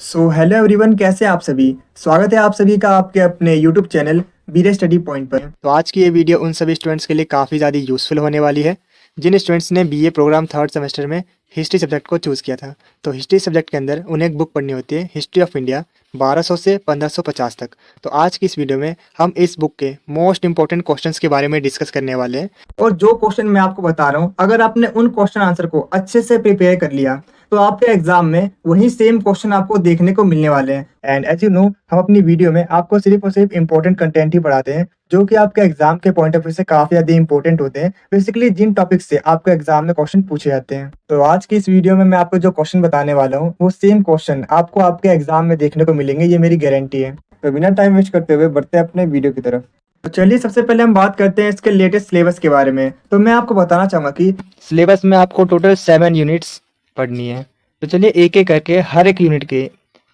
Hello everyone, कैसे हैं आप सभी। स्वागत है आप सभी का आपके अपने यूट्यूब चैनल बीरे स्टडी पॉइंट पर। तो आज की ये वीडियो उन सभी स्टूडेंट्स के लिए काफ़ी ज़्यादा यूज़फुल होने वाली है जिन स्टूडेंट्स ने बीए प्रोग्राम थर्ड सेमेस्टर में हिस्ट्री सब्जेक्ट को चूज़ किया था। तो हिस्ट्री सब्जेक्ट के अंदर उन्हें एक बुक पढ़नी होती है, हिस्ट्री ऑफ इंडिया 1200 से 1550 तक। तो आज की इस वीडियो में हम इस बुक के मोस्ट इंपॉर्टेंट क्वेश्चंस के बारे में डिस्कस करने वाले हैं। और जो क्वेश्चन मैं आपको बता रहा हूँ, अगर आपने उन क्वेश्चन आंसर को अच्छे से प्रिपेयर कर लिया तो आपके एग्जाम में वही सेम क्वेश्चन आपको देखने को मिलने वाले हैं। एंड एज यू नो, हम अपनी वीडियो में आपको सिर्फ और सिर्फ इंपॉर्टेंट कंटेंट ही पढ़ाते हैं जो कि आपके एग्जाम के पॉइंट ऑफ व्यू से काफी ज्यादा इंपॉर्टेंट होते हैं, बेसिकली जिन टॉपिक से आपके एग्जाम में क्वेश्चन पूछे जाते हैं। तो आज की इस वीडियो में मैं आपको जो क्वेश्चन बताने वाला हूँ वो सेम क्वेश्चन आपको आपके एग्जाम में देखने को मिलेंगे, ये मेरी गारंटी है। तो बिना टाइम वेस्ट करते हुए बढ़ते हैं अपने वीडियो की तरफ। तो चलिए सबसे पहले हम बात करते हैं इसके लेटेस्ट सिलेबस के बारे में। तो मैं आपको बताना चाहूंगा कि सिलेबस में आपको टोटल 7 यूनिट्स पढ़नी है। तो चलिए एक एक करके हर एक यूनिट के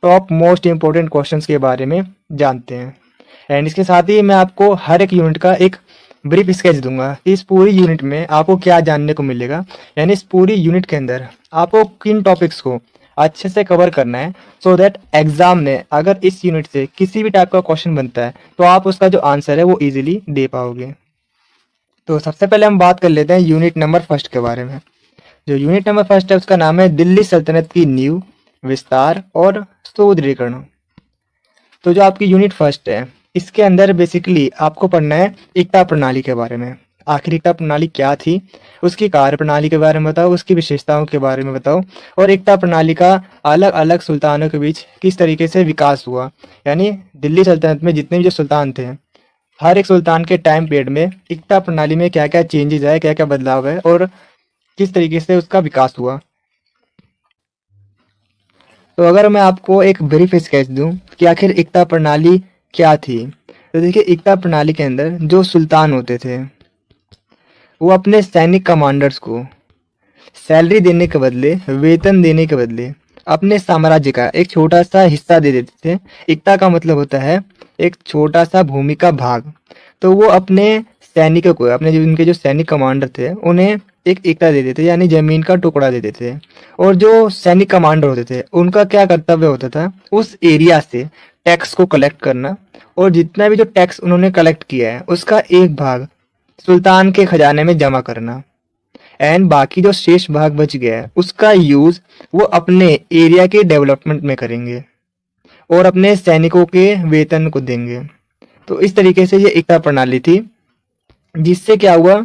टॉप मोस्ट इंपॉर्टेंट क्वेश्चंस के बारे में जानते हैं। एंड इसके साथ ही मैं आपको हर एक यूनिट का एक ब्रीफ स्केच दूंगा कि इस पूरी यूनिट में आपको क्या जानने को मिलेगा, यानी इस पूरी यूनिट के अंदर आपको किन टॉपिक्स को अच्छे से कवर करना है, सो दैट एग्जाम में अगर इस यूनिट से किसी भी टाइप का क्वेश्चन बनता है तो आप उसका जो आंसर है वो इजीली दे पाओगे। तो सबसे पहले हम बात कर लेते हैं यूनिट नंबर फर्स्ट के बारे में। जो यूनिट नंबर फर्स्ट है उसका नाम है दिल्ली सल्तनत की नींव, विस्तार और सुदृढ़ीकरण। तो जो आपकी यूनिट फर्स्ट है इसके अंदर बेसिकली आपको पढ़ना है एकता प्रणाली के बारे में। आखिर एकता प्रणाली क्या थी, उसकी कार्य प्रणाली के बारे में बताओ, उसकी विशेषताओं के बारे में बताओ, और एकता प्रणाली का अलग अलग सुल्तानों के बीच किस तरीके से विकास हुआ। यानी दिल्ली सल्तनत में जितने भी जो सुल्तान थे, हर एक सुल्तान के टाइम पीरियड में एकता प्रणाली में क्या क्या चेंजेस आए, क्या क्या बदलाव है और किस तरीके से उसका विकास हुआ। तो अगर मैं आपको एक ब्रीफ स्केच दूं कि आखिर एकता प्रणाली क्या थी, तो देखिए एकता प्रणाली के अंदर जो सुल्तान होते थे वो अपने सैनिक कमांडर्स को सैलरी देने के बदले, वेतन देने के बदले अपने साम्राज्य का एक छोटा सा हिस्सा दे देते थे। एकता का मतलब होता है एक छोटा सा भूमि का भाग। तो वो अपने सैनिकों को, अपने जो उनके जो सैनिक कमांडर थे उन्हें एक एकता दे देते, यानी जमीन का टुकड़ा दे देते। और जो सैनिक कमांडर होते थे उनका क्या कर्तव्य होता था, उस एरिया से टैक्स को कलेक्ट करना, और जितना भी जो टैक्स उन्होंने कलेक्ट किया है उसका एक भाग सुल्तान के खजाने में जमा करना। एंड बाकी जो शेष भाग बच गया है उसका यूज वो अपने एरिया के डेवलपमेंट में करेंगे और अपने सैनिकों के वेतन को देंगे। तो इस तरीके से ये एकता प्रणाली थी, जिससे क्या हुआ,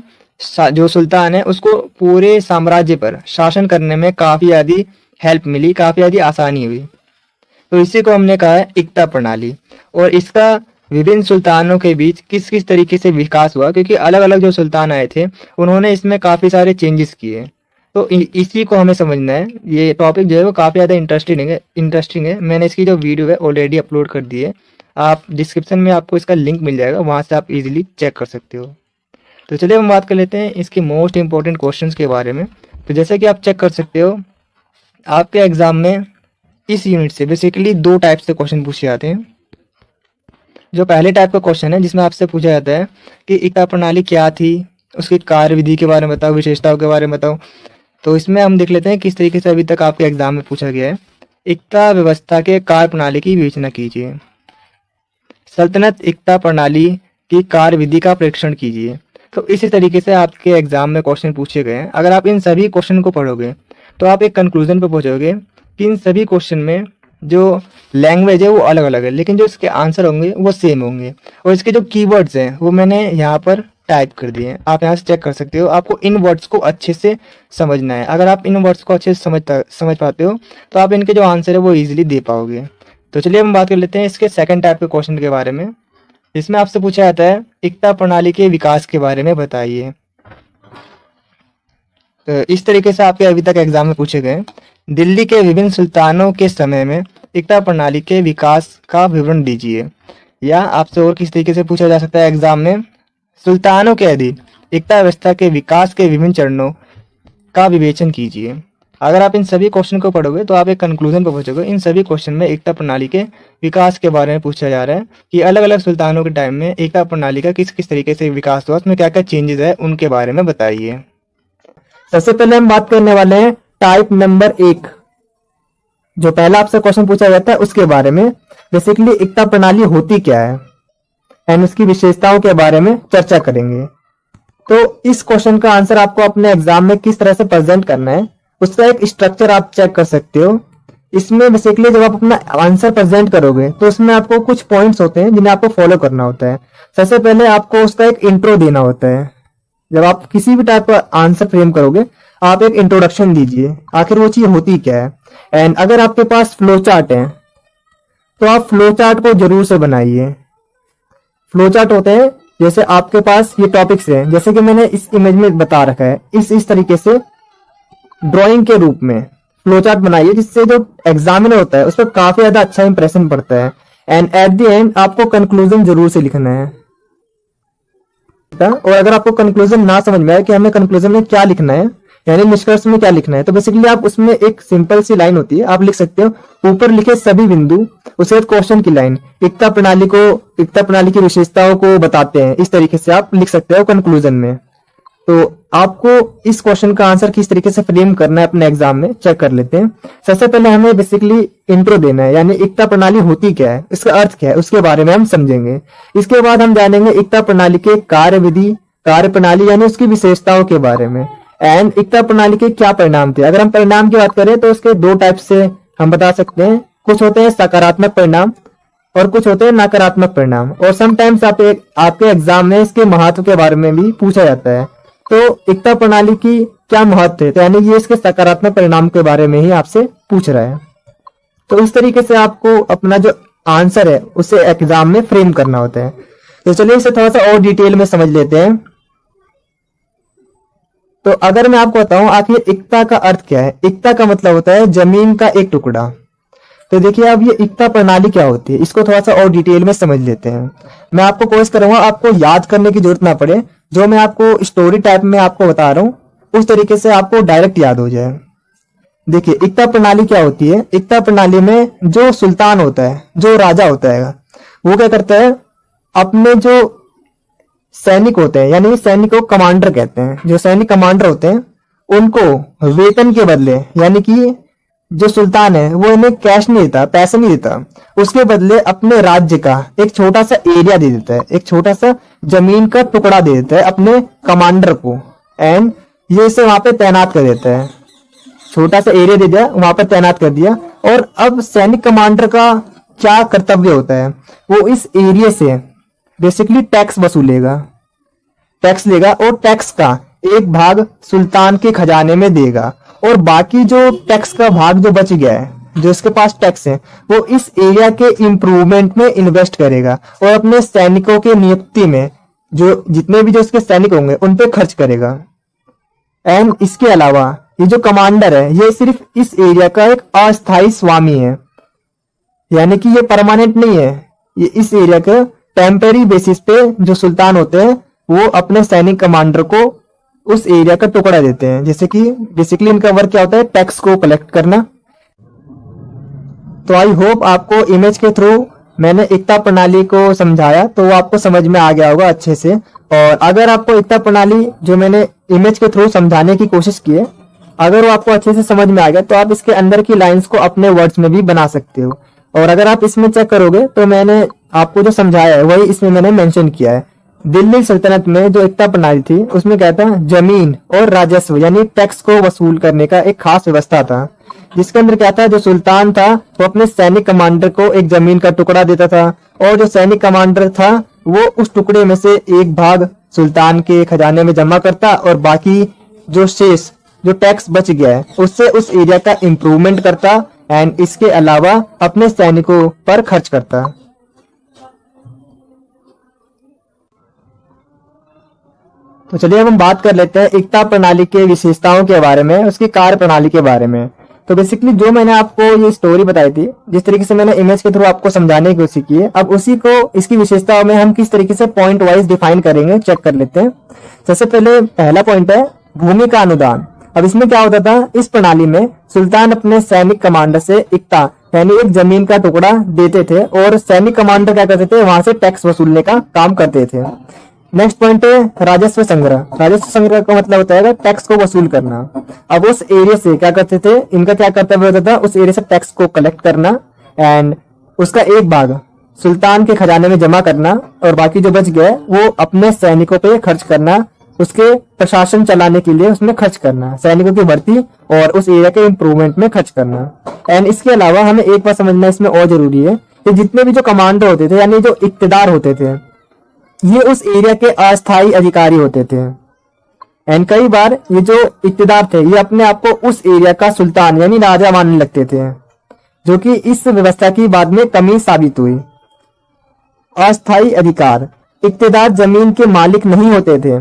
जो सुल्तान है उसको पूरे साम्राज्य पर शासन करने में काफी ज्यादा हेल्प मिली, काफी ज्यादा आसानी हुई। तो इसी को हमने कहा है एकता प्रणाली। और इसका विभिन्न सुल्तानों के बीच किस किस तरीके से विकास हुआ, क्योंकि अलग अलग जो सुल्तान आए थे उन्होंने इसमें काफी सारे चेंजेस किए। तो इसी को हमें समझना है। ये टॉपिक जो है वो काफी ज्यादा इंटरेस्टिंग है। मैंने इसकी जो वीडियो है ऑलरेडी अपलोड कर दी है, आप डिस्क्रिप्शन में आपको इसका लिंक मिल जाएगा, वहां से आप इजीली चेक कर सकते हो। तो चलिए हम बात कर लेते हैं इसके मोस्ट इंपॉर्टेंट क्वेश्चंस के बारे में। तो जैसे कि आप चेक कर सकते हो, आपके एग्जाम में इस यूनिट से बेसिकली 2 टाइप से क्वेश्चन पूछे जाते हैं। जो पहले टाइप का क्वेश्चन है जिसमें आपसे पूछा जाता है कि एकता प्रणाली क्या थी, उसकी कार्य विधि के बारे में बताओ, विशेषताओं के बारे में बताओ। तो इसमें हम देख लेते हैं किस तरीके से अभी तक आपके एग्जाम में पूछा गया है। एकता व्यवस्था के कार्य प्रणाली की विवेचना कीजिए। सल्तनत एकता प्रणाली की कार्य विधि का परीक्षण कीजिए। तो इसी तरीके से आपके एग्जाम में क्वेश्चन पूछे गए हैं। अगर आप इन सभी क्वेश्चन को पढ़ोगे तो आप एक कंक्लूजन पर पहुंचोगे कि इन सभी क्वेश्चन में जो लैंग्वेज है वो अलग अलग है, लेकिन जो इसके आंसर होंगे वो सेम होंगे। और इसके जो कीवर्ड्स हैं वो मैंने यहाँ पर टाइप कर दिए हैं, आप यहाँ से चेक कर सकते हो। आपको इन वर्ड्स को अच्छे से समझना है। अगर आप इन वर्ड्स को अच्छे से समझ पाते हो तो आप इनके जो आंसर है वो ईजिली दे पाओगे। तो चलिए हम बात कर लेते हैं इसके सेकंड टाइप के क्वेश्चन के बारे में। इसमें आपसे पूछा जाता है एकता प्रणाली के विकास के बारे में बताइए। तो इस तरीके से आपके अभी तक एग्जाम में पूछे गए, दिल्ली के विभिन्न सुल्तानों के समय में एकता प्रणाली के विकास का विवरण दीजिए। या आपसे और किस तरीके से पूछा जा सकता है एग्जाम में, सुल्तानों के अधीन एकता व्यवस्था के विकास के विभिन्न चरणों का विवेचन कीजिए। अगर आप इन सभी क्वेश्चन को पढ़ोगे तो आप एक कंक्लूजन पर पहुंचोगे। इन सभी क्वेश्चन में एकता प्रणाली के विकास के बारे में पूछा जा रहा है कि अलग अलग सुल्तानों के टाइम में एकता प्रणाली का किस किस तरीके से विकास हुआ, उसमें क्या क्या चेंजेस है, उनके बारे में बताइए। सबसे पहले हम बात करने वाले हैं टाइप नंबर 1। जो पहला आपसे क्वेश्चन पूछा जाता है उसके बारे में, बेसिकली एकता प्रणाली होती क्या है एंड उसकी विशेषताओं के बारे में चर्चा करेंगे। तो इस क्वेश्चन का आंसर आपको अपने एग्जाम में किस तरह से प्रेजेंट करना है उसका एक स्ट्रक्चर आप चेक कर सकते हो। इसमें बेसिकली जब आप अपना आंसर प्रेजेंट करोगे तो उसमें आपको कुछ पॉइंट्स होते हैं जिन्हें आपको फॉलो करना होता है। सबसे पहले आपको उसका एक इंट्रो देना होता है। जब आप किसी भी टाइप का आंसर फ्रेम करोगे आप एक इंट्रोडक्शन दीजिए, आखिर वो चीज होती क्या है। एंड अगर आपके पास फ्लो चार्ट है तो आप फ्लो चार्ट को जरूर से बनाइए। फ्लो चार्ट होते हैं जैसे आपके पास ये टॉपिक्स हैं, जैसे कि मैंने इस इमेज में बता रखा है, इस तरीके से ड्राइंग के रूप में फ्लो चार्ट बनाइए, जिससे जो एग्जामिनर होता है उस पर काफी ज्यादा अच्छा इंप्रेशन पड़ता है। एंड एट द एंड आपको कंक्लूजन जरूर से लिखना है। और अगर आपको कंक्लूजन ना समझ में आए कि हमें कंक्लूजन में क्या लिखना है, यानी निष्कर्ष में क्या लिखना है, तो बेसिकली आप उसमें एक सिंपल सी लाइन होती है, आप लिख सकते हो ऊपर लिखे सभी बिंदु, उसके बाद क्वेश्चन की लाइन एकता प्रणाली की विशेषताओं को बताते हैं। इस तरीके से आप लिख सकते हो कंक्लूजन में। तो आपको इस क्वेश्चन का आंसर किस तरीके से फ्रेम करना है अपने एग्जाम में चेक कर लेते हैं। सबसे पहले हमें बेसिकली इंट्रो देना है, यानी एकता प्रणाली होती क्या है, इसका अर्थ क्या है, उसके बारे में हम समझेंगे। इसके बाद हम जानेंगे एकता प्रणाली के कार्यविधि, कार्य प्रणाली यानी उसकी विशेषताओं के बारे में, एंड एकता प्रणाली के क्या परिणाम थे। अगर हम परिणाम की बात करें तो उसके दो टाइप से हम बता सकते हैं, कुछ होते हैं सकारात्मक परिणाम और कुछ होते हैं नकारात्मक परिणाम। और समटाइम्स आपके एग्जाम में इसके महत्व के बारे में भी पूछा जाता है। तो एकता प्रणाली की क्या महत्व है, तो यानी ये इसके सकारात्मक परिणाम के बारे में ही आपसे पूछ रहा है। तो इस तरीके से आपको अपना जो आंसर है उसे एग्जाम में फ्रेम करना होता है। तो चलिए इसे थोड़ा सा और डिटेल में समझ लेते हैं। तो अगर मैं आपको बताऊं आखिर एकता का अर्थ क्या है, एकता का मतलब होता है जमीन का एक टुकड़ा। तो देखिए अब ये एकता प्रणाली क्या होती है, इसको थोड़ा सा और डिटेल में समझ लेते हैं। मैं आपको कोशिश करूंगा आपको याद करने की जरूरत ना पड़े, जो मैं आपको स्टोरी टाइप में आपको बता रहा हूं उस तरीके से आपको डायरेक्ट याद हो जाए। देखिए एकता प्रणाली क्या होती है, एकता प्रणाली में जो सुल्तान होता है, जो राजा होता है, वो क्या करता है, अपने जो सैनिक होते हैं, यानी सैनिक को कमांडर कहते हैं, जो सैनिक कमांडर होते हैं उनको वेतन के बदले, यानी कि जो सुल्तान है वो इन्हें कैश नहीं देता, पैसे नहीं देता, उसके बदले अपने राज्य का एक छोटा सा एरिया दे देता है, एक छोटा सा जमीन का टुकड़ा दे देता है अपने कमांडर को। एंड ये इसे वहां पे तैनात कर देता है, छोटा सा एरिया दे दिया, वहां पर तैनात कर दिया। और अब सैनिक कमांडर का क्या कर्तव्य होता है, वो इस एरिया से बेसिकली टैक्स वसूलेगा, टैक्स लेगा और टैक्स का एक भाग सुल्तान के खजाने में देगा, और बाकी जो टैक्स का भाग जो बच गया है, जो इसके पास टैक्स है, वो इस एरिया के इंप्रूवमेंट में इन्वेस्ट करेगा और अपने सैनिकों के नियुक्ति में जो जितने भी जो इसके सैनिक होंगे उन पे खर्च करेगा। एंड इसके अलावा ये जो कमांडर है ये सिर्फ इस एरिया का एक अस्थायी स्वामी है, यानी कि ये परमानेंट नहीं है, ये इस एरिया के टेम्पररी बेसिस पे जो सुल्तान होते हैं वो अपने सैनिक कमांडर को उस एरिया का टुकड़ा देते हैं। जैसे कि बेसिकली इनका वर्क क्या होता है, टैक्स को कलेक्ट करना। तो आई होप आपको इमेज के थ्रू मैंने एकता प्रणाली को समझाया तो वो आपको समझ में आ गया होगा अच्छे से। और अगर आपको एकता प्रणाली जो मैंने इमेज के थ्रू समझाने की कोशिश की है, अगर वो आपको अच्छे से समझ में आ गया तो आप इसके अंदर की लाइंस को अपने वर्ड्स में भी बना सकते हो। और अगर आप इसमें चेक करोगे तो मैंने आपको जो समझाया है वही इसमें मैंने मेंशन किया है। दिल्ली सल्तनत में जो एकता प्रणाली थी उसमें क्या था, जमीन और राजस्व यानी टैक्स को वसूल करने का एक खास व्यवस्था था, जिसके अंदर क्या था, जो सुल्तान था वो अपने सैनिक कमांडर को एक जमीन का टुकड़ा देता था, और जो सैनिक कमांडर था वो उस टुकड़े में से एक भाग सुल्तान के खजाने में जमा करता और बाकी जो शेष जो टैक्स बच गया है उससे उस एरिया का इम्प्रूवमेंट करता एंड इसके अलावा अपने सैनिकों पर खर्च करता। तो चलिए अब हम बात कर लेते हैं एकता प्रणाली के विशेषताओं के बारे में, उसकी कार्य प्रणाली के बारे में। तो बेसिकली जो मैंने आपको ये स्टोरी बताई थी, जिस तरीके से मैंने इमेज के थ्रू आपको समझाने की कोशिश की है, अब उसी को इसकी विशेषताओं में हम किस तरीके से पॉइंट वाइज डिफाइन करेंगे, चेक कर लेते हैं। सबसे पहले पहला पॉइंट है भूमि का अनुदान। अब इसमें क्या होता था, इस प्रणाली में सुल्तान अपने सैनिक कमांडर से एकता यानी एक जमीन का टुकड़ा देते थे और सैनिक कमांडर क्या करते थे, वहां से टैक्स वसूलने का काम करते थे। नेक्स्ट पॉइंट है राजस्व संग्रह। राजस्व संग्रह का मतलब होता है टैक्स को वसूल करना। अब उस एरिया से क्या करते थे, इनका क्या कर्तव्य होता था, उस एरिया से टैक्स को कलेक्ट करना एंड उसका एक भाग सुल्तान के खजाने में जमा करना और बाकी जो बच गया वो अपने सैनिकों पे खर्च करना, उसके प्रशासन चलाने के लिए उसमें खर्च करना, सैनिकों की भर्ती और उस एरिया के इम्प्रूवमेंट में खर्च करना। एंड इसके अलावा हमें एक बात समझना इसमें और जरूरी है कि जितने भी जो कमांडर होते थे यानी जो इक्तदार होते थे, ये उस एरिया के अस्थायी अधिकारी होते थे। एंड कई बार ये जो इक्तदार थे ये अपने आप को उस एरिया का सुल्तान यानी राजा मानने लगते थे, जो कि इस व्यवस्था की बाद में कमी साबित हुई। अस्थायी अधिकार, इक्तदार जमीन के मालिक नहीं होते थे।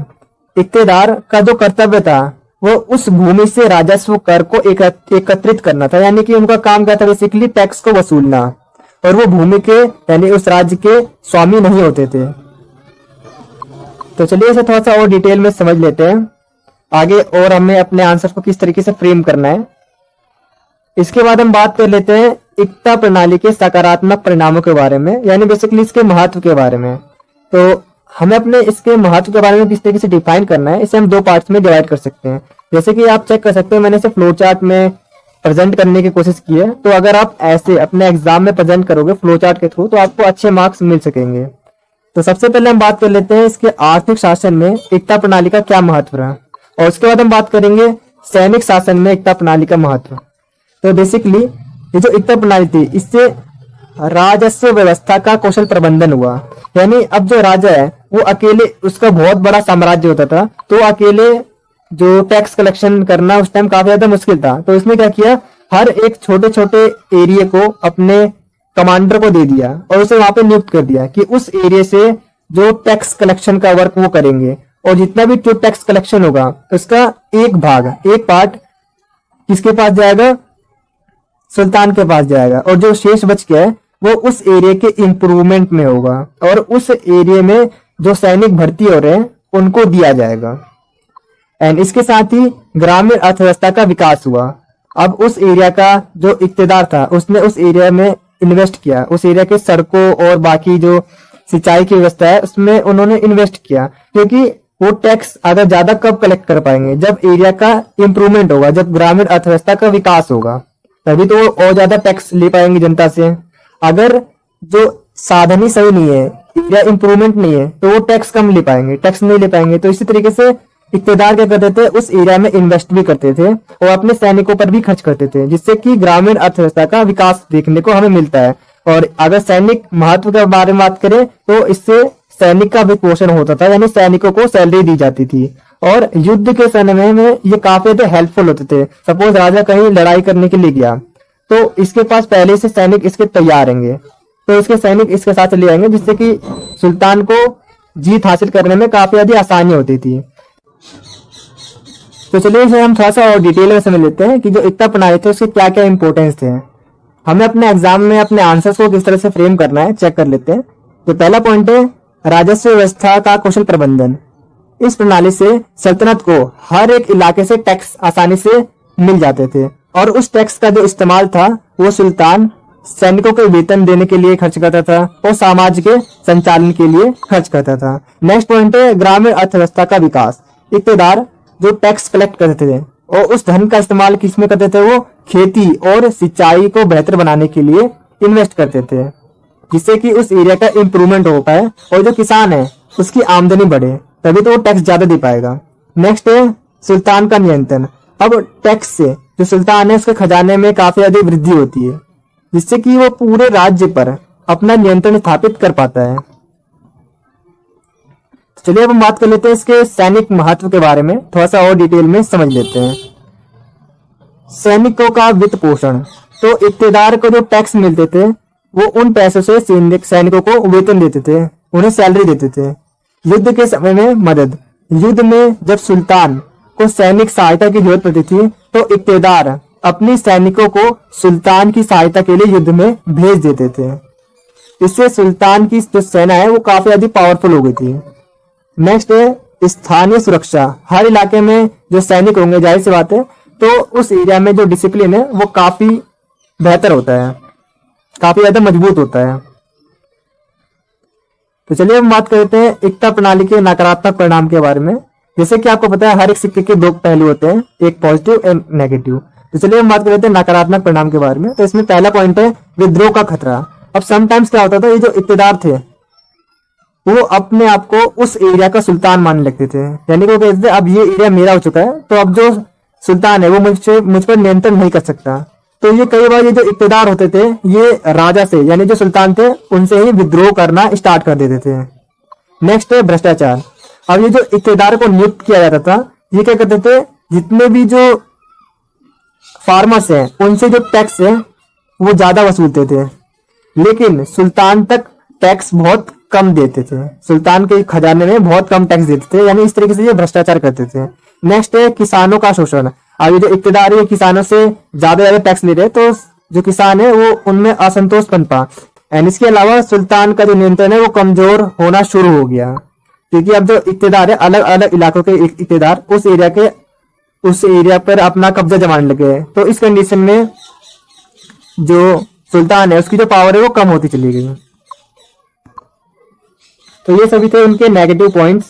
इक्तदार का जो कर्तव्य था वो उस भूमि से राजस्व कर को एकत्रित करना था, यानी कि उनका काम क्या था, बेसिकली टैक्स को वसूलना, और वो भूमि के यानी उस राज्य के स्वामी नहीं होते थे। तो चलिए इसे थोड़ा सा और डिटेल में समझ लेते हैं आगे और हमें अपने आंसर को किस तरीके से फ्रेम करना है। इसके बाद हम बात कर लेते हैं एकता प्रणाली के सकारात्मक परिणामों के बारे में, यानी बेसिकली इसके महत्व के बारे में। तो हमें अपने इसके महत्व के बारे में किस तरीके से डिफाइन करना है, इसे हम दो पार्ट्स में डिवाइड कर सकते हैं। जैसे कि आप चेक कर सकते हैं, मैंने इसे फ्लो चार्ट में प्रेजेंट करने की कोशिश की है। तो अगर आप ऐसे अपने एग्जाम में प्रेजेंट करोगे फ्लो चार्ट के थ्रू तो आपको अच्छे मार्क्स मिल सकेंगे। तो सबसे पहले हम बात कर लेते हैं इसके आर्थिक शासन में एकता प्रणाली का क्या महत्व रहा, और उसके बाद हम बात करेंगे सैनिक शासन में एकता प्रणाली का महत्व। तो बेसिकली ये जो एकता प्रणाली थी इससे राजस्व व्यवस्था का कौशल प्रबंधन हुआ, यानी अब जो राजा है वो अकेले, उसका बहुत बड़ा साम्राज्य होता था तो अकेले जो टैक्स कलेक्शन करना उस टाइम काफी ज्यादा मुश्किल था। तो इसने क्या किया, हर एक छोटे छोटे एरिया को अपने कमांडर को दे दिया और उसे वहां पे नियुक्त कर दिया कि उस एरिया से जो टैक्स कलेक्शन का वर्क वो करेंगे, और जितना भी जो टैक्स कलेक्शन होगा उसका एक भाग, एक पार्ट किसके पास जाएगा, सुल्तान के पास जाएगा, और जो शेष बच गया है वो उस एरिया के इम्प्रूवमेंट में होगा और उस एरिया में जो सैनिक भर्ती हो रहे हैं उनको दिया जाएगा। एंड इसके साथ ही ग्रामीण अर्थव्यवस्था का विकास हुआ। अब उस एरिया का जो इक्तदार था उसने उस एरिया में इन्वेस्ट किया, उस एरिया के सड़कों और बाकी जो सिंचाई की व्यवस्था है उसमें उन्होंने इन्वेस्ट किया, क्योंकि वो टैक्स अगर ज्यादा कब कलेक्ट कर पाएंगे, जब एरिया का इम्प्रूवमेंट होगा, जब ग्रामीण अर्थव्यवस्था का विकास होगा, तभी तो वो और ज्यादा टैक्स ले पाएंगे जनता से। अगर जो साधन ही सही नहीं है, एरिया इम्प्रूवमेंट नहीं है, तो वो टैक्स कम ले पाएंगे, टैक्स नहीं ले पाएंगे। तो इसी तरीके से इक्तदार क्या करते थे, उस एरिया में इन्वेस्ट भी करते थे और अपने सैनिकों पर भी खर्च करते थे, जिससे कि ग्रामीण अर्थव्यवस्था का विकास देखने को हमें मिलता है। और अगर सैनिक महत्व के बारे में बात करें तो इससे सैनिक का भी पोषण होता था, यानी सैनिकों को सैलरी दी जाती थी और युद्ध के समय में ये काफी हेल्पफुल होते थे। सपोज राजा कहीं लड़ाई करने के लिए गया तो इसके पास पहले से सैनिक इसके तैयार रहेंगे, तो इसके सैनिक इसके साथ ले आएंगे, जिससे कि सुल्तान को जीत हासिल करने में काफी ज्यादा आसानी होती थी। तो चलिए इसे हम थोड़ा सा और डिटेल में समझ लेते हैं कि जो एकता प्रणाली थी उसके क्या क्या इंपॉर्टेंस थे। हमें अपने एग्जाम में अपने आंसर्स को किस तरह से फ्रेम करना है चेक कर लेते हैं। तो पहला पॉइंट है राजस्व व्यवस्था का कौशल प्रबंधन। इस प्रणाली से सल्तनत को हर एक इलाके से टैक्स आसानी से मिल जाते थे और उस टैक्स का जो इस्तेमाल था वो सुल्तान सैनिकों के वेतन देने के लिए खर्च करता था और समाज के संचालन के लिए खर्च करता था। नेक्स्ट पॉइंट है ग्रामीण अर्थव्यवस्था का विकास। इक्तदार जो टैक्स कलेक्ट करते थे और उस धन का इस्तेमाल किस में करते थे, वो खेती और सिंचाई को बेहतर बनाने के लिए इन्वेस्ट करते थे, जिससे कि उस एरिया का इम्प्रूवमेंट हो पाए और जो किसान है उसकी आमदनी बढ़े, तभी तो वो टैक्स ज्यादा दे पाएगा। नेक्स्ट है सुल्तान का नियंत्रण। अब टैक्स से जो सुल्तान है उसके खजाने में काफी अधिक वृद्धि होती है, जिससे कि वो पूरे राज्य पर अपना नियंत्रण स्थापित कर पाता है। चलिए अब हम बात कर लेते हैं इसके सैनिक महत्व के बारे में, थोड़ा सा और डिटेल में समझ लेते हैं। सैनिकों का वित्त पोषण। तो इक्तदार को जो टैक्स मिलते थे वो उन पैसों से सैनिकों को वेतन देते थे, उन्हें सैलरी देते थे। युद्ध के समय में मदद। युद्ध में जब सुल्तान को सैनिक सहायता की जरूरत पड़ती थी तो इक्तदार अपनी सैनिकों को सुल्तान की सहायता के लिए युद्ध में भेज देते थे। इससे सुल्तान की जो सेना है वो काफी अधिक पावरफुल हो गई थी। नेक्स्ट है स्थानीय सुरक्षा। हर इलाके में जो सैनिक होंगे, जाहिर सी बात है, तो उस एरिया में जो डिसिप्लिन है वो काफी बेहतर होता है, काफी ज्यादा मजबूत होता है। तो चलिए हम बात करते हैं एकता प्रणाली के नकारात्मक परिणाम के बारे में। जैसे कि आपको पता है हर एक सिक्के के दो पहलू होते हैं, एक पॉजिटिव एंड नेगेटिव। तो चलिए हम बात करते हैं नकारात्मक परिणाम के बारे में। तो इसमें पहला पॉइंट है विद्रोह का खतरा। अब समटाइम्स क्या होता था, ये जो इक्तेदार थे वो अपने आप को उस एरिया का सुल्तान मानने लगते थे। यानी कि वो कहते थे अब ये एरिया मेरा हो चुका है, तो अब जो सुल्तान है वो मुझ पर नियंत्रण नहीं कर सकता। तो ये कई बार ये जो इक्तेदार होते थे ये राजा से यानी जो सुल्तान थे उनसे ही विद्रोह करना स्टार्ट कर देते थे। नेक्स्ट है भ्रष्टाचार। अब ये जो इक्तेदार को नियुक्त किया जाता था ये क्या करते थे, जितने भी जो फार्मर्स हैं उनसे जो टैक्स है वो ज्यादा वसूलते थे, लेकिन सुल्तान तक टैक्स बहुत कम देते थे। सुल्तान के खजाने में बहुत कम टैक्स देते थे, यानी इस तरीके से ये भ्रष्टाचार करते थे। नेक्स्ट है किसानों का शोषण। अब ये जो इक्तेदार है किसानों से ज्यादा टैक्स ले रहे, तो जो किसान है वो उनमें असंतोष पनपा। एंड इसके अलावा सुल्तान का जो नियंत्रण है वो कमजोर होना शुरू हो गया, क्योंकि अब जो इक्तेदार है अलग अलग इलाकों के इक्तेदार उस एरिया पर अपना कब्जा जमाने लगे। तो इस कंडीशन में जो सुल्तान है उसकी जो पावर है वो कम होती चली गई। तो ये सभी थे उनके नेगेटिव पॉइंट्स।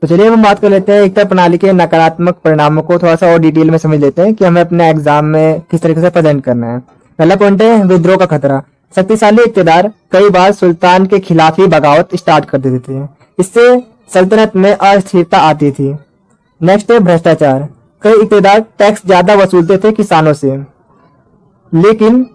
तो चलिए हम बात कर लेते हैं एकता प्रणाली के नकारात्मक परिणामों को थोड़ा सा और डिटेल में समझ लेते हैं कि हमें अपने एग्जाम में किस तरीके से प्रेजेंट करना है। पहला पॉइंट है विद्रोह का खतरा। शक्तिशाली इक्तेदार कई बार सुल्तान के खिलाफ ही बगावत स्टार्ट कर देते थे, इससे सल्तनत में अस्थिरता आती थी। नेक्स्ट है भ्रष्टाचार। कई इक्तेदार टैक्स ज्यादा वसूलते थे किसानों से, लेकिन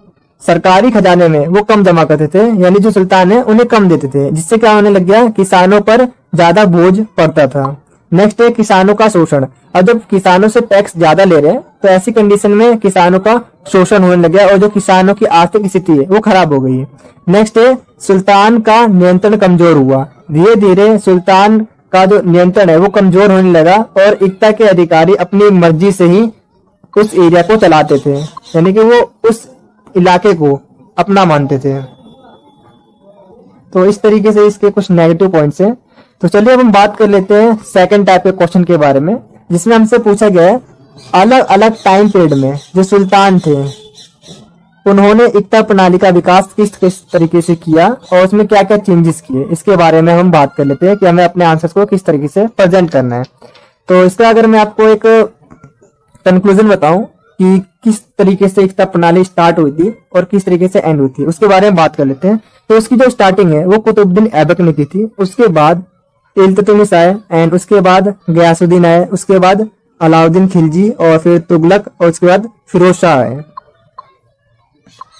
सरकारी खजाने में वो कम जमा करते थे, यानी जो सुल्तान है उन्हें कम देते थे, जिससे क्या होने लग गया, किसानों पर ज्यादा बोझ पड़ता था। नेक्स्ट है किसानों का शोषण। अब जब किसानों से टैक्स ज्यादा ले रहे हैं तो ऐसी कंडीशन में किसानों का शोषण होने लग गया और जो किसानों की आर्थिक स्थिति है वो खराब हो गई। नेक्स्ट है सुल्तान का नियंत्रण कमजोर हुआ। धीरे धीरे सुल्तान का जो नियंत्रण है वो कमजोर होने लगा और एकता के अधिकारी अपनी मर्जी से ही उस एरिया को चलाते थे, यानी कि वो उस इलाके को अपना मानते थे। तो इस तरीके से इसके कुछ नेगेटिव पॉइंट्स हैं। तो चलिए अब हम बात कर लेते हैं सेकंड टाइप के क्वेश्चन के बारे में, जिसमें हमसे पूछा गया है अलग अलग टाइम पीरियड में जो सुल्तान थे उन्होंने एकता प्रणाली का विकास किस किस तरीके से किया और उसमें क्या क्या चेंजेस किए, इसके बारे में हम बात कर लेते हैं कि हमें अपने आंसर्स को किस तरीके से प्रेजेंट करना है। तो इसका अगर मैं आपको एक कंक्लूजन बताऊं कि किस तरीके से एकता प्रणाली स्टार्ट हुई थी और किस तरीके से एंड हुई थी, उसके बारे में बात कर लेते हैं। तो उसकी जो स्टार्टिंग है वो कुतुबुद्दीन ऐबक ने की थी, उसके बाद इल्तुतमिश आए एंड उसके बाद गयासुद्दीन आए, उसके बाद अलाउद्दीन खिलजी और फिर तुगलक और उसके बाद फिरोज शाह आए।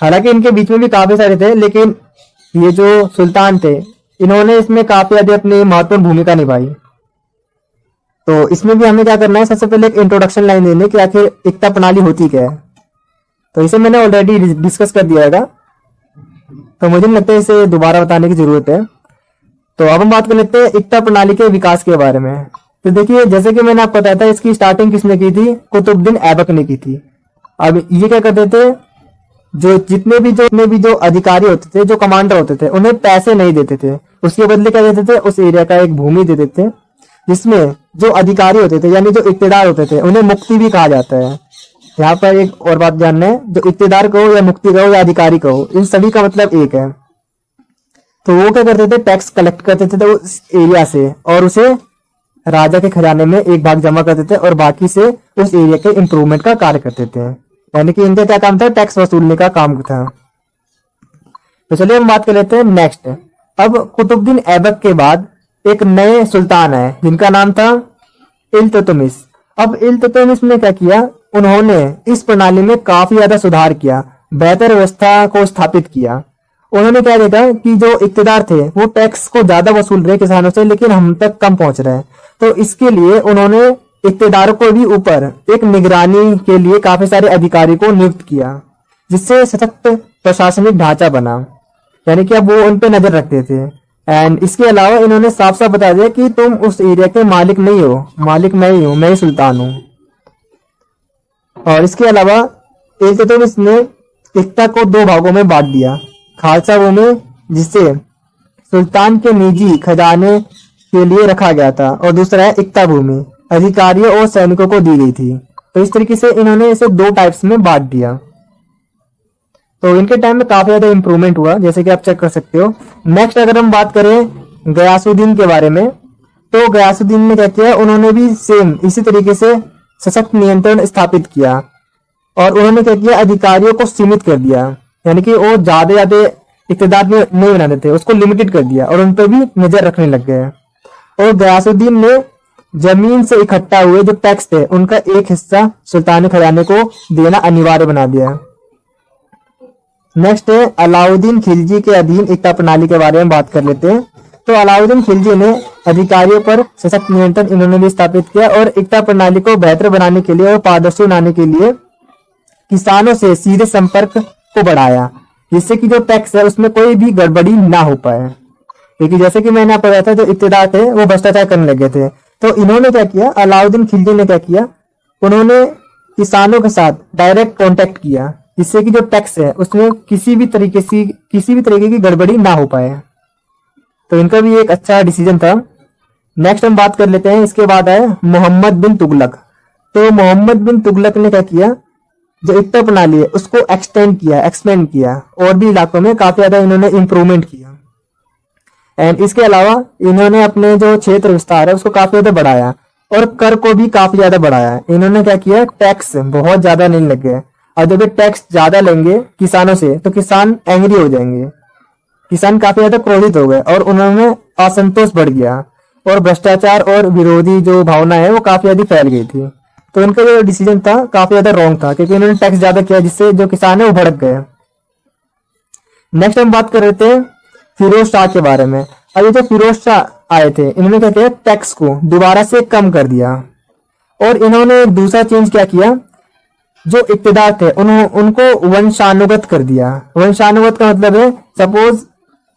हालांकि इनके बीच में भी काफी सारे थे, लेकिन ये जो सुल्तान थे इन्होंने इसमें काफी ज्यादा अपनी महत्वपूर्ण भूमिका निभाई। तो इसमें भी हमें क्या करना है, सबसे पहले एक इंट्रोडक्शन लाइन देने कि आखिर एकता प्रणाली होती क्या है। तो इसे मैंने ऑलरेडी डिस्कस कर दिया है, तो मुझे नहीं लगता इसे दोबारा बताने की जरूरत है। तो अब हम बात कर लेते हैं एकता प्रणाली के विकास के बारे में। तो देखिए जैसे कि मैंने आपको बताया था इसकी स्टार्टिंग किसने की थी, कुतुबुद्दीन ऐबक ने की थी। अब ये क्या करते थे, जो जितने भी जो अधिकारी होते थे, जो कमांडर होते थे, उन्हें पैसे नहीं देते थे, उसके बदले क्या देते थे, उस एरिया का एक भूमि दे देते थे, जिसमें जो अधिकारी होते थे यानी जो इक्तेदार होते थे उन्हें मुक्ति भी कहा जाता है। यहाँ पर एक और बात जानना है, जो इक्तेदार कहो या मुक्ति कहो या अधिकारी कहो, इन सभी का मतलब एक है। तो वो क्या करते थे, टैक्स कलेक्ट करते थे तो उस एरिया से और उसे राजा के खजाने में एक भाग जमा करते थे और बाकी से उस एरिया के इम्प्रूवमेंट का कार्य करते थे, यानी कि इनका क्या काम था, टैक्स वसूलने का काम था। तो चलिए हम बात कर लेते हैं नेक्स्ट। अब कुतुबुद्दीन ऐबक के बाद एक नए सुल्तान आए जिनका नाम था इल्तुतमिश। अब इल्तुतमिश ने क्या किया, उन्होंने इस प्रणाली में काफी ज्यादा सुधार किया, बेहतर व्यवस्था को स्थापित किया। उन्होंने क्या देखा कि जो इक्तेदार थे वो टैक्स को ज्यादा वसूल रहे किसानों से, लेकिन हम तक कम पहुंच रहे हैं। तो इसके लिए उन्होंने इक्तेदारों को भी ऊपर एक निगरानी के लिए काफी सारे अधिकारी को नियुक्त किया, जिससे सशक्त प्रशासनिक ढांचा बना, यानी कि अब वो उन पे नजर रखते थे। एंड इसके अलावा इन्होंने साफ साफ बता दिया कि तुम उस एरिया के मालिक नहीं हो, मालिक मैं ही हूं, मैं ही सुल्तान हूं। और इसके अलावा इल्तुतमिश ने एकता को दो भागों में बांट दिया, खालसा भूमि जिसे सुल्तान के निजी खजाने के लिए रखा गया था और दूसरा है एकता भूमि, अधिकारियों और सैनिकों को दी गई थी। तो इस तरीके से इन्होंने इसे दो टाइप्स में बांट दिया। तो इनके टाइम में काफी ज्यादा इंप्रूवमेंट हुआ, जैसे कि आप चेक कर सकते हो। नेक्स्ट अगर हम बात करें गयासुद्दीन के बारे में, तो गयासुद्दीन ने क्या किया, उन्होंने भी सेम इसी तरीके से सशक्त नियंत्रण स्थापित किया और उन्होंने क्या किया, अधिकारियों को सीमित कर दिया, यानी कि वो ज्यादा ज्यादा इख्तियार में नहीं बनाते थे, उसको लिमिटेड कर दिया और उन पर भी नजर रखने लग गए। और गयासुद्दीन ने जमीन से इकट्ठा हुए जो टैक्स थे उनका एक हिस्सा सुल्तानी खजाने को देना अनिवार्य बना दिया। नेक्स्ट है अलाउद्दीन खिलजी के अधीन एकता प्रणाली के बारे में बात कर लेते हैं। तो अलाउद्दीन खिलजी ने अधिकारियों पर सशक्त नियंत्रण इन्होंने भी स्थापित किया और एकता प्रणाली को बेहतर बनाने के लिए और पारदर्शी बनाने के लिए किसानों से सीधे संपर्क को बढ़ाया, जिससे कि जो टैक्स है उसमें कोई भी गड़बड़ी ना हो पाए। क्योंकि जैसे कि मैंने आपको बताया था, जो इक्तिदार थे वो भ्रष्टाचार करने लगे थे। तो इन्होंने क्या किया, अलाउद्दीन खिलजी ने क्या किया, उन्होंने किसानों के साथ डायरेक्ट कांटेक्ट किया, जिससे कि जो टैक्स है उसमें किसी भी तरीके की गड़बड़ी ना हो पाए। तो इनका भी एक अच्छा डिसीजन था। नेक्स्ट हम बात कर लेते हैं, इसके बाद है मोहम्मद बिन तुगलक। तो मोहम्मद बिन तुगलक ने क्या किया, जो एकता प्रणाली है उसको एक्सपेंड किया और भी इलाकों में काफी ज्यादा इन्होंने इंप्रूवमेंट किया। एंड इसके अलावा इन्होंने अपने जो क्षेत्र विस्तार है उसको काफी ज्यादा बढ़ाया और कर को भी काफी ज्यादा बढ़ाया। इन्होंने क्या किया, टैक्स बहुत ज्यादा नहीं लगे, और जब ये टैक्स ज्यादा लेंगे किसानों से तो किसान एंग्री हो जाएंगे, किसान काफी ज्यादा क्रोधित हो गए और उन्होंने असंतोष बढ़ गया और भ्रष्टाचार और विरोधी जो भावना है वो काफी ज्यादा फैल गई थी। तो इनका जो डिसीजन था काफी ज्यादा रॉन्ग था, क्योंकि इन्होंने टैक्स ज्यादा किया जिससे जो किसान है वो भड़क गए। नेक्स्ट हम बात कर रहे थे फिरोज शाह के बारे में। अब ये जो फिरोज शाह आए थे इन्होंने क्या किया, टैक्स को दोबारा से कम कर दिया और इन्होंने एक दूसरा चेंज क्या किया, जो इक्तिदार थे उनको वंशानुगत कर दिया। वंशानुगत का मतलब है, सपोज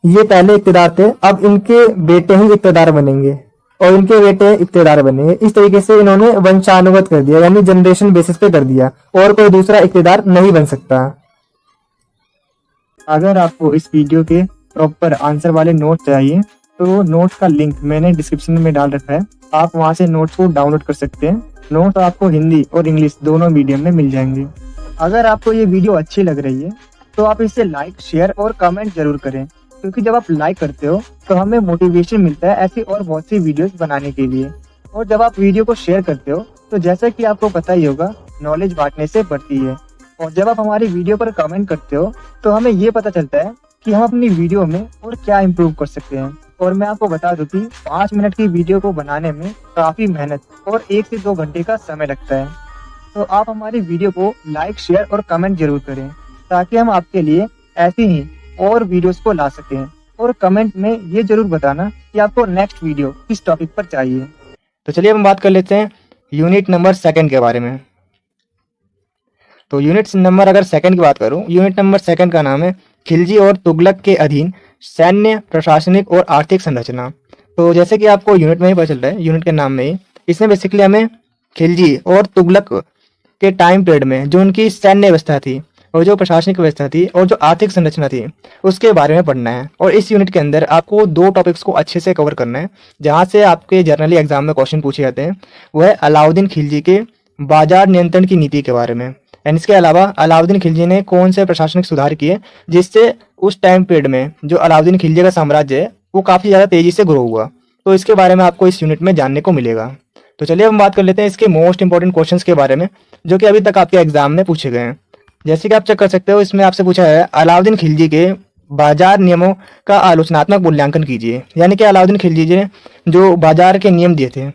ये पहले इक्तिदार थे, अब इनके बेटे ही इक्तिदार बनेंगे और इनके बेटे इक्तिदार बनेंगे। इस तरीके से इन्होंने वंशानुगत कर दिया, यानी जनरेशन बेसिस पे कर दिया और कोई दूसरा इक्तिदार नहीं बन सकता। अगर आपको इस वीडियो के प्रॉपर आंसर वाले नोट चाहिए तो नोट का लिंक मैंने डिस्क्रिप्शन में डाल रखा है, आप वहां से नोट्स को डाउनलोड कर सकते हैं। नोट आपको हिंदी और इंग्लिश दोनों मीडियम में मिल जाएंगे। अगर आपको ये वीडियो अच्छी लग रही है तो आप इसे लाइक, शेयर और कमेंट जरूर करें, क्योंकि जब आप लाइक करते हो तो हमें मोटिवेशन मिलता है ऐसी और बहुत सी वीडियोस बनाने के लिए। और जब आप वीडियो को शेयर करते हो तो जैसा कि आपको पता ही होगा, नॉलेज बांटने से बढ़ती है। और जब आप हमारी वीडियो पर कमेंट करते हो तो हमें ये पता चलता है कि हम अपनी वीडियो में और क्या इम्प्रूव कर सकते हैं। और मैं आपको बता दूं कि 5 मिनट की वीडियो को बनाने में काफी मेहनत और 1 से 2 घंटे का समय लगता है। तो आप हमारी वीडियो को लाइक, शेयर और कमेंट जरूर करें, ताकि हम आपके लिए ऐसी ही और वीडियोस को ला सकें। और कमेंट में ये जरूर बताना कि आपको नेक्स्ट वीडियो किस टॉपिक पर चाहिए। तो चलिए हम बात कर लेते हैं यूनिट नंबर 2 के बारे में। तो यूनिट नंबर अगर 2 की बात करूं, यूनिट नंबर 2 का नाम है खिलजी और तुगलक के अधीन सैन्य, प्रशासनिक और आर्थिक संरचना। तो जैसे कि आपको यूनिट में ही पता चल रहा है, यूनिट के नाम में ही, इसमें बेसिकली हमें खिलजी और तुगलक के टाइम पीरियड में जो उनकी सैन्य व्यवस्था थी और जो प्रशासनिक व्यवस्था थी और जो आर्थिक संरचना थी उसके बारे में पढ़ना है। और इस यूनिट के अंदर आपको 2 टॉपिक्स को अच्छे से कवर करना है, जहाँ से आपके जनरली एग्जाम में क्वेश्चन पूछे जाते हैं। वह है अलाउद्दीन खिलजी के बाजार नियंत्रण की नीति के बारे में, एंड इसके अलावा अलाउद्दीन खिलजी ने कौन से प्रशासनिक सुधार किए जिससे उस टाइम पीरियड में जो अलाउद्दीन खिलजी का साम्राज्य है वो काफ़ी ज़्यादा तेज़ी से ग्रो हुआ। तो इसके बारे में आपको इस यूनिट में जानने को मिलेगा। तो चलिए हम बात कर लेते हैं इसके मोस्ट इंपॉर्टेंट क्वेश्चंस के बारे में, जो कि अभी तक आपके एग्जाम में पूछे गए हैं। जैसे कि आप चेक कर सकते हो, इसमें आपसे पूछा है अलाउद्दीन खिलजी के बाजार नियमों का आलोचनात्मक मूल्यांकन कीजिए, यानी कि अलाउद्दीन खिलजी ने जो बाजार के नियम दिए थे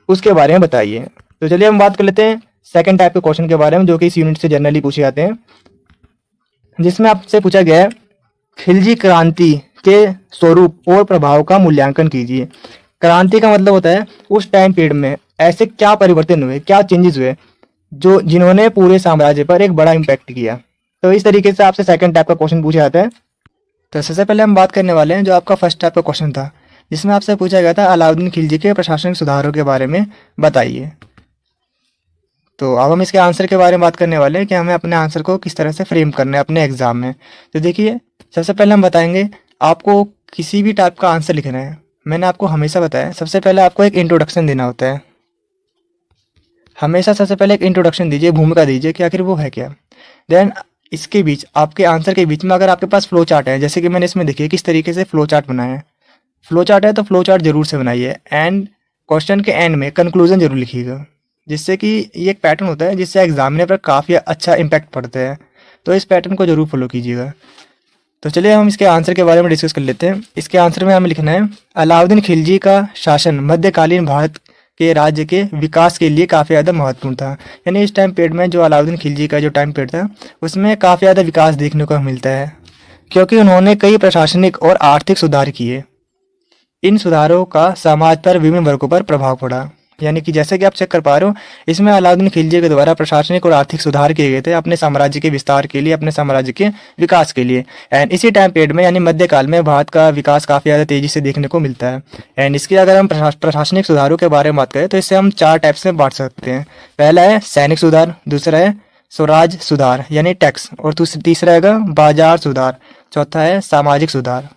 उसके बारे में बताइए। तो चलिए हम बात कर लेते हैं 2nd टाइप के क्वेश्चन के बारे में, जो कि इस यूनिट से जनरली पूछे जाते हैं, जिसमें आपसे पूछा गया है खिलजी क्रांति के स्वरूप और प्रभाव का मूल्यांकन कीजिए। क्रांति का मतलब होता है उस टाइम पीरियड में ऐसे क्या परिवर्तन हुए, क्या चेंजेस हुए जो जिन्होंने पूरे साम्राज्य पर एक बड़ा इम्पैक्ट किया। तो इस तरीके से आपसे 2nd टाइप का क्वेश्चन पूछा जाता है। तो सबसे पहले हम बात करने वाले हैं जो आपका 1st टाइप का क्वेश्चन था, जिसमें आपसे पूछा गया था अलाउद्दीन खिलजी के प्रशासनिक सुधारों के बारे में बताइए। तो अब हम इसके आंसर के बारे में बात करने वाले हैं कि हमें अपने आंसर को किस तरह से फ्रेम करना है अपने एग्जाम में। तो देखिए, सबसे पहले हम बताएंगे आपको किसी भी टाइप का आंसर लिखना है। मैंने आपको हमेशा बताया, सबसे पहले आपको एक इंट्रोडक्शन देना होता है। हमेशा सबसे पहले एक इंट्रोडक्शन दीजिए, भूमिका दीजिए कि आखिर वो है क्या। देन इसके बीच, आपके आंसर के बीच में अगर आपके पास फ्लो चार्ट है, जैसे कि मैंने इसमें देखिए किस तरीके से फ्लो चार्ट बनाया है। फ्लो चार्ट है तो फ्लो चार्ट जरूर से बनाइए, एंड क्वेश्चन के एंड में कंक्लूजन जरूर लिखिएगा, जिससे कि ये एक पैटर्न होता है जिससे एग्जामिनर पर काफ़ी अच्छा इम्पैक्ट पड़ता है। तो इस पैटर्न को जरूर फॉलो कीजिएगा। तो चलिए हम इसके आंसर के बारे में डिस्कस कर लेते हैं। इसके आंसर में हमें लिखना है, अलाउद्दीन खिलजी का शासन मध्यकालीन भारत के राज्य के विकास के लिए काफ़ी ज़्यादा महत्वपूर्ण था। यानी इस टाइम पीरियड में जो अलाउद्दीन खिलजी का जो टाइम पीरियड था उसमें काफ़ी ज़्यादा विकास देखने को मिलता है, क्योंकि उन्होंने कई प्रशासनिक और आर्थिक सुधार किए। इन सुधारों का समाज पर विभिन्न वर्गों पर प्रभाव पड़ा। यानी कि जैसे कि आप चेक कर पा रहे हो, इसमें अलाउद्दीन खिलजी के द्वारा प्रशासनिक और आर्थिक सुधार किए गए थे अपने साम्राज्य के विस्तार के लिए, अपने साम्राज्य के विकास के लिए। एंड इसी टाइम पीरियड में यानी मध्यकाल में भारत का विकास काफ़ी ज़्यादा तेजी से देखने को मिलता है। एंड इसके अगर हम प्रशासनिक सुधारों के बारे में बात करें तो इसे हम 4 टाइप्स में बांट सकते हैं। पहला है सैनिक सुधार, दूसरा है स्वराज सुधार यानी टैक्स, और तीसरा है बाजार सुधार, चौथा है सामाजिक सुधार।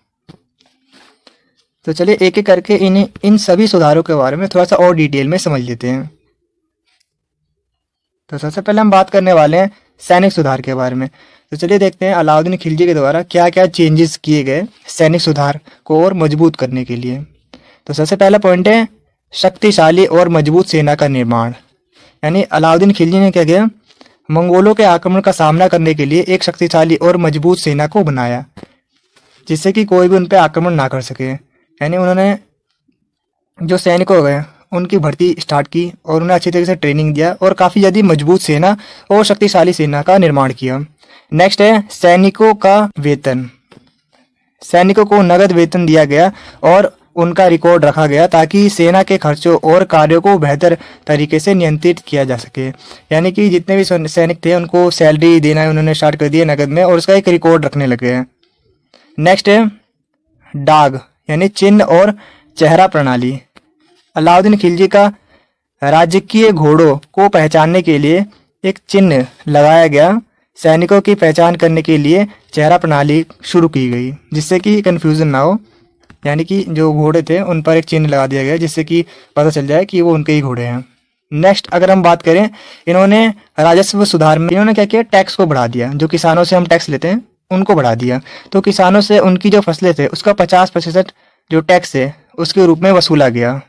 तो चलिए एक एक करके इन सभी सुधारों के बारे में थोड़ा सा और डिटेल में समझ लेते हैं। तो सबसे पहले हम बात करने वाले हैं सैनिक सुधार के बारे में। तो चलिए देखते हैं अलाउद्दीन खिलजी के द्वारा क्या क्या चेंजेस किए गए सैनिक सुधार को और मजबूत करने के लिए। तो सबसे पहला पॉइंट है शक्तिशाली और मजबूत सेना का निर्माण। यानी अलाउद्दीन खिलजी ने क्या किया, मंगोलों के आक्रमण का सामना करने के लिए एक शक्तिशाली और मजबूत सेना को बनाया, जिससे कि कोई भी उन पर आक्रमण ना कर सके। यानी उन्होंने जो सैनिक हो गए उनकी भर्ती स्टार्ट की और उन्हें अच्छी तरीके से ट्रेनिंग दिया और काफ़ी ज़्यादा मजबूत सेना और शक्तिशाली सेना का निर्माण किया। नेक्स्ट है सैनिकों का वेतन। सैनिकों को नगद वेतन दिया गया और उनका रिकॉर्ड रखा गया ताकि सेना के खर्चों और कार्यों को बेहतर तरीके से नियंत्रित किया जा सके। यानी कि जितने भी सैनिक थे उनको सैलरी देना उन्होंने स्टार्ट कर दिया नगद में, और उसका एक रिकॉर्ड रखने लगे हैं। नेक्स्ट है डाग यानी चिन्ह और चेहरा प्रणाली। अलाउद्दीन खिलजी का राजकीय घोड़ों को पहचानने के लिए एक चिन्ह लगाया गया। सैनिकों की पहचान करने के लिए चेहरा प्रणाली शुरू की गई, जिससे कि कन्फ्यूज़न ना हो। यानी कि जो घोड़े थे उन पर एक चिन्ह लगा दिया गया जिससे कि पता चल जाए कि वो उनके ही घोड़े हैं। नेक्स्ट अगर हम बात करें, इन्होंने राजस्व सुधार में इन्होंने क्या किया, टैक्स को बढ़ा दिया। जो किसानों से हम टैक्स लेते हैं उनको बढ़ा दिया। तो किसानों से उनकी जो फसलें थे उसका 50% जो टैक्स है उसके रूप में वसूला गया,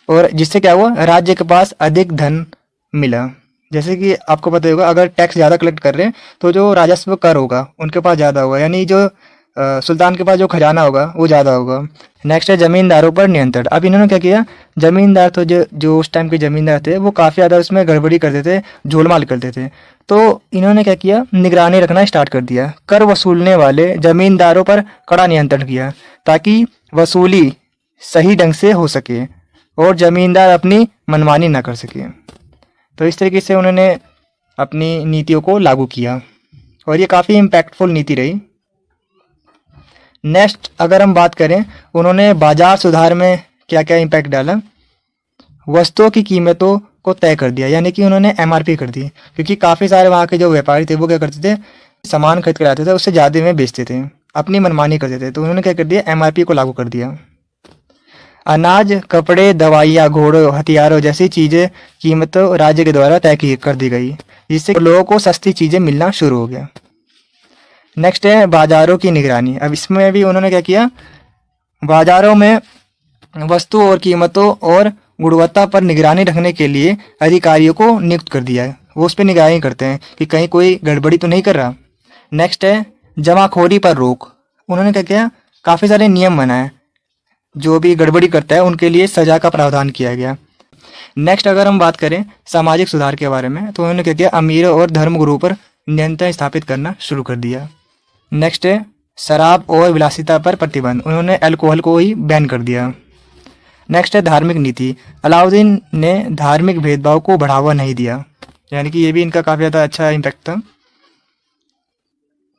और जिससे क्या हुआ, राज्य के पास अधिक धन मिला। जैसे कि आपको पता होगा अगर टैक्स ज़्यादा कलेक्ट कर रहे हैं तो जो राजस्व कर होगा उनके पास ज़्यादा होगा, यानी जो सुल्तान के पास जो खजाना होगा वो ज़्यादा होगा। नेक्स्ट है जमींदारों पर नियंत्रण। अब इन्होंने क्या किया, जमींदार तो जो उस टाइम के जमींदार थे वो काफ़ी ज़्यादा उसमें गड़बड़ी करते थे, झोलमाल करते थे। तो इन्होंने क्या किया, निगरानी रखना स्टार्ट कर दिया। कर वसूलने वाले जमींदारों पर कड़ा नियंत्रण किया ताकि वसूली सही ढंग से हो सके और जमींदार अपनी मनमानी ना कर सके। तो इस तरीके से उन्होंने अपनी नीतियों को लागू किया और ये काफ़ी इम्पैक्टफुल नीति रही। नेक्स्ट अगर हम बात करें, उन्होंने बाजार सुधार में क्या क्या इम्पैक्ट डाला। वस्तुओं की कीमतों को तय कर दिया, यानी कि उन्होंने एमआरपी कर दी, क्योंकि काफ़ी सारे वहाँ के जो व्यापारी थे वो क्या करते थे, सामान खरीद कर आते थे उससे ज़्यादा में बेचते थे, अपनी मनमानी करते थे। तो उन्होंने क्या कर दिया, एमआरपी को लागू कर दिया। अनाज, कपड़े, दवाइयाँ, घोड़ों, हथियारों जैसी चीज़ें कीमतों राज्य के द्वारा तय कर दी गई, जिससे लोगों को सस्ती चीज़ें मिलना शुरू हो गया। नेक्स्ट है बाजारों की निगरानी। अब इसमें भी उन्होंने क्या किया, बाजारों में वस्तु और कीमतों और गुणवत्ता पर निगरानी रखने के लिए अधिकारियों को नियुक्त कर दिया है। वो उस पर निगरानी करते हैं कि कहीं कोई गड़बड़ी तो नहीं कर रहा। नेक्स्ट है जमाखोरी पर रोक। उन्होंने क्या किया, काफ़ी सारे नियम बनाए, जो भी गड़बड़ी करता है उनके लिए सजा का प्रावधान किया गया। नेक्स्ट अगर हम बात करें सामाजिक सुधार के बारे में, तो उन्होंने क्या किया, अमीरों और धर्मगुरुओं पर नियंत्रण स्थापित करना शुरू कर दिया। नेक्स्ट है शराब और विलासिता पर प्रतिबंध। उन्होंने अल्कोहल को ही बैन कर दिया। नेक्स्ट है धार्मिक नीति। अलाउद्दीन ने धार्मिक भेदभाव को बढ़ावा नहीं दिया, यानी कि ये भी इनका काफ़ी ज़्यादा अच्छा इम्पैक्ट था,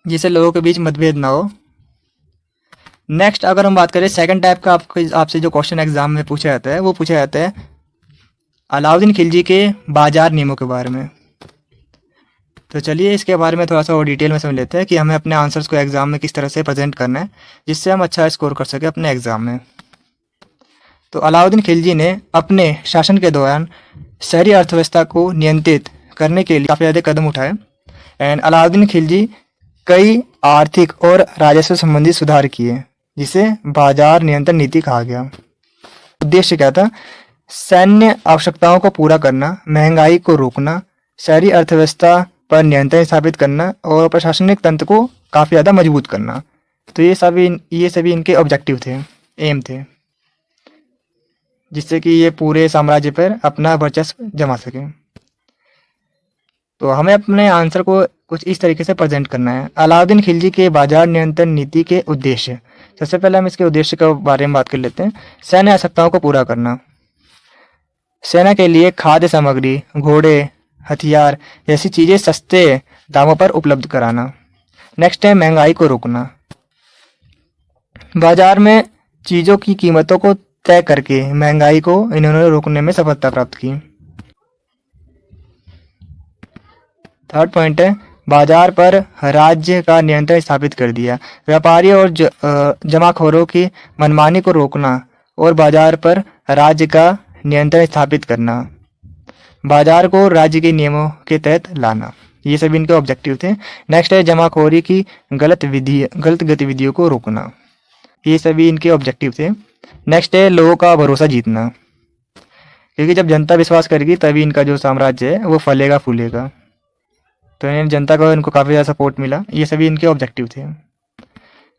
जिससे लोगों के बीच मतभेद ना हो। नेक्स्ट अगर हम बात करें सेकंड टाइप का आपसे जो क्वेश्चन एग्जाम में पूछा जाता है, वो पूछा जाता है अलाउद्दीन खिलजी के बाजार नियमों के बारे में। तो चलिए इसके बारे में थोड़ा सा और डिटेल में समझ लेते हैं कि हमें अपने आंसर्स को एग्जाम में किस तरह से प्रेजेंट करना है, जिससे हम अच्छा स्कोर कर सकें अपने एग्जाम में। तो अलाउद्दीन खिलजी ने अपने शासन के दौरान शहरी अर्थव्यवस्था को नियंत्रित करने के लिए काफ़ी ज़्यादा कदम उठाए। एंड अलाउद्दीन खिलजी कई आर्थिक और राजस्व संबंधी सुधार किए, जिसे बाजार नियंत्रण नीति कहा गया। उद्देश्य क्या था? सैन्य आवश्यकताओं को पूरा करना, महंगाई को रोकना, शहरी अर्थव्यवस्था पर नियंत्रण स्थापित करना और प्रशासनिक तंत्र को काफी ज्यादा मजबूत करना। तो ये सभी इनके ऑब्जेक्टिव थे, एम थे, जिससे कि ये पूरे साम्राज्य पर अपना वर्चस्व जमा सके। तो हमें अपने आंसर को कुछ इस तरीके से प्रेजेंट करना है। अलाउद्दीन खिलजी के बाजार नियंत्रण नीति के उद्देश्य। सबसे पहले हम इसके उद्देश्य के बारे में बात कर लेते हैं। सैन्य आवश्यकताओं को पूरा करना, सेना के लिए खाद्य सामग्री, घोड़े, हथियार जैसी चीजें सस्ते दामों पर उपलब्ध कराना। नेक्स्ट है महंगाई को रोकना, बाजार में चीजों की कीमतों को तय करके महंगाई को इन्होंने रोकने में सफलता प्राप्त की। थर्ड पॉइंट है बाजार पर राज्य का नियंत्रण स्थापित कर दिया, व्यापारियों और जमाखोरों की मनमानी को रोकना और बाजार पर राज्य का नियंत्रण स्थापित करना, बाजार को राज्य के नियमों के तहत लाना। ये सभी इनके ऑब्जेक्टिव थे। नेक्स्ट है जमाखोरी की गलत गतिविधियों को रोकना। ये सभी इनके ऑब्जेक्टिव थे। नेक्स्ट है लोगों का भरोसा जीतना, क्योंकि जब जनता विश्वास करेगी तभी इनका जो साम्राज्य है वो फलेगा फूलेगा। तो इन्हें जनता को इनको काफ़ी ज़्यादा सपोर्ट मिला। ये सभी इनके ऑब्जेक्टिव थे।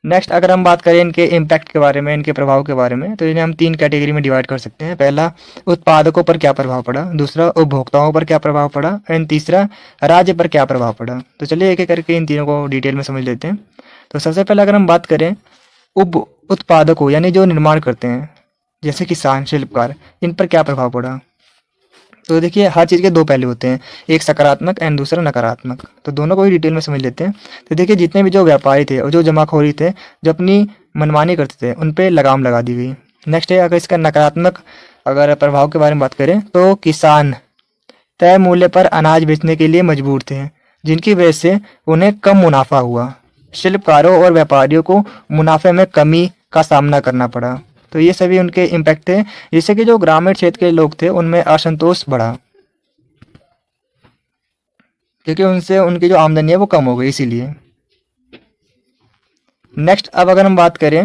नेक्स्ट अगर हम बात करें इनके इम्पैक्ट के बारे में, इनके प्रभाव के बारे में, तो इन्हें हम 3 कैटेगरी में डिवाइड कर सकते हैं। पहला, उत्पादकों पर क्या प्रभाव पड़ा, दूसरा उपभोक्ताओं पर क्या प्रभाव पड़ा, एंड तीसरा राज्य पर क्या प्रभाव पड़ा। तो चलिए एक एक करके इन तीनों को डिटेल में समझ लेते हैं। तो सबसे पहले अगर हम बात करें उत्पादकों यानी जो निर्माण करते हैं, जैसे किसान, शिल्पकार, इन पर क्या प्रभाव पड़ा। तो देखिए हर चीज़ के 2 पहलू होते हैं, एक सकारात्मक एंड दूसरा नकारात्मक। तो दोनों को ही डिटेल में समझ लेते हैं। तो देखिए जितने भी जो व्यापारी थे और जो जमाखोरी थे, जो अपनी मनमानी करते थे, उन पे लगाम लगा दी गई। नेक्स्ट है अगर इसका नकारात्मक अगर प्रभाव के बारे में बात करें तो किसान तय मूल्य पर अनाज बेचने के लिए मजबूर थे, जिनकी वजह से उन्हें कम मुनाफा हुआ। शिल्पकारों और व्यापारियों को मुनाफे में कमी का सामना करना पड़ा। तो ये सभी उनके इम्पैक्ट थे, जिससे कि जो ग्रामीण क्षेत्र के लोग थे उनमें असंतोष बढ़ा, क्योंकि उनसे उनकी जो आमदनी है वो कम हो गई इसीलिए। नेक्स्ट अब अगर हम बात करें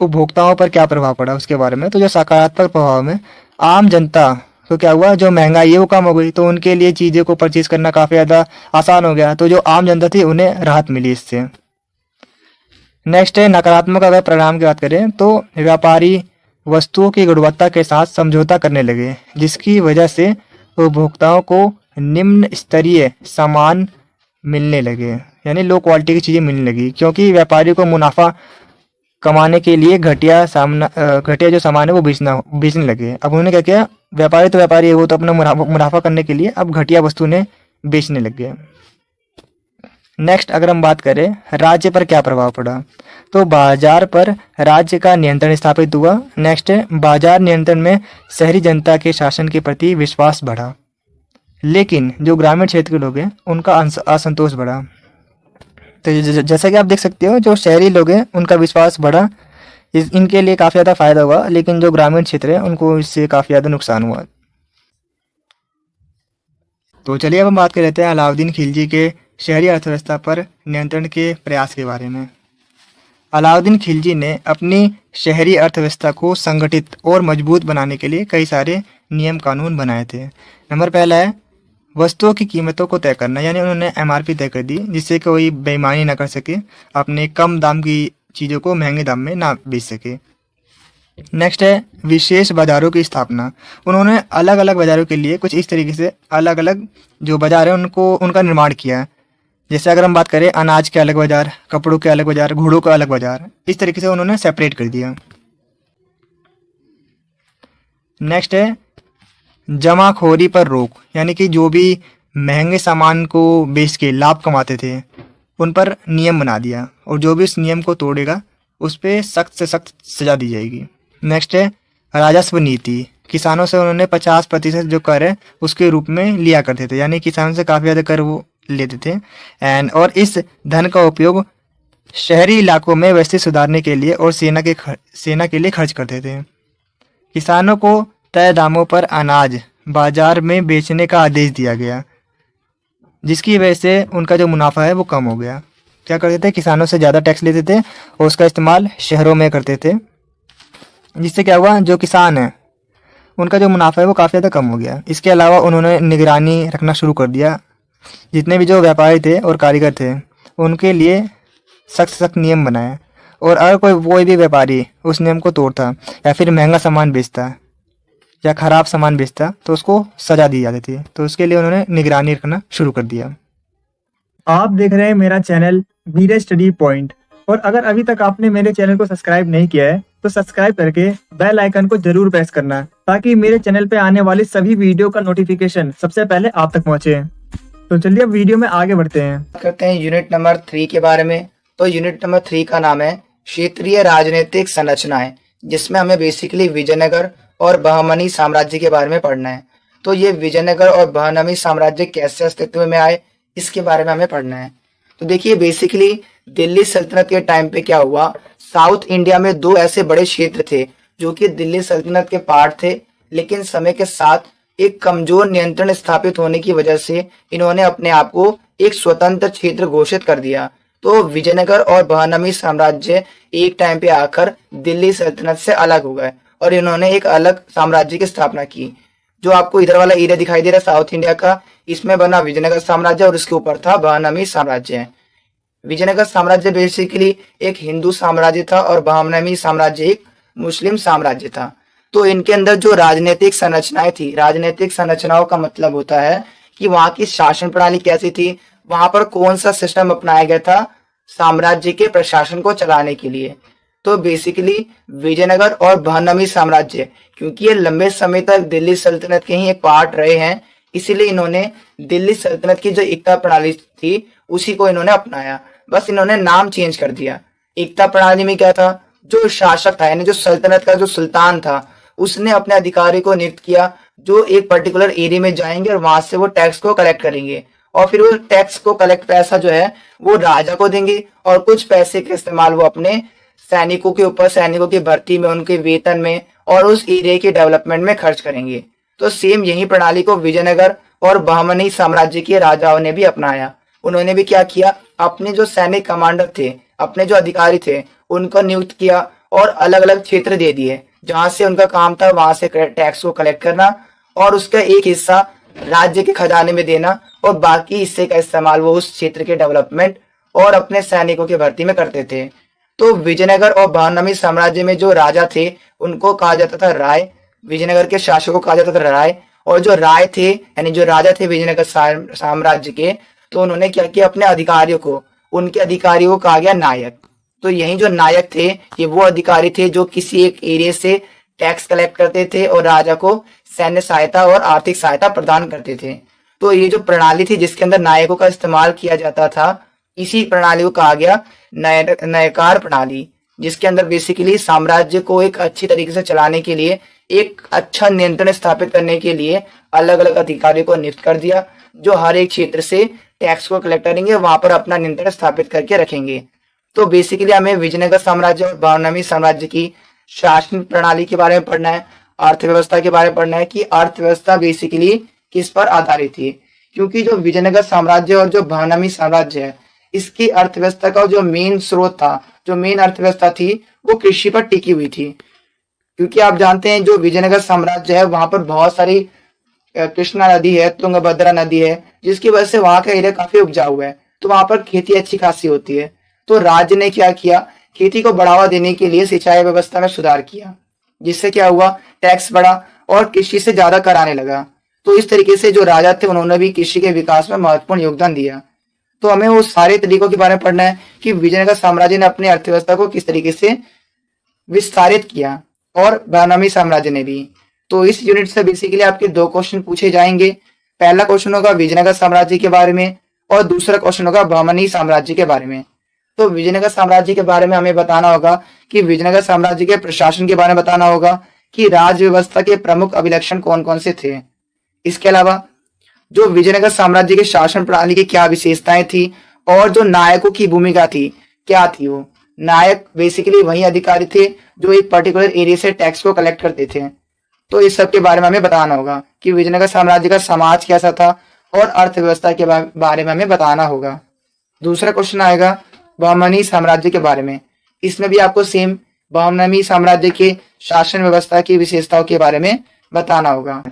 उपभोक्ताओं पर क्या प्रभाव पड़ा उसके बारे में, तो जो सकारात्मक प्रभाव में आम जनता तो क्या हुआ, जो महंगाई है वो कम हो गई, तो उनके लिए चीज़ें को परचेज करना काफ़ी ज़्यादा आसान हो गया। तो जो आम जनता थी उन्हें राहत मिली इससे। नेक्स्ट है नकारात्मक अगर परिणाम की बात करें तो व्यापारी वस्तुओं की गुणवत्ता के साथ समझौता करने लगे, जिसकी वजह से उपभोक्ताओं को निम्न स्तरीय सामान मिलने लगे, यानी लो क्वालिटी की चीज़ें मिलने लगी, क्योंकि व्यापारी को मुनाफा कमाने के लिए घटिया जो सामान है वो बेचने लगे। अब उन्होंने क्या किया, व्यापारी तो व्यापारी है, वो तो अपना मुनाफा करने के लिए अब घटिया वस्तु ने बेचने लग गए। नेक्स्ट अगर हम बात करें राज्य पर क्या प्रभाव पड़ा, तो बाजार पर राज्य का नियंत्रण स्थापित हुआ। नेक्स्ट है बाजार नियंत्रण में शहरी जनता के शासन के प्रति विश्वास बढ़ा, लेकिन जो ग्रामीण क्षेत्र के लोग हैं उनका असंतोष बढ़ा। तो जैसा कि आप देख सकते हो, जो शहरी लोग हैं उनका विश्वास बढ़ा, इनके लिए काफ़ी ज़्यादा फायदा हुआ, लेकिन जो ग्रामीण क्षेत्र है उनको इससे काफ़ी ज़्यादा नुकसान हुआ। तो चलिए अब हम बात कर लेते हैं अलाउद्दीन खिलजी के शहरी अर्थव्यवस्था पर नियंत्रण के प्रयास के बारे में। अलाउद्दीन खिलजी ने अपनी शहरी अर्थव्यवस्था को संगठित और मजबूत बनाने के लिए कई सारे नियम कानून बनाए थे। नंबर पहला है वस्तुओं की कीमतों को तय करना, यानी उन्होंने MRP तय कर दी, जिससे कोई बेईमानी ना कर सके, अपने कम दाम की चीज़ों को महंगे दाम में ना बेच सके। नेक्स्ट है विशेष बाजारों की स्थापना। उन्होंने अलग अलग बाजारों के लिए कुछ इस तरीके से अलग अलग जो बाजार है उनका निर्माण किया। जैसे अगर हम बात करें अनाज के अलग बाजार, कपड़ों के अलग बाजार, घोड़ों का अलग बाजार, इस तरीके से उन्होंने सेपरेट कर दिया। नेक्स्ट है जमाखोरी पर रोक, यानी कि जो भी महंगे सामान को बेच के लाभ कमाते थे उन पर नियम बना दिया, और जो भी उस नियम को तोड़ेगा उस पर सख्त से सख्त सजा दी जाएगी। नेक्स्ट है राजस्व नीति। किसानों से उन्होंने 50% जो कर है उसके रूप में लिया करते थे, यानी किसानों से काफ़ी ज़्यादा कर वो लेते थे। और इस धन का उपयोग शहरी इलाकों में व्यवस्था सुधारने के लिए और सेना के लिए खर्च करते थे। किसानों को तय दामों पर अनाज बाजार में बेचने का आदेश दिया गया। जिसकी वजह से उनका जो मुनाफा है वो कम हो गया। क्या करते थे, किसानों से ज़्यादा टैक्स लेते थे और उसका इस्तेमाल शहरों में करते थे, जिससे क्या हुआ, जो किसान है उनका जो मुनाफा है वो काफ़ी ज़्यादा कम हो गया। इसके अलावा उन्होंने निगरानी रखना शुरू कर दिया। जितने भी जो व्यापारी थे और कारीगर थे उनके लिए सख्त सख्त नियम बनाए, और अगर कोई भी व्यापारी उस नियम को तोड़ता या फिर महंगा सामान बेचता या ख़राब सामान बेचता तो उसको सज़ा दी जाती थी। तो उसके लिए उन्होंने निगरानी रखना शुरू कर दिया। आप देख रहे हैं मेरा चैनल वीरे स्टडी पॉइंट, और अगर अभी तक आपने मेरे चैनल को सब्सक्राइब नहीं किया है तो सब्सक्राइब करके बेल आइकन को जरूर प्रेस करना, ताकि मेरे चैनल पे आने वाली सभी वीडियो का नोटिफिकेशन सबसे पहले आप तक पहुंचे। तो चलिए अब वीडियो में आगे बढ़ते हैं। करते हैं यूनिट नंबर 3 के बारे में। तो यूनिट नंबर 3 का नाम है क्षेत्रीय राजनीतिक संरचनाएं, जिसमें हमें बेसिकली विजयनगर और बहमनी साम्राज्य के बारे में पढ़ना है। तो ये विजयनगर और बहमनी साम्राज्य कैसे अस्तित्व में आए, इसके बारे में हमें पढ़ना है। तो देखिए, बेसिकली दिल्ली सल्तनत के टाइम पे क्या हुआ, साउथ इंडिया में 2 ऐसे बड़े क्षेत्र थे जो कि दिल्ली सल्तनत के पार्ट थे, लेकिन समय के साथ एक कमजोर नियंत्रण स्थापित होने की वजह से इन्होंने अपने आप को एक स्वतंत्र क्षेत्र घोषित कर दिया। तो विजयनगर और बहमनी साम्राज्य एक टाइम पे आकर दिल्ली सल्तनत से अलग हो गए और इन्होंने एक अलग साम्राज्य की स्थापना की। जो आपको इधर वाला एरिया दिखाई दे रहा है साउथ इंडिया का, इसमें बना विजयनगर साम्राज्य और उसके ऊपर था बहमनी साम्राज्य। विजयनगर साम्राज्य बेसिकली एक हिंदू साम्राज्य था और बहमनी साम्राज्य एक मुस्लिम साम्राज्य था। तो इनके अंदर जो राजनीतिक संरचनाएं थी, राजनीतिक संरचनाओं का मतलब होता है कि वहां की शासन प्रणाली कैसी थी, वहां पर कौन सा सिस्टम अपनाया गया था साम्राज्य के प्रशासन को चलाने के लिए। तो बेसिकली विजयनगर और बहमनी साम्राज्य, क्योंकि ये लंबे समय तक दिल्ली सल्तनत के ही एक पार्ट रहे हैं, इसीलिए इन्होंने दिल्ली सल्तनत की जो एकता प्रणाली थी उसी को इन्होंने अपनाया, बस इन्होंने नाम चेंज कर दिया। एकता प्रणाली में क्या था, जो शासक था यानी जो सल्तनत का जो सुल्तान था उसने अपने अधिकारी को नियुक्त किया जो एक पर्टिकुलर एरिया में जाएंगे और वहां से वो टैक्स को कलेक्ट करेंगे, और फिर वो टैक्स को कलेक्ट पैसा जो है वो राजा को देंगे और कुछ पैसे का इस्तेमाल वो अपने सैनिकों के ऊपर, सैनिकों की भर्ती में, उनके वेतन में और उस एरिया के डेवलपमेंट में खर्च करेंगे। तो सेम यही प्रणाली को विजयनगर और बहमनी साम्राज्य के राजाओं ने भी अपनाया। उन्होंने भी क्या किया, अपने जो सैनिक कमांडर थे, अपने जो अधिकारी थे, उनको नियुक्त किया और अलग अलग क्षेत्र दे दिए जहां से उनका काम था वहां से टैक्स को कलेक्ट करना और उसका एक हिस्सा राज्य के खजाने में देना और बाकी हिस्से का इस्तेमाल वो उस क्षेत्र के डेवलपमेंट और अपने सैनिकों की भर्ती में करते थे। तो विजयनगर और बहमनी साम्राज्य में जो राजा थे उनको कहा जाता था राय, विजयनगर के शासकों को कहा जाता था राय, और जो राय थे यानी जो राजा थे विजयनगर साम्राज्य के, तो उन्होंने क्या किया, अपने अधिकारियों को, उनके अधिकारियों को कहा गया नायक। तो यही जो नायक थे ये वो अधिकारी थे जो किसी एक एरिया से टैक्स कलेक्ट करते थे और राजा को सैन्य सहायता और आर्थिक सहायता प्रदान करते थे। तो ये जो प्रणाली थी जिसके अंदर नायकों का इस्तेमाल किया जाता था, इसी प्रणाली को कहा गया नायकार प्रणाली, जिसके अंदर बेसिकली साम्राज्य को एक अच्छी तरीके से चलाने के लिए, एक अच्छा नियंत्रण स्थापित करने के लिए अलग अलग अधिकारियों को नियुक्त कर दिया जो हर एक क्षेत्र से टैक्स को कलेक्ट करेंगे, वहां पर अपना नियंत्रण स्थापित करके रखेंगे। तो बेसिकली हमें विजयनगर साम्राज्य और बहमनी साम्राज्य की शासन प्रणाली के बारे में पढ़ना है, अर्थव्यवस्था के बारे में पढ़ना है कि अर्थव्यवस्था बेसिकली किस पर आधारित थी। क्योंकि जो विजयनगर साम्राज्य और जो बहमनी साम्राज्य है, इसकी अर्थव्यवस्था का जो मेन स्रोत था, जो मेन अर्थव्यवस्था थी, वो कृषि पर टिकी हुई थी। क्योंकि आप जानते हैं जो विजयनगर साम्राज्य है वहां पर बहुत सारी कृष्णा नदी है, तुंगभद्रा नदी है, जिसकी वजह से वहां का एरिया काफी उपजाऊ है, तो वहां पर खेती अच्छी खासी होती है। तो राज्य ने क्या किया, खेती को बढ़ावा देने के लिए सिंचाई व्यवस्था में सुधार किया, जिससे क्या हुआ, टैक्स बढ़ा और कृषि से ज्यादा कराने लगा। तो इस तरीके से जो राजा थे उन्होंने भी कृषि के विकास में महत्वपूर्ण योगदान दिया। तो हमें वो सारे तरीकों के बारे में पढ़ना है कि विजयनगर साम्राज्य ने अपनी अर्थव्यवस्था को किस तरीके से विस्तारित किया और बहमनी साम्राज्य ने भी। तो इस यूनिट से बेसिकली आपके 2 क्वेश्चन पूछे जाएंगे। पहला क्वेश्चन होगा विजयनगर साम्राज्य के बारे में और दूसरा क्वेश्चन होगा बहमनी साम्राज्य के बारे में। तो विजयनगर साम्राज्य के बारे में हमें बताना होगा कि विजयनगर साम्राज्य के प्रशासन के बारे में बताना होगा कि राज्य व्यवस्था के प्रमुख अभिलक्षण कौन कौन से थे। इसके अलावा जो विजयनगर साम्राज्य के शासन प्रणाली की क्या विशेषताएं थी और जो नायकों की भूमिका थी क्या थी। वो नायक बेसिकली वही अधिकारी थे जो एक पर्टिकुलर एरिया से टैक्स को कलेक्ट करते थे। तो इस सब के बारे में हमें बताना होगा कि विजयनगर साम्राज्य का समाज कैसा था और अर्थव्यवस्था के बारे में हमें बताना होगा। दूसरा क्वेश्चन आएगा बहमनी साम्राज्य के बारे में। इसमें भी आपको सेम बहमनी साम्राज्य के शासन व्यवस्था की विशेषताओं के बारे में बताना होगा।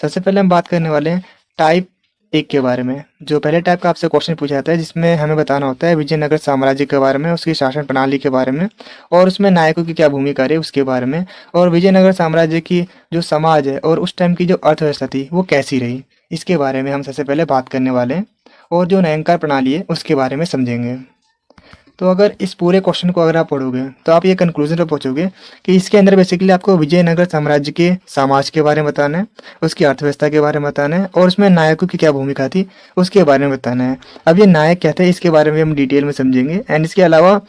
सबसे पहले हम बात करने वाले हैं टाइप 1 के बारे में। जो पहले टाइप का आपसे क्वेश्चन पूछा जाता है जिसमें हमें बताना होता है विजयनगर साम्राज्य के बारे में, उसकी शासन प्रणाली के बारे में और उसमें नायकों की क्या भूमिका रही उसके बारे में, और विजयनगर साम्राज्य की जो समाज है और उस टाइम की जो अर्थव्यवस्था थी वो कैसी रही, इसके बारे में हम सबसे पहले बात करने वाले हैं। और जो न्यायंकार प्रणाली है उसके बारे में समझेंगे। तो अगर इस पूरे क्वेश्चन को अगर आप पढ़ोगे तो आप ये कंक्लूजन पर पहुंचोगे कि इसके अंदर बेसिकली आपको विजयनगर साम्राज्य के समाज के बारे में बताना है, उसकी अर्थव्यवस्था के बारे में बताना है और उसमें नायकों की क्या भूमिका थी उसके बारे में बताना है। अब ये नायक क्या थे इसके बारे में हम डिटेल में समझेंगे। एंड इसके अलावा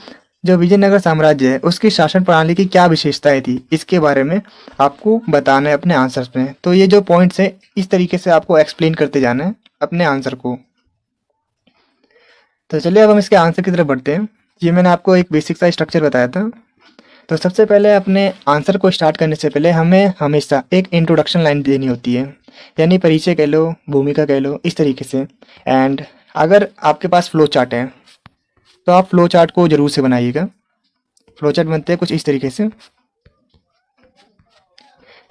जो विजयनगर साम्राज्य है उसकी शासन प्रणाली की क्या विशेषताएं थी इसके बारे में आपको बताना है अपने आंसर्स में। तो ये जो पॉइंट्स है इस तरीके से आपको एक्सप्लेन करते जाना है अपने आंसर को। तो चलिए अब हम इसके आंसर की तरफ बढ़ते हैं। ये मैंने आपको एक बेसिक सा स्ट्रक्चर बताया था। तो सबसे पहले अपने आंसर को स्टार्ट करने से पहले हमें हमेशा एक इंट्रोडक्शन लाइन देनी होती है, यानी परिचय कह लो, भूमिका कह लो, इस तरीके से। एंड अगर आपके पास फ्लो चार्ट है तो आप फ्लो चार्ट को जरूर से बनाइएगा। फ्लो चार्ट बनते हैं कुछ इस तरीके से।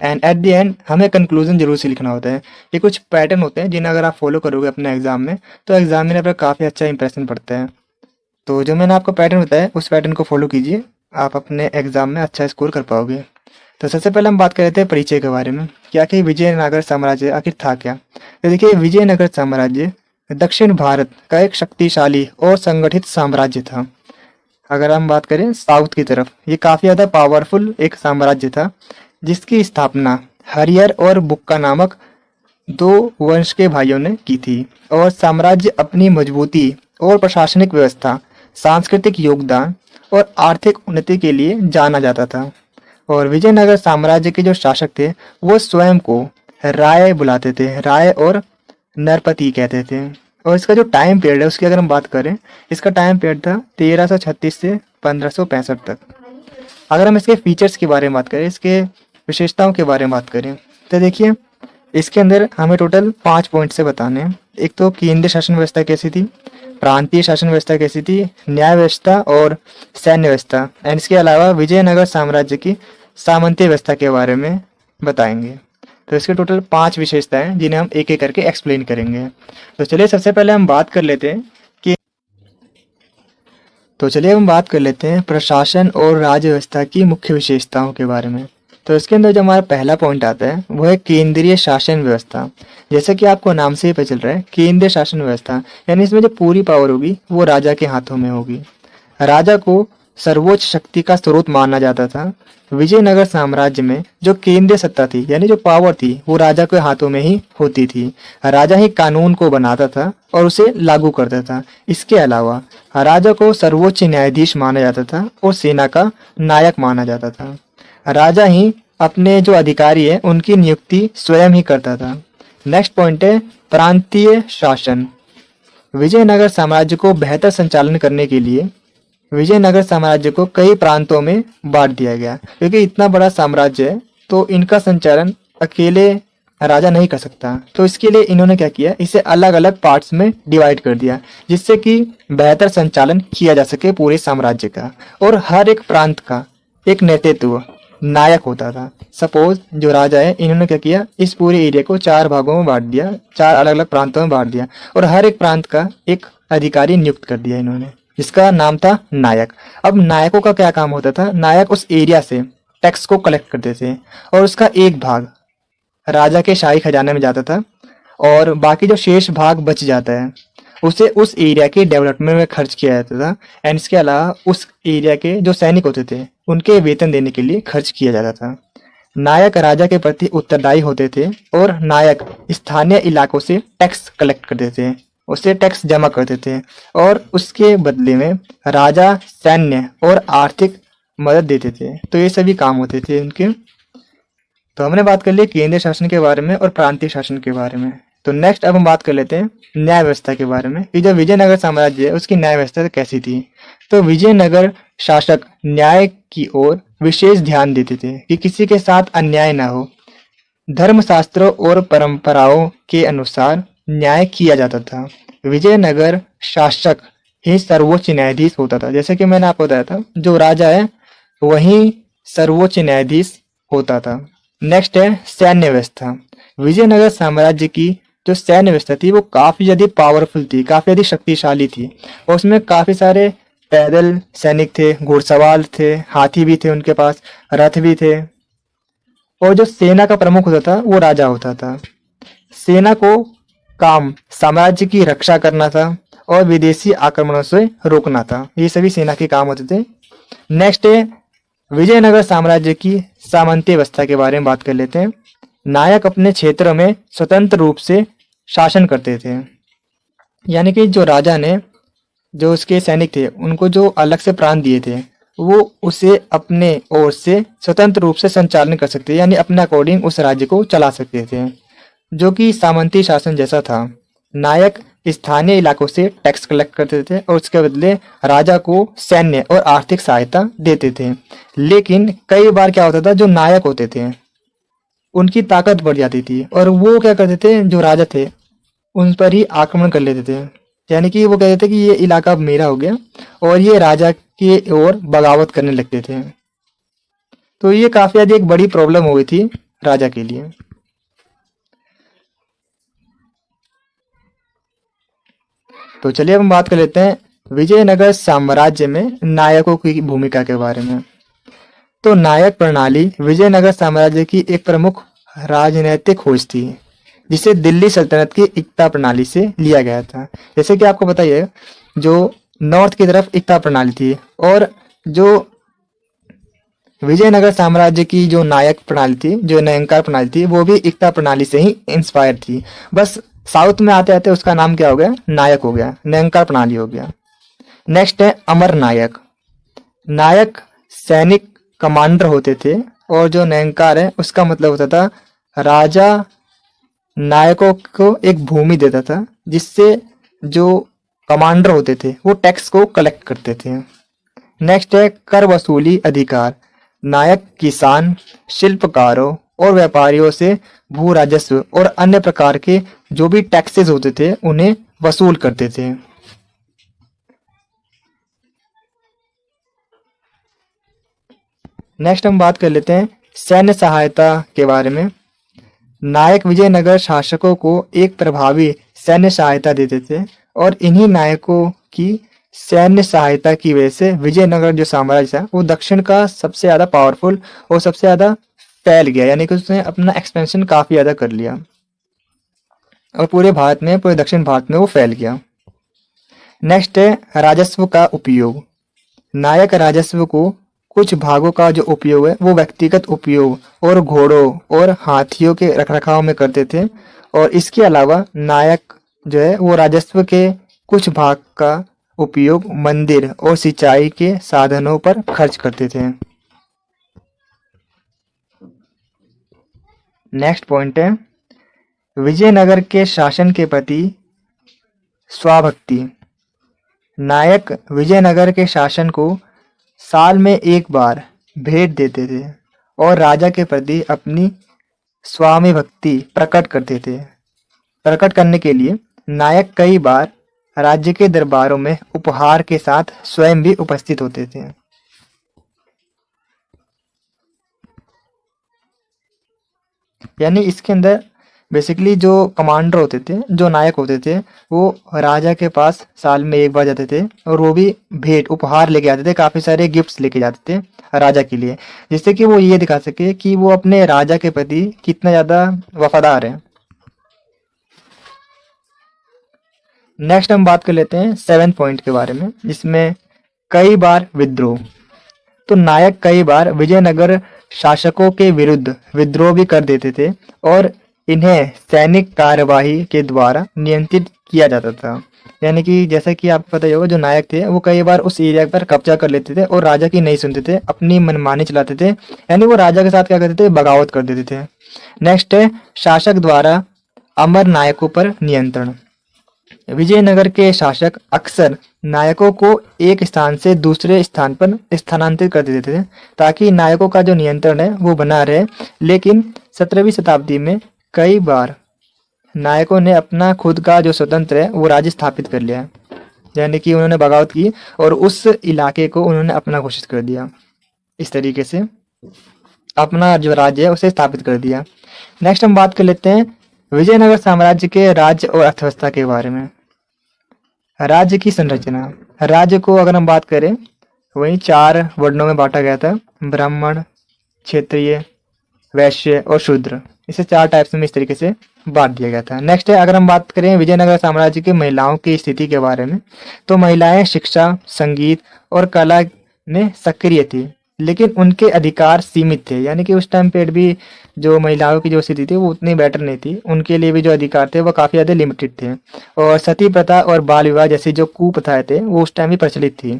एंड एट द एंड हमें कंक्लूजन जरूर से लिखना होता है। ये कुछ पैटर्न होते हैं जिन्हें अगर आप फॉलो करोगे अपने एग्जाम में तो एग्जाम में काफ़ी अच्छा इंप्रेशन पड़ता है। तो जो मैंने आपको पैटर्न बताया उस पैटर्न को फॉलो कीजिए, आप अपने एग्जाम में अच्छा स्कोर कर पाओगे। तो सबसे पहले हम बात कर रहे थे परिचय के बारे में, क्या कि विजयनगर साम्राज्य आखिर था क्या। तो देखिए विजयनगर साम्राज्य दक्षिण भारत का एक शक्तिशाली और संगठित साम्राज्य था। अगर हम बात करें साउथ की तरफ, ये काफ़ी ज़्यादा पावरफुल एक साम्राज्य था जिसकी स्थापना हरियर और बुक्का नामक 2 वंश के भाइयों ने की थी। और साम्राज्य अपनी मजबूती और प्रशासनिक व्यवस्था, सांस्कृतिक योगदान और आर्थिक उन्नति के लिए जाना जाता था। और विजयनगर साम्राज्य के जो शासक थे वो स्वयं को राय बुलाते थे, राय और नरपति कहते थे। और इसका जो टाइम पीरियड है उसकी अगर हम बात करें, इसका टाइम पीरियड था 1336 से 1565 तक। अगर हम इसके फीचर्स के बारे में बात करें, इसके विशेषताओं के बारे में बात करें, तो देखिए इसके अंदर हमें टोटल 5 पॉइंट से बताने हैं। एक तो केंद्रीय शासन व्यवस्था कैसी थी, प्रांतीय शासन व्यवस्था कैसी थी, न्याय व्यवस्था और सैन्य व्यवस्था। एंड इसके अलावा विजयनगर साम्राज्य की सामंती व्यवस्था के बारे में बताएंगे। तो इसके टोटल 5 विशेषताएं हैं जिन्हें हम एक एक करके एक्सप्लेन करेंगे। तो चलिए सबसे पहले हम बात कर लेते हैं प्रशासन और राज्य व्यवस्था की मुख्य विशेषताओं के बारे में। तो इसके अंदर जो हमारा पहला पॉइंट आता है वो है केंद्रीय शासन व्यवस्था। जैसे कि आपको नाम से ही पता चल रहा है केंद्रीय शासन व्यवस्था, यानी इसमें जो पूरी पावर होगी वो राजा के हाथों में होगी। राजा को सर्वोच्च शक्ति का स्रोत माना जाता था। विजयनगर साम्राज्य में जो केंद्रीय सत्ता थी यानी जो पावर थी वो राजा के हाथों में ही होती थी। राजा ही कानून को बनाता था और उसे लागू करता था। इसके अलावा राजा को सर्वोच्च न्यायाधीश माना जाता था और सेना का नायक माना जाता था। राजा ही अपने जो अधिकारी है उनकी नियुक्ति स्वयं ही करता था। नेक्स्ट पॉइंट है प्रांतीय शासन। विजयनगर साम्राज्य को बेहतर संचालन करने के लिए विजयनगर साम्राज्य को कई प्रांतों में बांट दिया गया, क्योंकि इतना बड़ा साम्राज्य है तो इनका संचालन अकेले राजा नहीं कर सकता। तो इसके लिए इन्होंने क्या किया, इसे अलग अलग पार्ट्स में डिवाइड कर दिया जिससे कि बेहतर संचालन किया जा सके पूरे साम्राज्य का। और हर एक प्रांत का एक नेतृत्व नायक होता था। सपोज जो राजा है इन्होंने क्या किया, इस पूरे एरिया को 4 भागों में बांट दिया, 4 अलग अलग प्रांतों में बांट दिया और हर एक प्रांत का एक अधिकारी नियुक्त कर दिया इन्होंने, जिसका नाम था नायक। अब नायकों का क्या काम होता था, नायक उस एरिया से टैक्स को कलेक्ट करते थे और उसका एक भाग राजा के शाही खजाने में जाता था और बाकी जो शेष भाग बच जाता है उसे उस एरिया के डेवलपमेंट में खर्च किया जाता था। एंड इसके अलावा उस एरिया के जो सैनिक होते थे उनके वेतन देने के लिए खर्च किया जाता था। नायक राजा के प्रति उत्तरदायी होते थे और नायक स्थानीय इलाकों से टैक्स कलेक्ट करते थे, उसे टैक्स जमा करते थे और उसके बदले में राजा सैन्य और आर्थिक मदद देते थे। तो ये सभी काम होते थे उनके। तो हमने बात कर ली केंद्रीय शासन के बारे में और प्रांतीय शासन के बारे में। तो नेक्स्ट अब हम बात कर लेते हैं न्याय व्यवस्था के बारे में कि जो विजयनगर साम्राज्य है उसकी न्याय व्यवस्था कैसी थी। तो विजयनगर शासक न्याय की ओर विशेष ध्यान देते थे कि किसी के साथ अन्याय ना हो। धर्मशास्त्रों और परंपराओं के अनुसार न्याय किया जाता था। विजयनगर शासक ही सर्वोच्च न्यायाधीश होता था। जैसे कि मैंने आपको बताया था, जो राजा है वही सर्वोच्च न्यायाधीश होता था। नेक्स्ट है सैन्य व्यवस्था। विजयनगर साम्राज्य की जो सैन्य व्यवस्था थी वो काफी ज्यादा पावरफुल थी, काफी ज्यादा शक्तिशाली थी, और उसमें काफी सारे पैदल सैनिक थे, घुड़सवार थे, हाथी भी थे उनके पास, रथ भी थे। और जो सेना का प्रमुख होता था वो राजा होता था। सेना को काम साम्राज्य की रक्षा करना था और विदेशी आक्रमणों से रोकना था। ये सभी सेना के काम होते थे। नेक्स्ट है विजयनगर साम्राज्य की सामंती व्यवस्था के बारे में बात कर लेते हैं। नायक अपने क्षेत्र में स्वतंत्र रूप से शासन करते थे। यानी कि जो राजा ने, जो उसके सैनिक थे, उनको जो अलग से प्रांत दिए थे, वो उसे अपने ओर से स्वतंत्र रूप से संचालन कर सकते थे, यानी अपने अकॉर्डिंग उस राज्य को चला सकते थे, जो कि सामंती शासन जैसा था। नायक स्थानीय इलाकों से टैक्स कलेक्ट करते थे और उसके बदले राजा को सैन्य और आर्थिक सहायता देते थे। लेकिन कई बार क्या होता था, जो नायक होते थे उनकी ताकत बढ़ जाती थी और वो क्या करते थे, जो राजा थे उन पर ही आक्रमण कर लेते थे। यानी कि वो कहते थे कि ये इलाका अब मेरा हो गया, और ये राजा की ओर बगावत करने लगते थे। तो ये काफी ज्यादा एक बड़ी प्रॉब्लम हो गई थी राजा के लिए। तो चलिए अब हम बात कर लेते हैं विजयनगर साम्राज्य में नायकों की भूमिका के बारे में। तो नायक प्रणाली विजयनगर साम्राज्य की एक प्रमुख राजनीतिक खोज थी, जिसे दिल्ली सल्तनत की एकता प्रणाली से लिया गया था। जैसे कि आपको बताइए, जो नॉर्थ की तरफ एकता प्रणाली थी, और जो विजयनगर साम्राज्य की जो नायक प्रणाली थी, जो नयनकार प्रणाली थी, वो भी एकता प्रणाली से ही इंस्पायर थी। बस साउथ में आते आते उसका नाम क्या हो गया, नायक हो गया, नयनकार प्रणाली हो गया। नेक्स्ट है अमर नायक। नायक सैनिक कमांडर होते थे, और जो नयनकार है उसका मतलब होता था राजा नायकों को एक भूमि देता था, जिससे जो कमांडर होते थे वो टैक्स को कलेक्ट करते थे। नेक्स्ट है कर वसूली अधिकार। नायक किसान, शिल्पकारों और व्यापारियों से भू राजस्व और अन्य प्रकार के जो भी टैक्सेस होते थे उन्हें वसूल करते थे। नेक्स्ट हम बात कर लेते हैं सैन्य सहायता के बारे में। नायक विजयनगर शासकों को एक प्रभावी सैन्य सहायता देते थे, और इन्हीं नायकों की सैन्य सहायता की वजह से विजयनगर जो साम्राज्य था वो दक्षिण का सबसे ज्यादा पावरफुल और सबसे ज्यादा फैल गया। यानी कि उसने अपना एक्सपेंशन काफी ज्यादा कर लिया और पूरे भारत में, पूरे दक्षिण भारत में वो फैल गया। नेक्स्ट है राजस्व का उपयोग। नायक राजस्व को कुछ भागों का जो उपयोग है वो व्यक्तिगत उपयोग और घोड़ों और हाथियों के रखरखाव में करते थे, और इसके अलावा नायक जो है वो राजस्व के कुछ भाग का उपयोग मंदिर और सिंचाई के साधनों पर खर्च करते थे। नेक्स्ट पॉइंट है विजयनगर के शासन के प्रति स्वाभक्ति। नायक विजयनगर के शासन को साल में एक बार भेंट देते थे और राजा के प्रति अपनी स्वामी भक्ति प्रकट करते थे। प्रकट करने के लिए नायक कई बार राज्य के दरबारों में उपहार के साथ स्वयं भी उपस्थित होते थे। यानी इसके अंदर बेसिकली जो कमांडर होते थे, जो नायक होते थे, वो राजा के पास साल में एक बार जाते थे, और वो भी भेंट उपहार लेके आते थे, काफी सारे गिफ्ट्स लेके जाते थे राजा के लिए, जिससे कि वो ये दिखा सके कि वो अपने राजा के प्रति कितना ज्यादा वफादार है। नेक्स्ट हम बात कर लेते हैं 7th पॉइंट के बारे में, जिसमें कई बार विद्रोह। तो नायक कई बार विजयनगर शासकों के विरुद्ध विद्रोह भी कर देते थे, और इन्हें सैनिक कार्यवाही के द्वारा नियंत्रित किया जाता था। यानी कि जैसा कि आपको पता ही होगा, जो नायक थे वो कई बार उस एरिया पर कब्जा कर लेते थे और राजा की नहीं सुनते थे, अपनी मनमानी चलाते थे, यानी वो राजा के साथ क्या करते थे, बगावत कर देते थे। नेक्स्ट है शासक द्वारा अमर नायकों पर नियंत्रण। विजयनगर के शासक अक्सर नायकों को एक स्थान से दूसरे स्थान पर स्थानांतरित कर देते थे, ताकि नायकों का जो नियंत्रण है वो बना रहे। लेकिन 17वीं शताब्दी में कई बार नायकों ने अपना खुद का जो स्वतंत्र है वो राज्य स्थापित कर लिया, यानी कि उन्होंने बगावत की और उस इलाके को उन्होंने अपना घोषित कर दिया। इस तरीके से अपना जो राज्य है उसे स्थापित कर दिया। नेक्स्ट हम बात कर लेते हैं विजयनगर साम्राज्य के राज्य और अर्थव्यवस्था के बारे में। राज्य की संरचना। राज्य को अगर हम बात करें वहीं 4 वर्णों में बांटा गया था, ब्राह्मण, क्षत्रिय, वैश्य और शूद्र। इसे 4 टाइप्स में इस तरीके से बांट दिया गया था। नेक्स्ट है अगर हम बात करें विजयनगर साम्राज्य की महिलाओं की स्थिति के बारे में, तो महिलाएं शिक्षा, संगीत और कला में सक्रिय थी, लेकिन उनके अधिकार सीमित थे, यानी कि उस टाइम पे भी जो महिलाओं की जो स्थिति थी वो उतनी बेटर नहीं थी, उनके लिए भी जो अधिकार थे वो काफ़ी ज़्यादा लिमिटेड थे। और सती प्रथा और बाल विवाह जैसी जो कुप्रथाएं थे वो उस टाइम भी प्रचलित थी,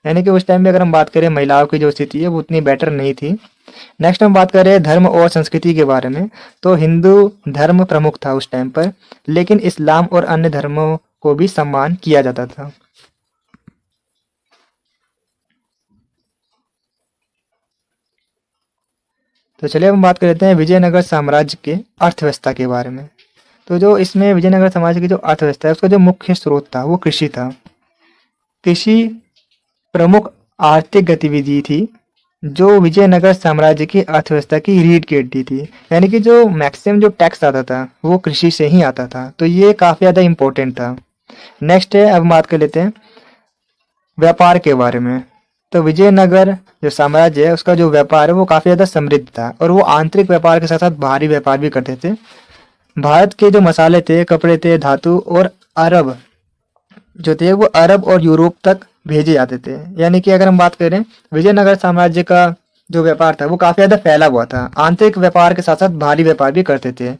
यानी कि उस टाइम में अगर हम बात करें महिलाओं की जो स्थिति है वो उतनी बेटर नहीं थी। नेक्स्ट हम बात करें धर्म और संस्कृति के बारे में, तो हिंदू धर्म प्रमुख था उस टाइम पर, लेकिन इस्लाम और अन्य धर्मों को भी सम्मान किया जाता था। तो चलिए हम बात कर लेते हैं विजयनगर साम्राज्य के अर्थव्यवस्था के बारे में। तो जो इसमें विजयनगर साम्राज्य की जो अर्थव्यवस्था है उसका जो मुख्य स्रोत था वो कृषि था। कृषि प्रमुख आर्थिक गतिविधि थी जो विजयनगर साम्राज्य की अर्थव्यवस्था की रीढ़ की हड्डी थी, यानी कि जो मैक्सिमम जो टैक्स आता था वो कृषि से ही आता था, तो ये काफ़ी ज़्यादा इम्पोर्टेंट था। नेक्स्ट है अब बात कर लेते हैं व्यापार के बारे में। तो विजयनगर जो साम्राज्य है उसका जो व्यापार है वो काफ़ी ज़्यादा समृद्ध था और वो आंतरिक व्यापार के साथ साथ बाहरी व्यापार भी करते थे। भारत के जो मसाले थे, कपड़े थे, धातु और अरब जो थे वो अरब और यूरोप तक भेजे जाते थे, यानी कि अगर हम बात करें विजयनगर साम्राज्य का जो व्यापार था वो काफ़ी ज़्यादा फैला हुआ था, आंतरिक व्यापार के साथ साथ बाहरी व्यापार भी करते थे।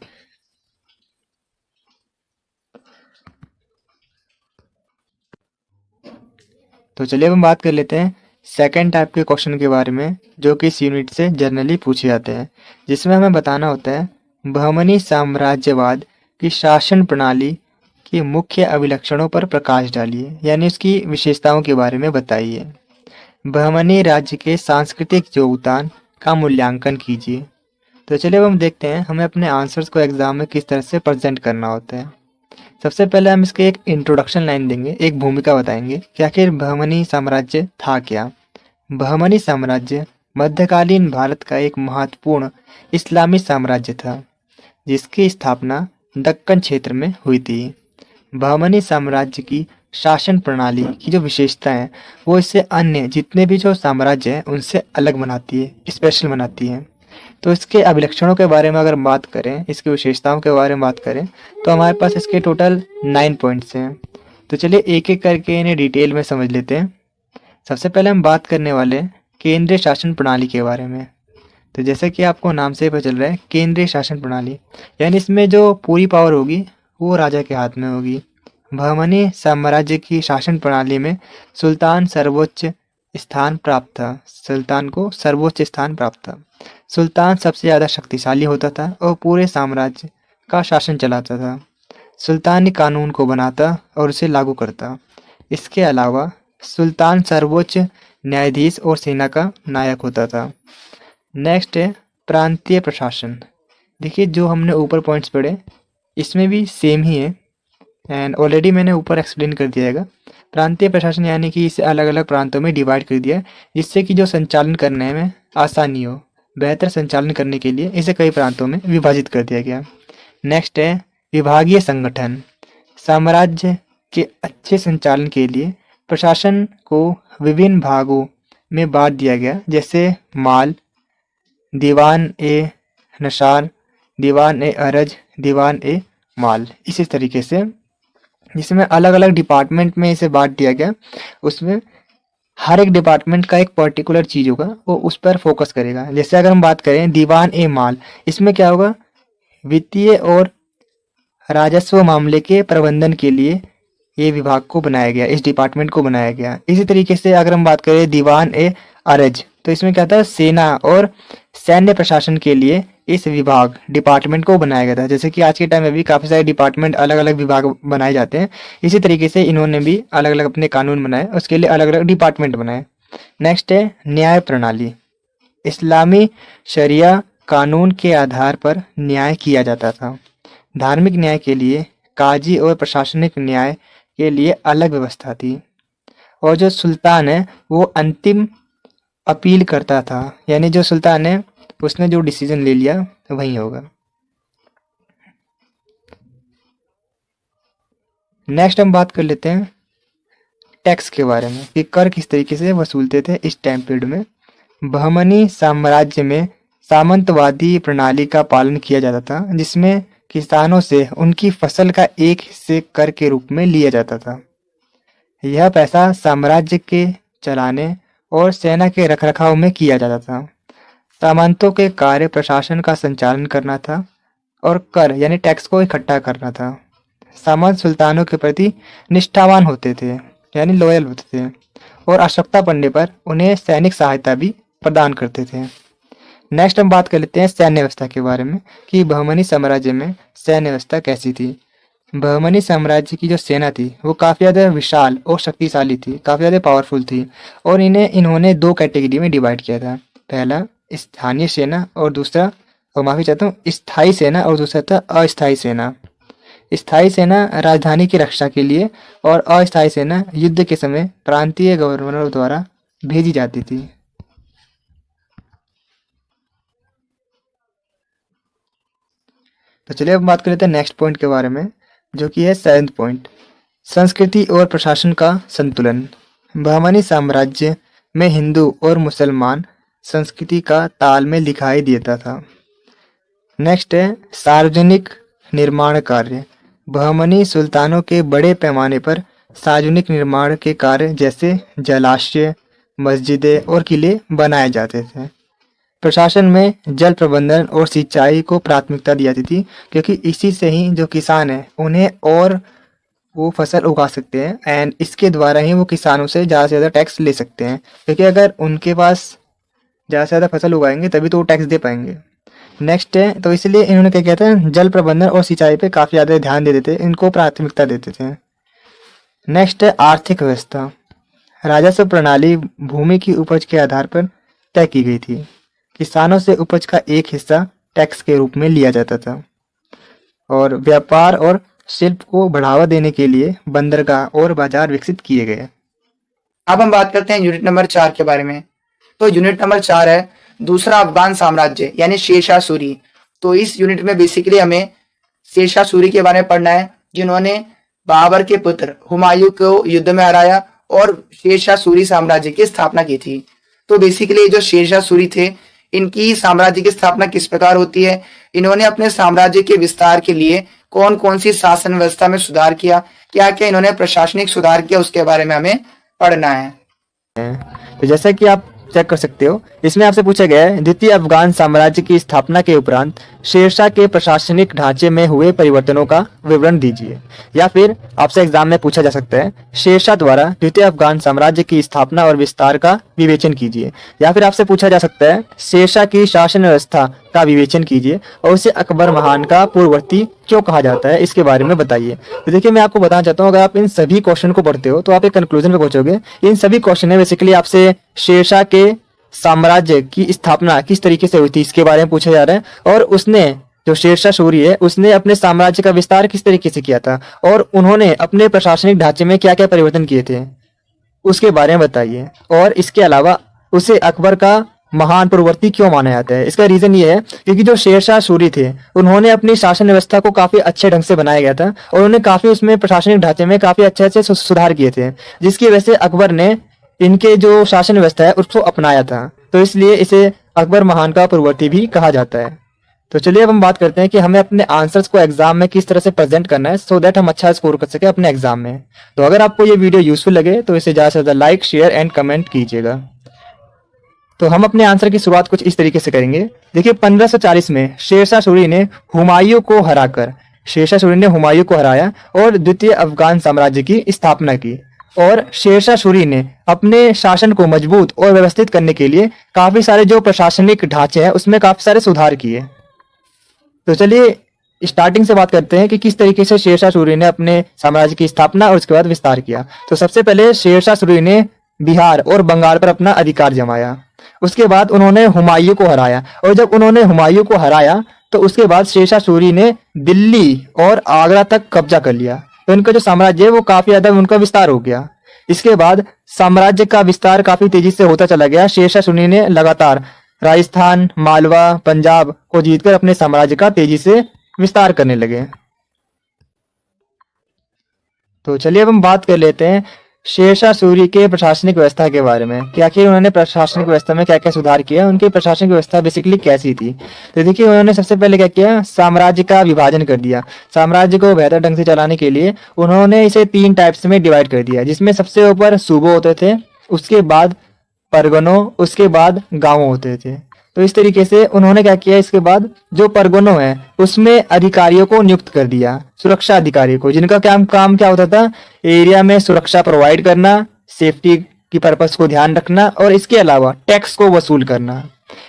तो चलिए हम बात कर लेते हैं सेकेंड टाइप के क्वेश्चन के बारे में जो कि इस यूनिट से जनरली पूछे जाते हैं, जिसमें हमें बताना होता है बहमनी साम्राज्यवाद की शासन प्रणाली के मुख्य अभिलक्षणों पर प्रकाश डालिए, यानी उसकी विशेषताओं के बारे में बताइए। बहमनी राज्य के सांस्कृतिक योगदान का मूल्यांकन कीजिए। तो चलिए अब हम देखते हैं हमें अपने आंसर्स को एग्जाम में किस तरह से प्रेजेंट करना होता है। सबसे पहले हम इसके एक इंट्रोडक्शन लाइन देंगे, एक भूमिका बताएंगे कि आखिर बहमनी साम्राज्य था क्या। बहमनी साम्राज्य मध्यकालीन भारत का एक महत्वपूर्ण इस्लामी साम्राज्य था जिसकी स्थापना दक्कन क्षेत्र में हुई थी। बहमनी साम्राज्य की शासन प्रणाली की जो विशेषता है वो इससे अन्य जितने भी जो साम्राज्य हैं उनसे अलग बनाती है, स्पेशल बनाती है। तो इसके अभिलक्षणों के बारे में अगर बात करें, इसकी विशेषताओं के बारे में बात करें, तो हमारे पास इसके टोटल 9 पॉइंट्स हैं। तो चलिए एक एक करके इन्हें डिटेल में समझ लेते हैं। सबसे पहले हम बात करने वाले हैं केंद्रीय शासन प्रणाली के बारे में। तो जैसे कि आपको नाम से पता चल रहा है केंद्रीय शासन प्रणाली, यानी इसमें जो पूरी पावर होगी वो राजा के हाथ में होगी। बहमनी साम्राज्य की शासन प्रणाली में सुल्तान सर्वोच्च स्थान प्राप्त था, सुल्तान को सर्वोच्च स्थान प्राप्त था। सुल्तान सबसे ज़्यादा शक्तिशाली होता था और पूरे साम्राज्य का शासन चलाता था। सुल्तान ही कानून को बनाता और उसे लागू करता। इसके अलावा सुल्तान सर्वोच्च न्यायाधीश और सेना का नायक होता था। नेक्स्ट है प्रांतीय प्रशासन। देखिए जो हमने ऊपर पॉइंट्स पढ़े इसमें भी सेम ही है एंड ऑलरेडी मैंने ऊपर एक्सप्लेन कर दिया है। प्रांतीय प्रशासन यानी कि इसे अलग अलग प्रांतों में डिवाइड कर दिया जिससे कि जो संचालन करने में आसानी हो, बेहतर संचालन करने के लिए इसे कई प्रांतों में विभाजित कर दिया गया। नेक्स्ट है विभागीय संगठन। साम्राज्य के अच्छे संचालन के लिए प्रशासन को विभिन्न भागों में बांट दिया गया, जैसे माल, दीवान ए नशार, दीवान ए अरज, दीवान ए माल। इसी तरीके से जिसमें अलग अलग डिपार्टमेंट में इसे बांट दिया गया, उसमें हर एक डिपार्टमेंट का एक पर्टिकुलर चीज़ होगा वो उस पर फोकस करेगा। जैसे अगर हम बात करें दीवान ए माल, इसमें क्या होगा, वित्तीय और राजस्व मामले के प्रबंधन के लिए ये विभाग को बनाया गया, इस डिपार्टमेंट को बनाया गया। इसी तरीके से अगर हम बात करें दीवान ए अरज, तो इसमें क्या था, सेना और सैन्य प्रशासन के लिए इस विभाग डिपार्टमेंट को बनाया गया था। जैसे कि आज के टाइम में भी काफ़ी सारे डिपार्टमेंट अलग अलग विभाग बनाए जाते हैं, इसी तरीके से इन्होंने भी अलग अलग अपने कानून बनाए, उसके लिए अलग अलग डिपार्टमेंट बनाए। नेक्स्ट है न्याय प्रणाली। इस्लामी शरिया कानून के आधार पर न्याय किया जाता था। धार्मिक न्याय के लिए काजी और प्रशासनिक न्याय के लिए अलग व्यवस्था थी। और जो सुल्तान है वो अंतिम अपील करता था, यानी जो सुल्तान है उसने जो डिसीजन ले लिया वही होगा। नेक्स्ट हम बात कर लेते हैं टैक्स के बारे में कि कर किस तरीके से वसूलते थे इस टाइम पीरियड में। बहमनी साम्राज्य में सामंतवादी प्रणाली का पालन किया जाता था, जिसमें किसानों से उनकी फसल का एक हिस्से कर के रूप में लिया जाता था। यह पैसा साम्राज्य के चलाने और सेना के रखरखाव में किया जाता था। सामंतों के कार्य प्रशासन का संचालन करना था और कर यानी टैक्स को इकट्ठा करना था। सामंत सुल्तानों के प्रति निष्ठावान होते थे, यानी लॉयल होते थे, और आवश्यकता पड़ने पर उन्हें सैनिक सहायता भी प्रदान करते थे। नेक्स्ट हम बात कर लेते हैं सैन्य व्यवस्था के बारे में कि बहमनी साम्राज्य में सैन्य व्यवस्था कैसी थी। बहमनी साम्राज्य की जो सेना थी वो काफ़ी ज़्यादा विशाल और शक्तिशाली थी, काफ़ी ज़्यादा पावरफुल थी, और इन्होंने दो कैटेगरी में डिवाइड किया था। पहला स्थानीय सेना और दूसरा, और माफ़ी चाहता हूँ, स्थायी सेना और दूसरा था अस्थायी सेना। स्थायी सेना राजधानी की रक्षा के लिए और अस्थायी सेना युद्ध के समय प्रांतीय गवर्नरों द्वारा भेजी जाती थी। तो चलिए अब बात कर लेते हैं नेक्स्ट पॉइंट के बारे में, जो कि है 7th पॉइंट, संस्कृति और प्रशासन का संतुलन। बहमनी साम्राज्य में हिंदू और मुसलमान संस्कृति का तालमेल दिखाई देता था। नेक्स्ट है सार्वजनिक निर्माण कार्य। बहमनी सुल्तानों के बड़े पैमाने पर सार्वजनिक निर्माण के कार्य जैसे जलाशय, मस्जिदें और किले बनाए जाते थे। प्रशासन में जल प्रबंधन और सिंचाई को प्राथमिकता दी जाती थी, क्योंकि इसी से ही जो किसान हैं उन्हें और वो फसल उगा सकते हैं, एंड इसके द्वारा ही वो किसानों से ज़्यादा से ज़्यादा टैक्स ले सकते हैं, क्योंकि अगर उनके पास ज़्यादा से ज़्यादा फसल उगाएंगे तभी तो वो टैक्स दे पाएंगे। नेक्स्ट है, तो इसलिए इन्होंने क्या किया था, जल प्रबंधन और सिंचाई पे काफ़ी ज़्यादा ध्यान देते थे, इनको प्राथमिकता देते थे। नेक्स्ट है आर्थिक व्यवस्था। राजस्व प्रणाली भूमि की उपज के आधार पर तय की गई थी। किसानों से उपज का एक हिस्सा टैक्स के रूप में लिया जाता था, और व्यापार और शिल्प को बढ़ावा देने के लिए बंदरगाह और बाजार विकसित किए गए। अब हम बात करते हैं यूनिट नंबर 4 के बारे में। तो यूनिट नंबर 4 है दूसरा अफगान साम्राज्य यानी शेरशाह सूरी। तो इस यूनिट में बेसिकली हमें शेरशाह सूरी के बारे में पढ़ना है, जिन्होंने बाबर के पुत्र हुमायूं को युद्ध में हराया और शेरशाह सूरी साम्राज्य की स्थापना की थी। तो बेसिकली जो शेरशाह सूरी थे, इनकी साम्राज्य की स्थापना किस प्रकार होती है, इन्होंने अपने साम्राज्य के विस्तार के लिए कौन कौन सी शासन व्यवस्था में सुधार किया, क्या क्या इन्होंने प्रशासनिक सुधार किया, उसके बारे में हमें पढ़ना है। तो जैसा कि आप चेक कर सकते हो, इसमें आपसे पूछा गया है द्वितीय अफगान साम्राज्य की स्थापना के उपरांत शेरशाह के प्रशासनिक ढांचे में हुए परिवर्तनों का विवरण दीजिए। या फिर आपसे एग्जाम में पूछा जा सकता है शेरशाह द्वारा द्वितीय अफगान साम्राज्य की स्थापना और विस्तार का विवेचन कीजिए। या फिर आपसे पूछा जा सकता है शेरशाह की शासन व्यवस्था का विवेचन कीजिए और उसे अकबर महान का पूर्ववर्ती क्यों कहा जाता है, इसके बारे में बताइए। तो देखिए, मैं आपको बताना चाहता हूँ, अगर आप इन सभी क्वेश्चन को पढ़ते हो तो आप एक कंक्लूजन पे पहुंचोगे। इन सभी क्वेश्चन में बेसिकली आपसे शेरशाह के साम्राज्य की स्थापना किस तरीके से हुई थी इसके बारे में पूछा जा रहा है, और उसने जो शेरशाह सूरी है उसने अपने साम्राज्य का विस्तार किस तरीके से किया था, और उन्होंने अपने प्रशासनिक ढांचे में क्या क्या परिवर्तन किए थे उसके बारे में बताइए। और इसके अलावा उसे अकबर का महान पूर्ववर्ती क्यों माना जाता है। इसका रीजन ये है क्योंकि जो शेरशाह सूरी थे उन्होंने अपनी शासन व्यवस्था को काफी अच्छे ढंग से बनाया गया था, और उन्होंने काफी उसमें प्रशासनिक ढांचे में काफी अच्छे अच्छे सुधार किए थे, जिसकी वजह से अकबर ने इनके जो शासन व्यवस्था है उसको अपनाया था। तो इसलिए इसे अकबर महान का पूर्ववर्ती भी कहा जाता है। तो चलिए अब हम बात करते हैं कि हमें अपने आंसर्स को एग्जाम में किस तरह से प्रेजेंट करना है, सो दैट हम अच्छा स्कोर कर सके अपने एग्जाम में। तो अगर आपको ये वीडियो यूजफुल लगे तो इसे ज्यादा से ज्यादा लाइक, शेयर एंड कमेंट कीजिएगा। तो हम अपने आंसर की शुरुआत कुछ इस तरीके से करेंगे। देखिए, 1540 में शेरशाह सूरी ने हुमायूं को हराया और द्वितीय अफगान साम्राज्य की स्थापना की, और शेरशाह सूरी ने अपने शासन को मजबूत और व्यवस्थित करने के लिए काफी सारे जो प्रशासनिक ढांचे हैं उसमें काफी सारे सुधार किए। तो चलिए स्टार्टिंग से बात करते हैं कि किस तरीके से शेरशाह सूरी ने अपने साम्राज्य की स्थापना और उसके बाद विस्तार किया। तो सबसे पहले शेरशाह सूरी ने बिहार और बंगाल पर अपना अधिकार जमाया। उसके बाद उन्होंने हुमायूं को हराया, और जब उन्होंने हुमायूं को हराया तो उसके बाद शेरशाह सूरी ने दिल्ली और आगरा तक कब्जा कर लिया। तो इनका जो साम्राज्य है वो काफी ज्यादा उनका विस्तार हो गया। इसके बाद साम्राज्य का विस्तार काफी तेजी से होता चला गया। शेरशाह सूरी ने लगातार राजस्थान, मालवा, पंजाब को जीतकर अपने साम्राज्य का तेजी से विस्तार करने लगे। तो चलिए अब हम बात कर लेते हैं शेरशाह सूरी के प्रशासनिक व्यवस्था के बारे में कि आखिर उन्होंने प्रशासनिक व्यवस्था में क्या क्या सुधार किया, उनकी प्रशासनिक व्यवस्था बेसिकली कैसी थी। तो देखिए उन्होंने सबसे पहले क्या किया, साम्राज्य का विभाजन कर दिया। साम्राज्य को बेहतर ढंग से चलाने के लिए उन्होंने इसे 3 टाइप्स में डिवाइड कर दिया, जिसमें सबसे ऊपर सूबे होते थे, उसके बाद परगनों, उसके बाद गांव होते थे। तो इस तरीके से उन्होंने क्या किया, इसके बाद जो परगनों है उसमें अधिकारियों को नियुक्त कर दिया, सुरक्षा अधिकारी को, जिनका काम क्या होता था, एरिया में सुरक्षा प्रोवाइड करना, सेफ्टी की पर्पस को ध्यान रखना और इसके अलावा टैक्स को वसूल करना।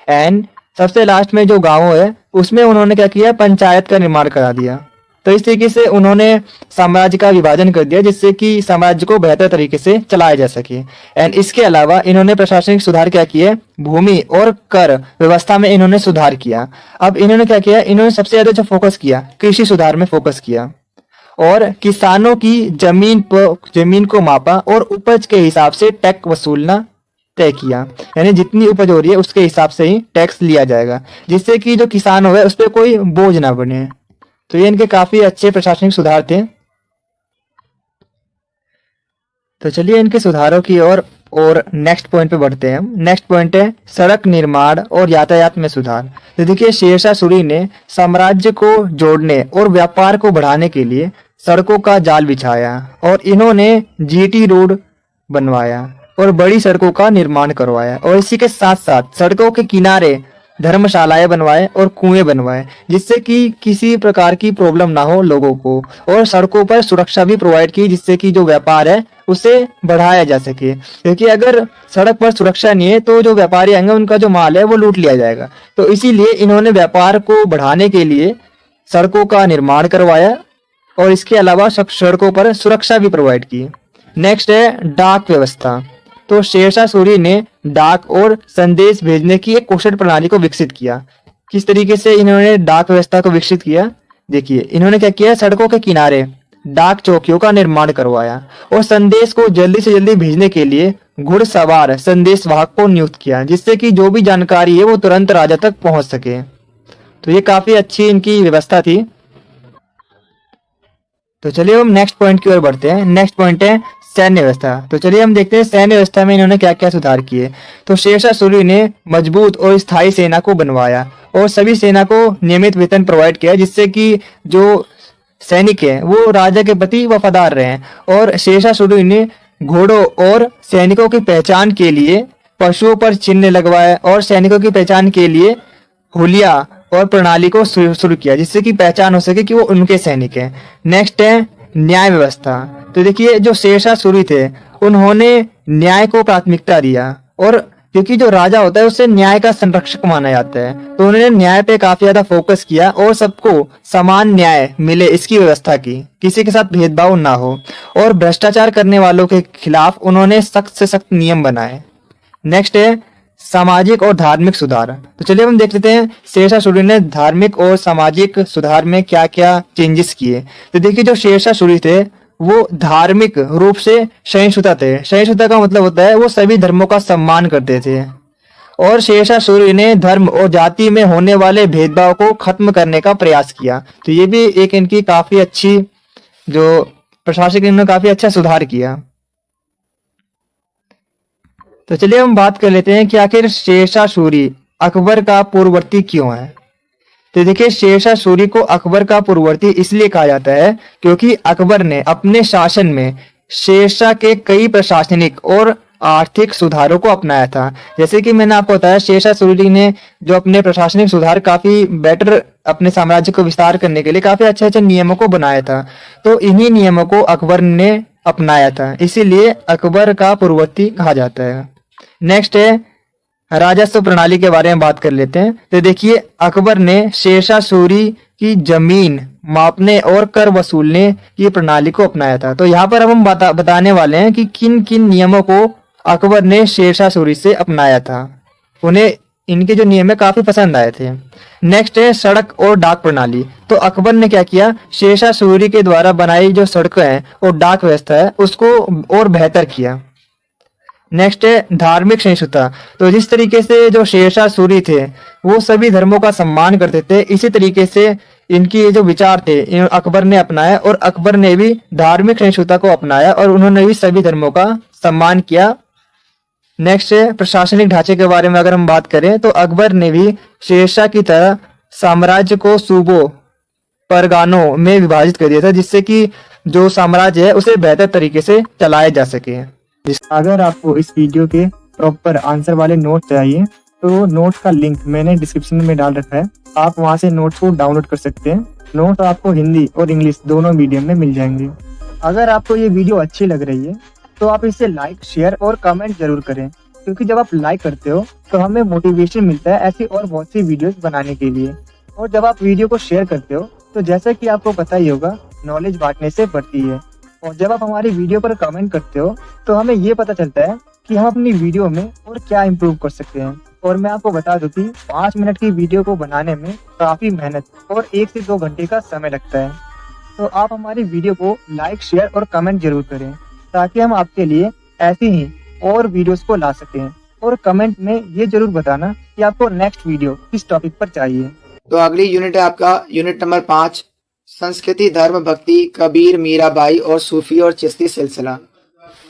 एंड सबसे लास्ट में जो गांव है उसमें उन्होंने क्या किया, पंचायत का निर्माण करा दिया। तो इस तरीके से उन्होंने साम्राज्य का विभाजन कर दिया जिससे कि साम्राज्य को बेहतर तरीके से चलाया जा सके। एंड इसके अलावा इन्होंने प्रशासनिक सुधार क्या किए, भूमि और कर व्यवस्था में इन्होंने सुधार किया। अब इन्होंने क्या किया, इन्होंने सबसे ज्यादा जो फोकस किया कृषि सुधार में फोकस किया और किसानों की जमीन को मापा और उपज के हिसाब से टैक्स वसूलना तय किया। यानी जितनी उपज हो रही है उसके हिसाब से ही टैक्स लिया जाएगा, जिससे कि जो किसान हो उस पर कोई बोझ ना बने। तो ये इनके काफी अच्छे प्रशासनिक सुधार थे। तो चलिए इनके सुधारों की और नेक्स्ट पॉइंट पे बढ़ते हैं हम। नेक्स्ट पॉइंट है सड़क निर्माण और यातायात में सुधार। तो देखिए शेरशाह सूरी ने साम्राज्य को जोड़ने और व्यापार को बढ़ाने के लिए सड़कों का जाल बिछाया और इन्होंने जीटी रोड बनवाया और बड़ी सड़कों का निर्माण करवाया और इसी के साथ साथ सड़कों के किनारे धर्मशालाएं बनवाए और कुएं बनवाए, जिससे कि किसी प्रकार की प्रॉब्लम ना हो लोगों को, और सड़कों पर सुरक्षा भी प्रोवाइड की जिससे कि जो व्यापार है उसे बढ़ाया जा सके। क्योंकि अगर सड़क पर सुरक्षा नहीं है तो जो व्यापारी आएंगे उनका जो माल है वो लूट लिया जाएगा। तो इसीलिए इन्होंने व्यापार को बढ़ाने के लिए सड़कों का निर्माण करवाया और इसके अलावा सड़कों पर सुरक्षा भी प्रोवाइड की। नेक्स्ट है डाक व्यवस्था। तो शेरशाह सूरी ने डाक और संदेश भेजने की एक कुशल प्रणाली को विकसित किया। किस तरीके से इन्होंने डाक व्यवस्था को विकसित किया, देखिए इन्होंने क्या किया, सड़कों के किनारे डाक चौकियों का निर्माण करवाया और संदेश को जल्दी से जल्दी भेजने के लिए घुड़सवार संदेश वाहक को नियुक्त किया, जिससे कि जो भी जानकारी है वो तुरंत राजा तक पहुंच सके। तो ये काफी अच्छी इनकी व्यवस्था थी। तो चलिए हम नेक्स्ट पॉइंट की ओर बढ़ते हैं। नेक्स्ट पॉइंट है सैन्य व्यवस्था। तो चलिए हम देखते हैं सैन्य व्यवस्था में इन्होंने क्या क्या सुधार किए। तो शेरशाह सूरी ने मजबूत और स्थायी सेना को बनवाया और सभी सेना को नियमित वेतन प्रोवाइड किया, जिससे कि जो सैनिक है वो राजा के प्रति वफादार रहे। और शेरशाह सूरी ने घोड़ों और सैनिकों की पहचान के लिए पशुओं पर चिन्ह लगवाए और सैनिकों की पहचान के लिए हुलिया और प्रणाली को शुरू किया, जिससे कि पहचान हो सके कि वो उनके सैनिक हैं। नेक्स्ट है न्याय व्यवस्था। तो देखिए जो शेरशाह सूरी थे उन्होंने न्याय को प्राथमिकता दिया, और क्योंकि जो राजा होता है उसे न्याय का संरक्षक माना जाता है, तो उन्होंने न्याय पे काफी ज्यादा फोकस किया और सबको समान न्याय मिले इसकी व्यवस्था की, किसी के साथ भेदभाव ना हो, और भ्रष्टाचार करने वालों के खिलाफ उन्होंने सख्त से सख्त नियम बनाए। नेक्स्ट है सामाजिक और धार्मिक सुधार। तो चलिए हम देख लेते हैं शेरशाह सूरी ने धार्मिक और सामाजिक सुधार में क्या क्या चेंजेस किए। तो देखिए जो शेरशाह सूरी थे वो धार्मिक रूप से सहिष्णुता थे। सहिष्णुता का मतलब होता है वो सभी धर्मों का सम्मान करते थे, और शेरशाह सूरी ने धर्म और जाति में होने वाले भेदभाव को खत्म करने का प्रयास किया। तो ये भी एक इनकी काफी अच्छी जो प्रशासक, इन्होंने काफी अच्छा सुधार किया। तो चलिए हम बात कर लेते हैं कि आखिर शेरशाह सूरी अकबर का पूर्ववर्ती क्यों है। तो देखिए शेरशाह सूरी को अकबर का पूर्ववर्ती इसलिए कहा जाता है क्योंकि अकबर ने अपने शासन में शेरशाह के कई प्रशासनिक और आर्थिक सुधारों को अपनाया था। जैसे कि मैंने आपको बताया शेरशाह सूरी ने जो अपने प्रशासनिक सुधार काफी बेटर अपने साम्राज्य को विस्तार करने के लिए काफी अच्छे अच्छे नियमों को बनाया था, तो इन्हीं नियमों को अकबर ने अपनाया था, इसीलिए अकबर का पूर्ववर्ती कहा जाता है। नेक्स्ट है राजस्व प्रणाली के बारे में बात कर लेते हैं। तो देखिए अकबर ने शेरशाह सूरी की जमीन मापने और कर वसूलने की प्रणाली को अपनाया था। तो यहाँ पर अब हम बताने वाले हैं कि किन किन नियमों को अकबर ने शेरशाह सूरी से अपनाया था। उन्हें इनके जो नियम है काफी पसंद आए थे। नेक्स्ट है सड़क और डाक प्रणाली। तो अकबर ने क्या किया, शेरशाह सूरी के द्वारा बनाई जो सड़कें हैं और डाक व्यवस्था है उसको और बेहतर किया। नेक्स्ट है धार्मिक सहिष्णुता। तो जिस तरीके से जो शेरशाह सूरी थे वो सभी धर्मों का सम्मान करते थे, इसी तरीके से इनकी जो विचार थे अकबर ने अपनाया और अकबर ने भी धार्मिक सहिष्णुता को अपनाया और उन्होंने भी सभी धर्मों का सम्मान किया। नेक्स्ट है प्रशासनिक ढांचे के बारे में अगर हम बात करें तो अकबर ने भी शेरशाह की तरह साम्राज्य को सूबों परगानों में विभाजित कर दिया था, जिससे कि जो साम्राज्य है उसे बेहतर तरीके से चलाया जा सके। अगर आपको इस वीडियो के प्रॉपर आंसर वाले नोट चाहिए तो नोट का लिंक मैंने डिस्क्रिप्शन में डाल रखा है, आप वहां से नोट्स को डाउनलोड कर सकते हैं। नोट आपको हिंदी और इंग्लिश दोनों मीडियम में मिल जाएंगे। अगर आपको ये वीडियो अच्छी लग रही है तो आप इसे लाइक, शेयर और कमेंट जरूर करें, क्योंकि जब आप लाइक करते हो तो हमें मोटिवेशन मिलता है ऐसी और बहुत सी वीडियोस बनाने के लिए। और जब आप वीडियो को शेयर करते हो तो जैसा कि आपको पता ही होगा, नॉलेज बांटने से बढ़ती है। और जब आप हमारी वीडियो पर कमेंट करते हो तो हमें ये पता चलता है कि हम अपनी वीडियो में और क्या इम्प्रूव कर सकते हैं। और मैं आपको बता दूं कि 5 मिनट की वीडियो को बनाने में काफी मेहनत और 1 से 2 घंटे का समय लगता है। तो आप हमारी वीडियो को लाइक, शेयर और कमेंट जरूर करें, ताकि हम आपके लिए ऐसी ही और वीडियोस को ला सकें। और कमेंट में ये जरूर बताना कि आपको नेक्स्ट वीडियो किस टॉपिक पर चाहिए। तो अगली यूनिट है आपका यूनिट नंबर 5, संस्कृति, धर्म, भक्ति, कबीर, मीराबाई और सूफी और चिश्ती सिलसिला।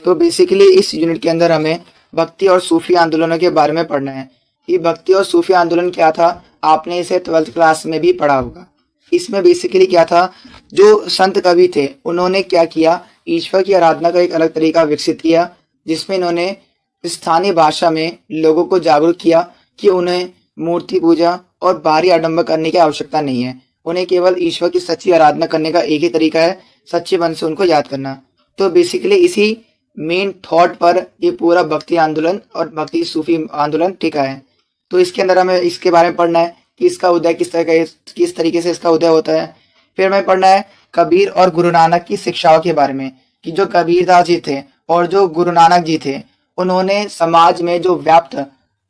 तो बेसिकली इस यूनिट के अंदर हमें भक्ति और सूफी आंदोलनों के बारे में पढ़ना है। ये भक्ति और सूफी आंदोलन क्या था, आपने इसे 12th क्लास में भी पढ़ा होगा। इसमें बेसिकली क्या था, जो संत कवि थे उन्होंने क्या किया, ईश्वर की आराधना का एक अलग तरीका विकसित किया, जिसमें इन्होंने स्थानीय भाषा में लोगों को जागरूक किया कि उन्हें मूर्ति पूजा और बाहरी आडंबर करने की आवश्यकता नहीं है, उन्हें केवल ईश्वर की सच्ची आराधना करने का एक ही तरीका है, सच्चे मन से उनको याद करना। तो बेसिकली इसी मेन थॉट पर ये पूरा भक्ति आंदोलन और भक्ति सूफी आंदोलन टिका है। तो इसके अंदर हमें इसके बारे में पढ़ना है कि इसका उदय किस तरीके से इसका उदय होता है। फिर हमें पढ़ना है कबीर और गुरु नानक की शिक्षाओं के बारे में, कि जो कबीरदास जी थे और जो गुरु नानक जी थे उन्होंने समाज में जो व्याप्त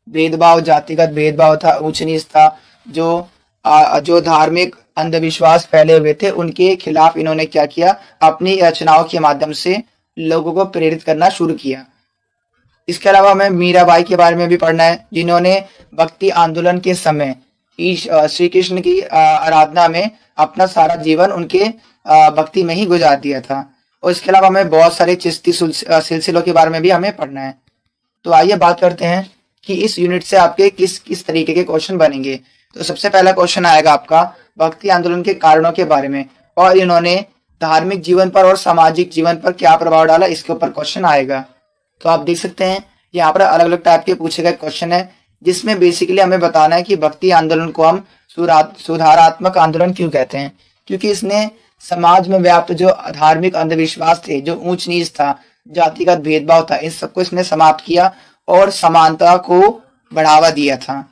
भेदभाव, जातिगत भेदभाव था, ऊंच नीच था, जो धार्मिक अंधविश्वास फैले हुए थे, उनके खिलाफ इन्होंने क्या किया, अपनी रचनाओं के माध्यम से लोगों को प्रेरित करना शुरू किया। इसके अलावा हमें मीराबाई के बारे में भी पढ़ना है, जिन्होंने भक्ति आंदोलन के समय श्री कृष्ण की आराधना में अपना सारा जीवन उनके भक्ति में ही गुजार दिया था। और इसके अलावा हमें बहुत सारे चिश्ती सिलसिलों के बारे में भी हमें पढ़ना है। तो आइए बात करते हैं कि इस यूनिट से आपके किस किस तरीके के क्वेश्चन बनेंगे। तो सबसे पहला क्वेश्चन आएगा आपका भक्ति आंदोलन के कारणों के बारे में और इन्होंने धार्मिक जीवन पर और सामाजिक जीवन पर क्या प्रभाव डाला, इसके ऊपर क्वेश्चन आएगा। तो आप देख सकते हैं यहाँ पर अलग अलग टाइप के पूछे गए क्वेश्चन है, जिसमें बेसिकली हमें बताना है कि भक्ति आंदोलन को हम सुधारात्मक आंदोलन क्यों कहते हैं, क्योंकि इसने समाज में व्याप्त जो धार्मिक अंधविश्वास थे, जो ऊंच नीच था, जातिगत भेदभाव था, इन सबको इसने समाप्त किया और समानता को बढ़ावा दिया था।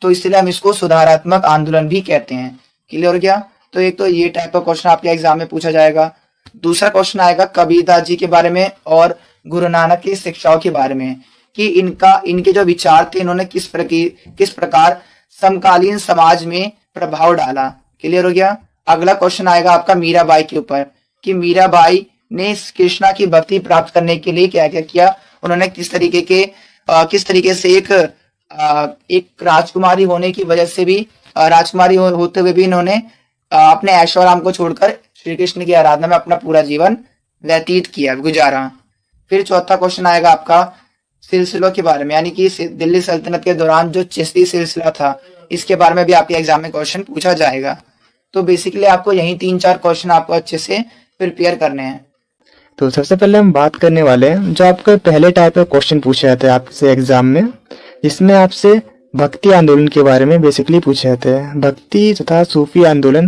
तो इसलिए हम इसको सुधारात्मक आंदोलन भी कहते हैं। क्लियर हो गया? तो एक तो ये टाइप का क्वेश्चन आपके एग्जाम में पूछा जाएगा। दूसरा क्वेश्चन आएगा कबीरदास जी के बारे में और गुरु नानक की शिक्षाओं के बारे में, कि इनके जो विचार थे, इन्होंने किस प्रकार समकालीन समाज में प्रभाव डाला। क्लियर हो गया? अगला क्वेश्चन आएगा आपका मीराबाई के ऊपर, कि मीराबाई ने कृष्णा की भक्ति प्राप्त करने के लिए क्या क्या किया, उन्होंने किस तरीके से एक राजकुमारी होने की वजह से भी, राजकुमारी होते हुए भी इन्होंने अपने ऐशो आराम को छोड़कर श्री कृष्ण की आराधना में अपना पूरा जीवन व्यतीत किया, गुजारा। फिर चौथा क्वेश्चन आएगा आपका सिलसिलों के बारे में, यानी कि दिल्ली सल्तनत के दौरान जो चिश्ती सिलसिला था, इसके बारे में भी आपके एग्जाम में क्वेश्चन पूछा जाएगा। तो बेसिकली आपको यही 3-4 क्वेश्चन आपको अच्छे से प्रिपेयर करने हैं। तो सबसे पहले हम बात करने वाले हैं जो आपके पहले टाइप का क्वेश्चन पूछे जाते हैं आपसे एग्जाम में, जिसमें आपसे भक्ति आंदोलन के बारे में बेसिकली पूछे जाते हैं। भक्ति तथा सूफी आंदोलन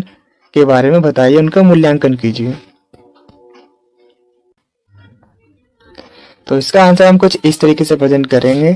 के बारे में बताइए, उनका मूल्यांकन कीजिए। तो इसका आंसर हम कुछ इस तरीके से प्रेजेंट करेंगे।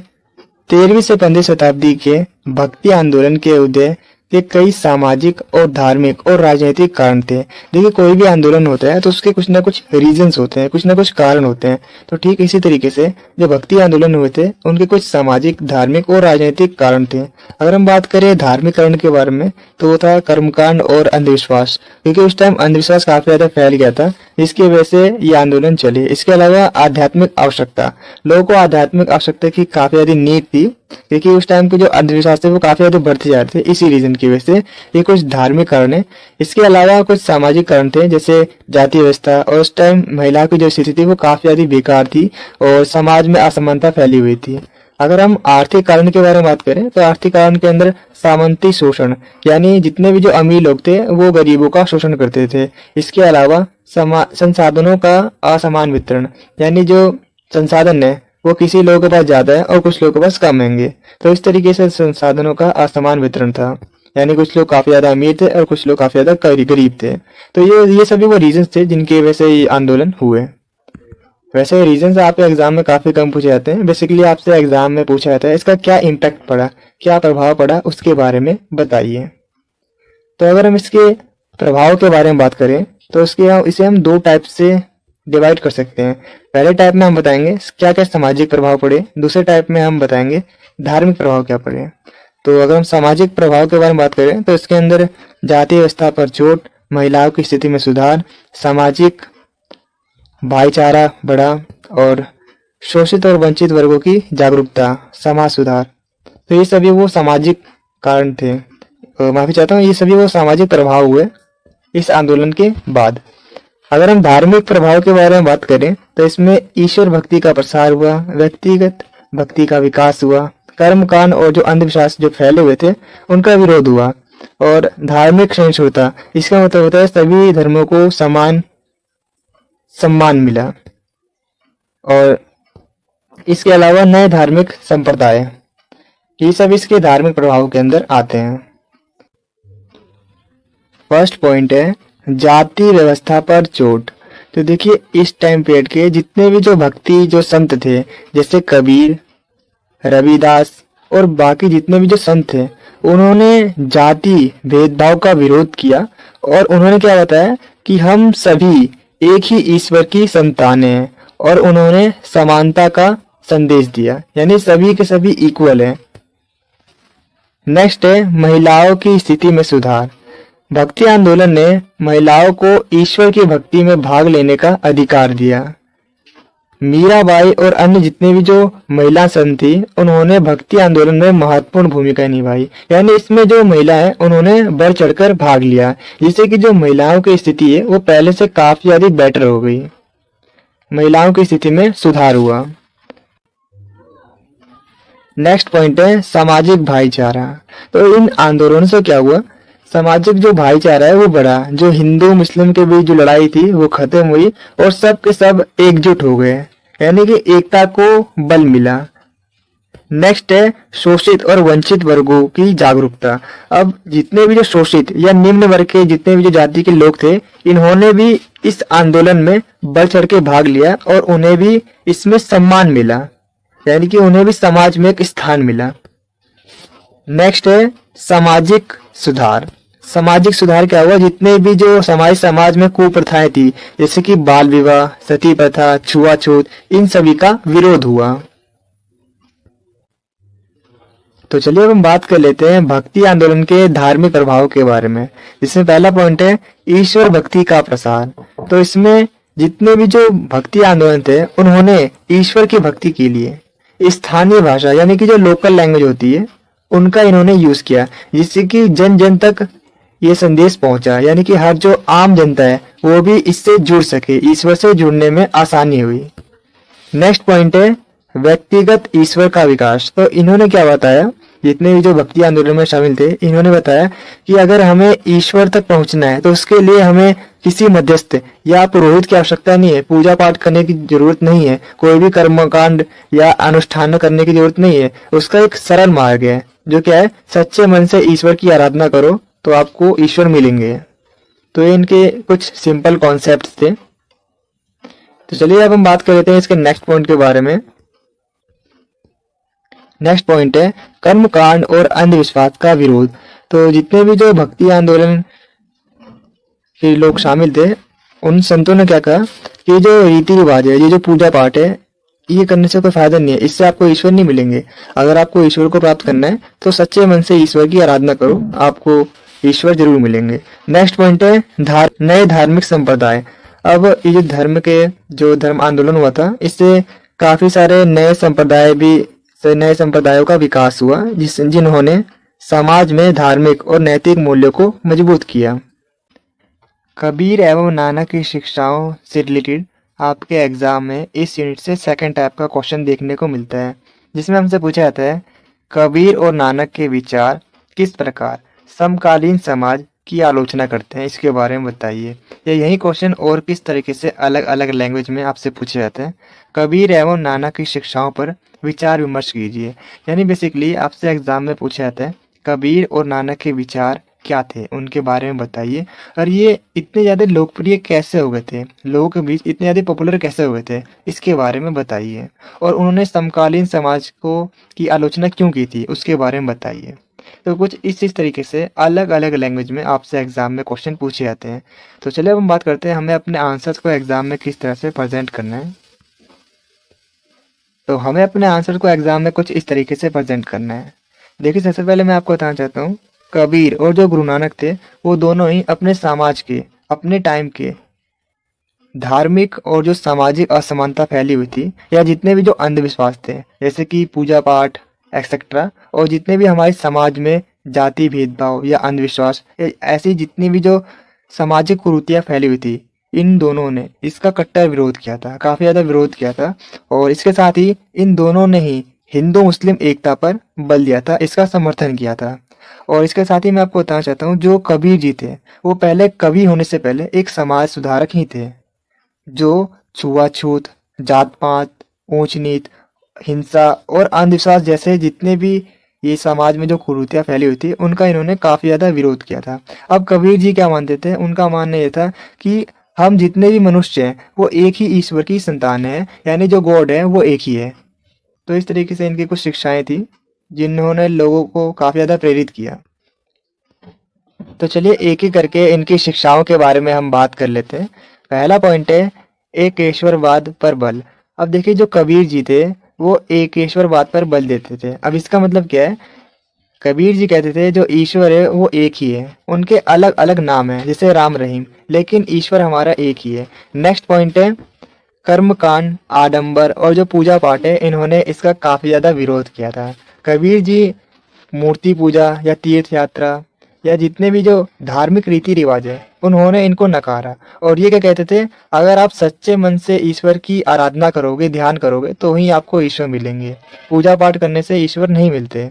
13वीं से 15वीं शताब्दी के भक्ति आंदोलन के उदय के कई सामाजिक और धार्मिक और राजनीतिक कारण थे। देखिए कोई भी आंदोलन होता है तो उसके कुछ ना कुछ रीजंस होते हैं, कुछ ना कुछ कारण होते हैं। तो ठीक इसी तरीके से जो भक्ति आंदोलन हुए थे उनके कुछ सामाजिक, धार्मिक और राजनीतिक कारण थे। अगर हम बात करें धार्मिक कारण के बारे में तो वो था कर्मकांड और अंधविश्वास, क्योंकि उस टाइम अंधविश्वास काफी ज्यादा फैल गया था, जिसकी वजह से ये आंदोलन चले। इसके अलावा आध्यात्मिक आवश्यकता, लोगों को आध्यात्मिक आवश्यकता की काफी ज्यादा नीड थी, क्योंकि उस टाइम के जो अंधविश्वास थे वो काफी ज्यादा बढ़ते जा रहे थे। इसी रीजन की वजह से ये कुछ धार्मिक कारण है। इसके अलावा कुछ सामाजिक कारण थे, जैसे जाति व्यवस्था, और उस टाइम महिला की जो स्थिति थी वो काफी ज्यादा बेकार थी और समाज में असमानता फैली हुई थी। अगर हम आर्थिक कारण के बारे में बात करें तो आर्थिक कारण के अंदर सामंती शोषण, यानी जितने भी जो अमीर लोग थे वो गरीबों का शोषण करते थे। इसके अलावा संसाधनों का असमान वितरण, यानी जो संसाधन है वो किसी लोगों के पास ज्यादा है और कुछ लोगों के पास कम होंगे, तो इस तरीके से संसाधनों का असमान वितरण था, यानी कुछ लोग काफी ज्यादा अमीर थे और कुछ लोग काफी ज्यादा गरीब थे। तो ये सभी वो रीजंस थे जिनकी वजह से ये आंदोलन हुए। वैसे रीजंस आपके एग्जाम में काफी कम पूछे जाते हैं। बेसिकली आपसे एग्जाम में पूछा जाता है इसका क्या इम्पैक्ट पड़ा, क्या प्रभाव पड़ा, उसके बारे में बताइए। तो अगर हम इसके प्रभाव के बारे में बात करें तो इसे हम दो टाइप से डिवाइड कर सकते हैं। पहले टाइप में हम बताएंगे क्या क्या सामाजिक प्रभाव पड़े, दूसरे टाइप में हम बताएंगे धार्मिक प्रभाव क्या पड़े। तो अगर हम सामाजिक प्रभाव के बारे में बात करें तो इसके अंदर जाति व्यवस्था पर चोट, महिलाओं की स्थिति में सुधार, सामाजिक भाईचारा बढ़ा और शोषित और वंचित वर्गों की जागरूकता, समाज सुधार। तो ये सभी वो सामाजिक कारण थे, माफी चाहता हूँ, ये सभी वो सामाजिक प्रभाव हुए इस आंदोलन के बाद। अगर हम धार्मिक प्रभाव के बारे में बात करें तो इसमें ईश्वर भक्ति का प्रसार हुआ, व्यक्तिगत भक्ति का विकास हुआ, कर्मकांड और जो अंधविश्वास जो फैले हुए थे उनका विरोध हुआ, और धार्मिक सहिष्णुता, इसका मतलब होता है सभी धर्मों को समान सम्मान मिला, और इसके अलावा नए धार्मिक संप्रदाय, ये सब इसके धार्मिक प्रभाव के अंदर आते हैं। फर्स्ट पॉइंट है जाति व्यवस्था पर चोट। तो देखिए इस टाइम पीरियड के जितने भी जो भक्ति जो संत थे, जैसे कबीर, रविदास और बाकी जितने भी जो संत थे, उन्होंने जाति भेदभाव का विरोध किया और उन्होंने क्या बताया कि हम सभी एक ही ईश्वर की संतान हैं, और उन्होंने समानता का संदेश दिया, यानी सभी के सभी इक्वल हैं। नेक्स्ट है महिलाओं की स्थिति में सुधार। भक्ति आंदोलन ने महिलाओं को ईश्वर की भक्ति में भाग लेने का अधिकार दिया। मीराबाई और अन्य जितने भी जो महिला संत थी उन्होंने भक्ति आंदोलन में महत्वपूर्ण भूमिका निभाई, यानी इसमें जो महिला है उन्होंने बढ़ चढ़कर भाग लिया, जिससे कि जो महिलाओं की स्थिति है वो पहले से काफी ज्यादा बेटर हो गई, महिलाओं की स्थिति में सुधार हुआ। नेक्स्ट पॉइंट है सामाजिक भाईचारा। तो इन आंदोलनों से क्या हुआ, सामाजिक जो भाईचारा है वो बढ़ा, जो हिंदू मुस्लिम के बीच जो लड़ाई थी वो खत्म हुई और सब के सब एकजुट हो गए, यानी कि एकता को बल मिला। नेक्स्ट है शोषित और वंचित वर्गों की जागरूकता। अब जितने भी जो शोषित या निम्न वर्ग के जितने भी जो जाति के लोग थे, इन्होंने भी इस आंदोलन में बढ़ चढ़ के भाग लिया और उन्हें भी इसमें सम्मान मिला, यानी कि उन्हें भी समाज में एक स्थान मिला। नेक्स्ट है सामाजिक सुधार। सामाजिक सुधार क्या हुआ, जितने भी जो समाज में कुप्रथाएं थी, जैसे कि बाल विवाह, सती प्रथा, छुआछूत, इन सभी का विरोध हुआ। तो चलिए अब हम बात कर लेते हैं भक्ति आंदोलन के धार्मिक प्रभाव के बारे में, जिसमें पहला पॉइंट है ईश्वर भक्ति का प्रसार। तो इसमें जितने भी जो भक्ति आंदोलन थे उन्होंने ईश्वर की भक्ति के लिए स्थानीय भाषा, यानी कि जो लोकल लैंग्वेज होती है, उनका इन्होंने यूज किया, जिससे कि जन जन तक ये संदेश पहुंचा, यानी कि हर जो आम जनता है वो भी इससे जुड़ सके, ईश्वर से जुड़ने में आसानी हुई। नेक्स्ट पॉइंट है व्यक्तिगत ईश्वर का विकास। तो इन्होंने क्या बताया, जितने भी जो भक्ति आंदोलन में शामिल थे, इन्होंने बताया कि अगर हमें ईश्वर तक पहुंचना है तो उसके लिए हमें किसी मध्यस्थ या पुरोहित की आवश्यकता नहीं है, पूजा पाठ करने की जरूरत नहीं है, कोई भी कर्मकांड या अनुष्ठान करने की जरूरत नहीं है। उसका एक सरल मार्ग है, जो क्या है, सच्चे मन से ईश्वर की आराधना करो तो आपको ईश्वर मिलेंगे। तो ये इनके कुछ सिंपल कॉन्सेप्ट्स थे। तो चलिए अब हम बात कर लेते हैं इसके नेक्स्ट पॉइंट के बारे में। नेक्स्ट पॉइंट है कर्मकांड और अंधविश्वास का विरोध। तो जितने भी जो भक्ति आंदोलन के लोग शामिल थे, उन संतों ने क्या कहा कि जो रीति रिवाज है, ये जो पूजा पाठ है, ये करने से कोई फायदा नहीं है, इससे आपको ईश्वर नहीं मिलेंगे। अगर आपको ईश्वर को प्राप्त करना है तो सच्चे मन से ईश्वर की आराधना करो, आपको ईश्वर जरूर मिलेंगे। नेक्स्ट पॉइंट है नए धार्मिक संप्रदाय। अब ये जो धर्म आंदोलन हुआ था, इससे काफी सारे नए संप्रदायों का विकास हुआ, जिन्होंने समाज में धार्मिक और नैतिक मूल्यों को मजबूत किया। कबीर एवं नानक की शिक्षाओं से रिलेटेड आपके एग्जाम में इस यूनिट से सेकंड टाइप का क्वेश्चन देखने को मिलता है, जिसमें हमसे पूछा जाता है कबीर और नानक के विचार किस प्रकार समकालीन समाज की आलोचना करते हैं, इसके बारे में बताइए। या यही क्वेश्चन और किस तरीके से अलग अलग लैंग्वेज में आपसे पूछे जाते हैं। कबीर एवं नानक की शिक्षाओं पर विचार विमर्श कीजिए। यानी बेसिकली आपसे एग्जाम में पूछा जाता है कबीर और नानक के विचार क्या थे, उनके बारे में बताइए, और ये इतने ज़्यादा लोकप्रिय कैसे हो गए थे, लोगों के बीच इतने ज़्यादा पॉपुलर कैसे हो गए थे, इसके बारे में बताइए। और उन्होंने समकालीन समाज की आलोचना क्यों की थी, उसके बारे में बताइए। तो कुछ इस तरीके से अलग अलग लैंग्वेज में आपसे एग्जाम में क्वेश्चन पूछे जाते हैं। तो चलिए अब हम बात करते हैं हमें अपने आंसर्स को एग्जाम में किस तरह से प्रेजेंट करना है। तो हमें अपने आंसर को एग्जाम में कुछ इस तरीके से प्रेजेंट करना है। देखिए, सबसे पहले मैं आपको बताना चाहता हूँ, कबीर और जो गुरु नानक थे, वो दोनों ही अपने समाज के, अपने टाइम के धार्मिक और जो सामाजिक असमानता फैली हुई थी, या जितने भी जो अंधविश्वास थे, जैसे कि पूजा पाठ एक्सेट्रा, और जितने भी हमारे समाज में जाति भेदभाव या अंधविश्वास, ऐसी जितनी भी जो सामाजिक कुरीतियाँ फैली हुई थी, इन दोनों ने इसका कट्टर विरोध किया था, काफ़ी ज़्यादा विरोध किया था। और इसके साथ ही इन दोनों ने ही हिंदू मुस्लिम एकता पर बल दिया था, इसका समर्थन किया था। और इसके साथ ही मैं आपको बताना चाहता हूँ, जो कबीर जी थे, वो पहले कवि होने से पहले एक समाज सुधारक ही थे, जो छुआछूत, जात पात, ऊंच नीच, हिंसा और अंधविश्वास जैसे जितने भी ये समाज में जो कुरीतियाँ फैली हुई थी, उनका इन्होंने काफ़ी ज़्यादा विरोध किया था। अब कबीर जी क्या मानते थे, उनका मानना ये था कि हम जितने भी मनुष्य हैं वो एक ही ईश्वर की संतान है, यानी जो गॉड है वो एक ही है। तो इस तरीके से इनकी कुछ शिक्षाएं थी जिन्होंने लोगों को काफ़ी ज़्यादा प्रेरित किया। तो चलिए एक एक करके इनकी शिक्षाओं के बारे में हम बात कर लेते हैं। पहला पॉइंट है एकेश्वरवाद पर बल। अब देखिए, जो कबीर जी थे वो एकेश्वरवाद पर बल देते थे। अब इसका मतलब क्या है, कबीर जी कहते थे जो ईश्वर है वो एक ही है, उनके अलग अलग नाम हैं जैसे राम रहीम, लेकिन ईश्वर हमारा एक ही है। नेक्स्ट पॉइंट है कर्मकांड, आडंबर और जो पूजा पाठ है, इन्होंने इसका काफ़ी ज़्यादा विरोध किया था। कबीर जी मूर्ति पूजा या तीर्थ यात्रा या जितने भी जो धार्मिक रीति रिवाज है, उन्होंने इनको नकारा। और ये क्या कहते थे, अगर आप सच्चे मन से ईश्वर की आराधना करोगे, ध्यान करोगे, तो ही आपको ईश्वर मिलेंगे, पूजा पाठ करने से ईश्वर नहीं मिलते।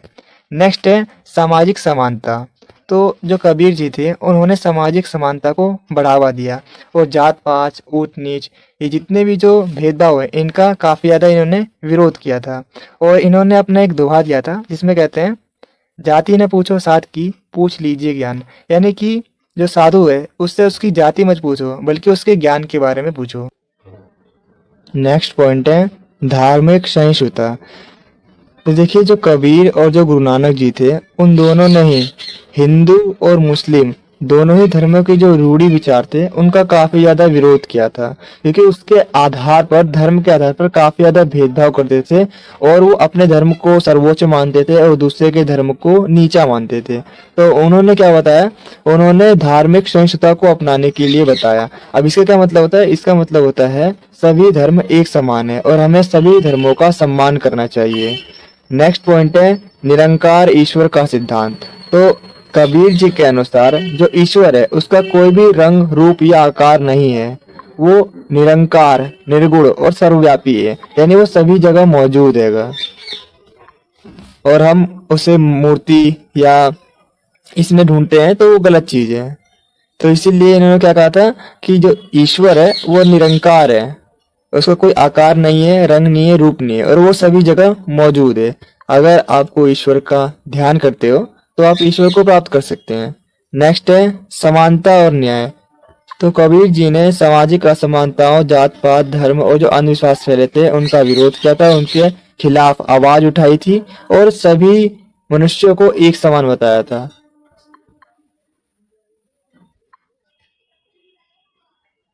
नेक्स्ट है सामाजिक समानता। तो जो कबीर जी थे, उन्होंने सामाजिक समानता को बढ़ावा दिया और जात पात, ऊंच नीच, ये जितने भी जो भेदभाव है, इनका काफ़ी ज़्यादा इन्होंने विरोध किया था। और इन्होंने अपना एक दोहा दिया था जिसमें कहते हैं, जाति न पूछो साध की, पूछ लीजिए ज्ञान। यानी कि जो साधु है उससे उसकी जाति मत पूछो, बल्कि उसके ज्ञान के बारे में पूछो। नेक्स्ट पॉइंट है धार्मिक सहिष्णुता। तो देखिए, जो कबीर और जो गुरु नानक जी थे, उन दोनों ने ही हिंदू और मुस्लिम दोनों ही धर्मों के जो रूढ़ी विचार थे, उनका काफी ज्यादा विरोध किया था, क्योंकि उसके आधार पर, धर्म के आधार पर काफी ज्यादा भेदभाव करते थे और वो अपने धर्म को सर्वोच्च मानते थे और दूसरे के धर्म को नीचा मानते थे। तो उन्होंने क्या बताया, उन्होंने धार्मिक सहिष्णुता को अपनाने के लिए बताया। अब इसका क्या मतलब होता है, इसका मतलब होता है सभी धर्म एक समान है और हमें सभी धर्मों का सम्मान करना चाहिए। नेक्स्ट पॉइंट है निरंकार ईश्वर का सिद्धांत। तो कबीर जी के अनुसार जो ईश्वर है उसका कोई भी रंग, रूप या आकार नहीं है, वो निरंकार, निर्गुण और सर्वव्यापी है, यानी वो सभी जगह मौजूद है और हम उसे मूर्ति या इसमें ढूंढते हैं तो वो गलत चीज है। तो इसीलिए इन्होंने क्या कहा था कि जो ईश्वर है वो निरंकार है, उसका कोई आकार नहीं है, रंग नहीं है, रूप नहीं है और वो सभी जगह मौजूद है। अगर आपको ईश्वर का ध्यान करते हो तो आप ईश्वर को प्राप्त कर सकते हैं। नेक्स्ट है समानता और न्याय। तो कबीर जी ने सामाजिक असमानताओं, जात पात, धर्म और जो अंधविश्वास फैले थे उनका विरोध किया था, उनके खिलाफ आवाज उठाई थी और सभी मनुष्यों को एक समान बताया था।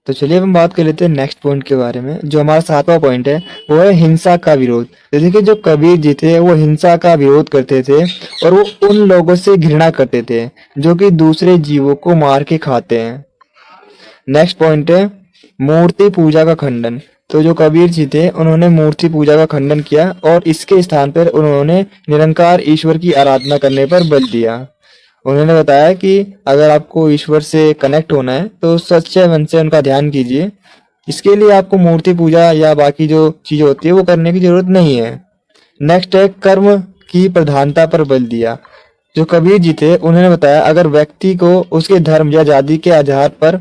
तो चलिए अब हम बात कर लेते हैं नेक्स्ट पॉइंट के बारे में। जो हमारा 7वां पॉइंट है वो है हिंसा का विरोध। तो देखिए जो कबीर जी थे वो हिंसा का विरोध करते थे और वो उन लोगों से घृणा करते थे जो कि दूसरे जीवों को मार के खाते हैं। नेक्स्ट पॉइंट है मूर्ति पूजा का खंडन। तो जो कबीर जी थे उन्होंने मूर्ति पूजा का खंडन किया और इसके स्थान पर उन्होंने निरंकार ईश्वर की आराधना करने पर बल दिया। उन्होंने बताया कि अगर आपको ईश्वर से कनेक्ट होना है तो सच्चे मन से उनका ध्यान कीजिए। इसके लिए आपको मूर्ति पूजा या बाकी जो चीज होती है वो करने की जरूरत नहीं है। नेक्स्ट है कर्म की प्रधानता पर बल दिया। जो कबीर जी थे उन्होंने बताया अगर व्यक्ति को उसके धर्म या जाति के आधार पर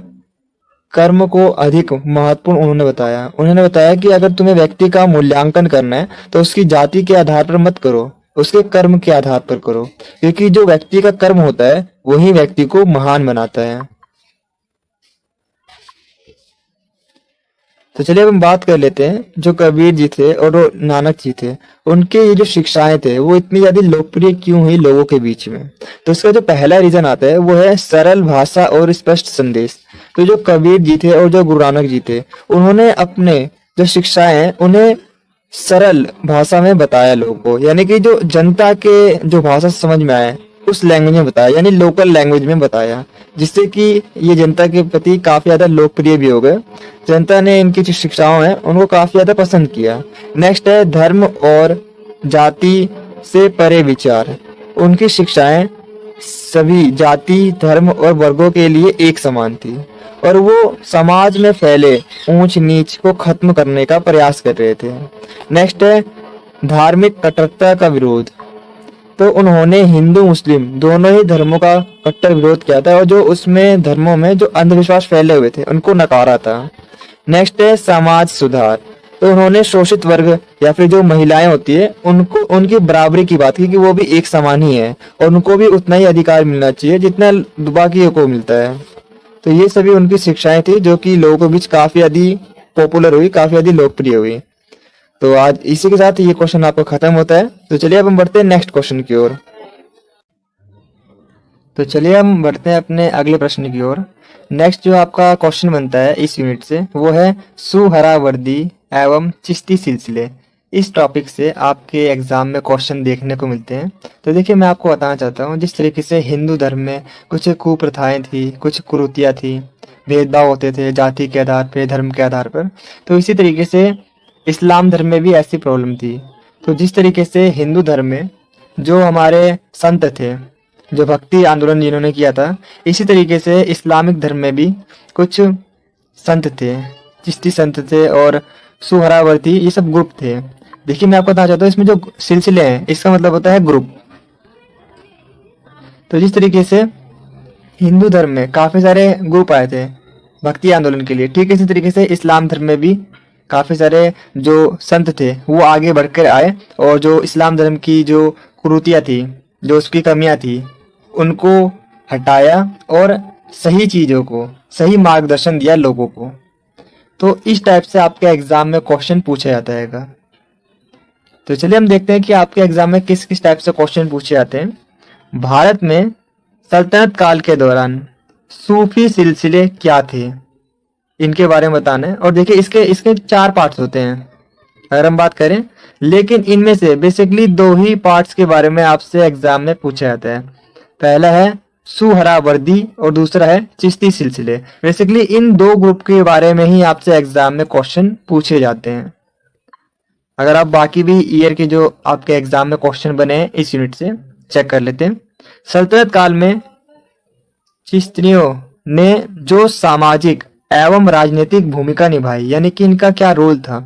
कर्म को अधिक महत्वपूर्ण उन्होंने बताया कि अगर तुम्हें व्यक्ति का मूल्यांकन करना है तो उसकी जाति के आधार पर मत करो, उसके कर्म के आधार पर करो, क्योंकि जो व्यक्ति का कर्म होता है वही व्यक्ति को महान बनाता है। तो चलिए अब हम बात कर लेते हैं जो कबीर जी थे और वो नानक जी थे, उनके ये जो शिक्षाएं थे वो इतनी ज्यादा लोकप्रिय क्यों हुई लोगों के बीच में। तो इसका जो पहला रीजन आता है वो है सरल भाषा और स्पष्ट संदेश। तो जो कबीर जी थे और जो गुरु नानक जी थे उन्होंने अपने जो शिक्षाएं हैं उन्हें सरल भाषा में बताया लोगों को, यानी कि जो जनता के जो भाषा समझ में आए उस लैंग्वेज में बताया, यानी लोकल लैंग्वेज में बताया, जिससे कि ये जनता के प्रति काफी ज्यादा लोकप्रिय भी हो गए। जनता ने इनकी जो शिक्षाओं हैं उनको काफी ज्यादा पसंद किया। नेक्स्ट है धर्म और जाति से परे विचार। उनकी शिक्षाएं सभी जाति धर्म और वर्गों के लिए एक समान थी और वो समाज में फैले ऊंच नीच को खत्म करने का प्रयास कर रहे थे। नेक्स्ट है धार्मिक कट्टरता का विरोध। तो उन्होंने हिंदू मुस्लिम दोनों ही धर्मों का कट्टर विरोध किया था और जो उसमें धर्मों में जो अंधविश्वास फैले हुए थे उनको नकारा था। नेक्स्ट है समाज सुधार। तो उन्होंने शोषित वर्ग या फिर जो महिलाएं होती है उनको उनकी बराबरी की बात की कि वो भी एक समान ही है और उनको भी उतना ही अधिकार मिलना चाहिए जितना बाकियों को मिलता है। तो ये सभी उनकी शिक्षाएं थी जो कि लोगों के बीच काफी अधिक पॉपुलर हुई, काफी अधिक लोकप्रिय हुई। तो आज इसी के साथ ये क्वेश्चन आपका खत्म होता है। तो चलिए अब हम बढ़ते हैं नेक्स्ट क्वेश्चन की ओर। तो चलिए हम बढ़ते हैं अपने अगले प्रश्न की ओर। नेक्स्ट जो आपका क्वेश्चन बनता है इस यूनिट से वो है सुहरावर्दी एवं चिश्ती सिलसिले। इस टॉपिक से आपके एग्जाम में क्वेश्चन देखने को मिलते हैं। तो देखिए मैं आपको बताना चाहता हूँ जिस तरीके से हिंदू धर्म में कुछ कुप्रथाएं थी, कुछ कुरीतियां थी, भेदभाव होते थे जाति के आधार पर, धर्म के आधार पर, तो इसी तरीके से इस्लाम धर्म में भी ऐसी प्रॉब्लम थी। तो जिस तरीके से हिंदू धर्म में जो हमारे संत थे, जो भक्ति आंदोलन जिन्होंने किया था, इसी तरीके से इस्लामिक धर्म में भी कुछ संत थे, चिश्ती संत थे और सुहरावर्ती, ये सब ग्रुप थे। देखिए मैं आपको बताना चाहता हूँ इसमें जो सिलसिले हैं इसका मतलब होता है ग्रुप। तो जिस तरीके से हिंदू धर्म में काफी सारे ग्रुप आए थे भक्ति आंदोलन के लिए, ठीक इसी तरीके से इस्लाम धर्म में भी काफी सारे जो संत थे वो आगे बढ़कर आए और जो इस्लाम धर्म की जो कुरीतियां थी, जो उसकी कमियां थी, उनको हटाया और सही चीजों को, सही मार्गदर्शन दिया लोगों को। तो इस टाइप से आपके एग्जाम में क्वेश्चन पूछा जाता है। तो चलिए हम देखते हैं कि आपके एग्जाम में किस किस टाइप से क्वेश्चन पूछे जाते हैं। भारत में सल्तनत काल के दौरान सूफी सिलसिले क्या थे, इनके बारे में बताना है। और देखिए इसके 4 पार्ट्स होते हैं अगर हम बात करें, लेकिन इनमें से बेसिकली 2 ही पार्ट्स के बारे में आपसे एग्जाम में पूछा जाता है। पहला है सुहरावर्दी और दूसरा है चिश्ती सिलसिले। बेसिकली इन 2 ग्रुप के बारे में ही आपसे एग्जाम में क्वेश्चन पूछे जाते हैं। अगर आप बाकी भी ईयर के जो आपके एग्जाम में क्वेश्चन बने हैं इस यूनिट से चेक कर लेते हैं। सल्तनत काल में चिश्तियों ने जो सामाजिक एवं राजनीतिक भूमिका निभाई, यानी कि इनका क्या रोल था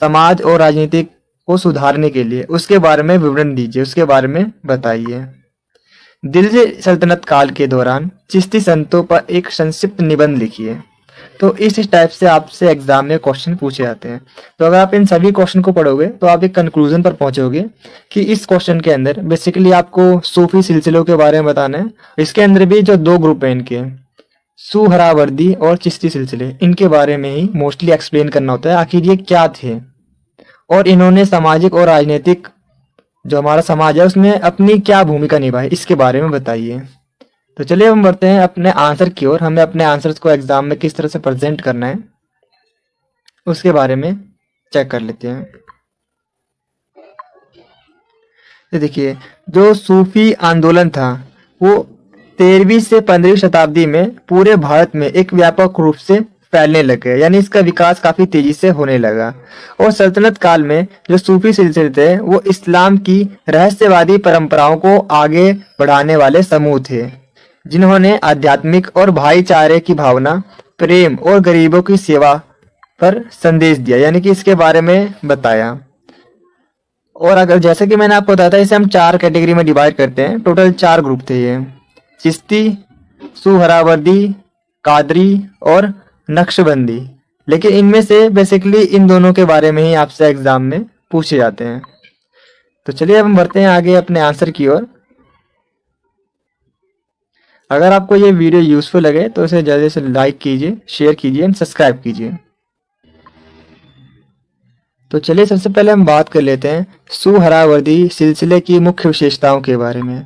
समाज और राजनीतिक को सुधारने के लिए, उसके बारे में विवरण दीजिए, उसके बारे में बताइए। दिल्ली सल्तनत काल के दौरान चिश्ती संतों पर एक संक्षिप्त निबंध लिखिए। तो इस टाइप से आपसे एग्जाम में क्वेश्चन पूछे जाते हैं। तो अगर आप इन सभी क्वेश्चन को पढ़ोगे तो आप एक कंक्लूजन पर पहुंचोगे कि इस क्वेश्चन के अंदर बेसिकली आपको सूफी सिलसिलों के बारे में बताना है। इसके अंदर भी जो 2 ग्रुप है इनके, सुहरावर्दी और चिश्ती सिलसिले, इनके बारे में ही मोस्टली एक्सप्लेन करना होता है आखिर ये क्या थे और इन्होंने सामाजिक और राजनीतिक जो हमारा समाज है उसमें अपनी क्या भूमिका निभाई, इसके बारे में बताइए। तो चलिए हम बढ़ते हैं अपने आंसर की ओर। हमें अपने आंसर्स को एग्जाम में किस तरह से प्रेजेंट करना है उसके बारे में चेक कर लेते हैं। तो देखिए, जो सूफी आंदोलन था वो 13वीं से 15वीं शताब्दी में पूरे भारत में एक व्यापक रूप से फैलने लगे, यानी इसका विकास काफी तेजी से होने लगा। और सल्तनत काल में जो सूफी सिलसिले थे वो इस्लाम की रहस्यवादी परंपराओं को आगे बढ़ाने वाले समूह थे, जिन्होंने आध्यात्मिक और भाईचारे की भावना, प्रेम और गरीबों की सेवा पर संदेश दिया, यानी कि इसके बारे में बताया। और अगर जैसे कि मैंने आपको बताया था, इसे हम 4 कैटेगरी में डिवाइड करते हैं। टोटल 4 ग्रुप थे ये, चिश्ती, सुहरावर्दी, कादरी और नक्शबंदी। लेकिन इनमें से बेसिकली इन दोनों के बारे में ही आपसे एग्जाम में पूछे जाते हैं। तो चलिए अब हम बढ़ते हैं आगे अपने आंसर की ओर। अगर आपको ये वीडियो यूजफुल लगे तो इसे जल्दी से लाइक कीजिए, शेयर कीजिए एंड सब्सक्राइब कीजिए। तो चलिए सबसे पहले हम बात कर लेते हैं सुहरावर्दी सिलसिले की मुख्य विशेषताओं के बारे में।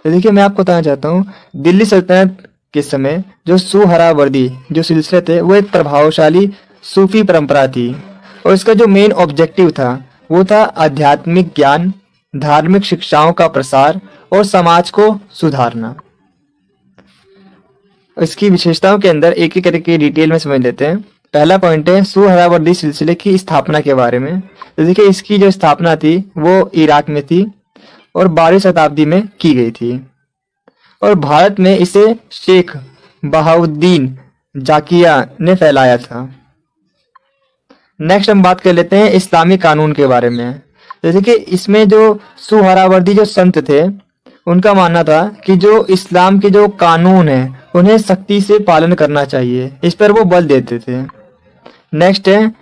तो देखिए, मैं आपको बताना चाहता हूँ, दिल्ली सल्तनत के समय जो सुहरावर्दी जो सिलसिले थे वो एक प्रभावशाली सूफी परंपरा थी। और इसका जो मेन ऑब्जेक्टिव था वो था आध्यात्मिक ज्ञान, धार्मिक शिक्षाओं का प्रसार और समाज को सुधारना। इसकी विशेषताओं के अंदर एक एक करके डिटेल में समझ लेते हैं। पहला पॉइंट है सुहरावर्दी सिलसिले की स्थापना के बारे में। तो देखिए, इसकी जो स्थापना थी वो इराक में थी और 12वीं शताब्दी में की गई थी और भारत में इसे शेख बहाउद्दीन जाकिया ने फैलाया था। नेक्स्ट हम बात कर लेते हैं इस्लामी कानून के बारे में। जैसे कि इसमें जो सुहरावर्दी जो संत थे उनका मानना था कि जो इस्लाम के जो कानून है उन्हें सख्ती से पालन करना चाहिए, इस पर वो बल देते थे। नेक्स्ट है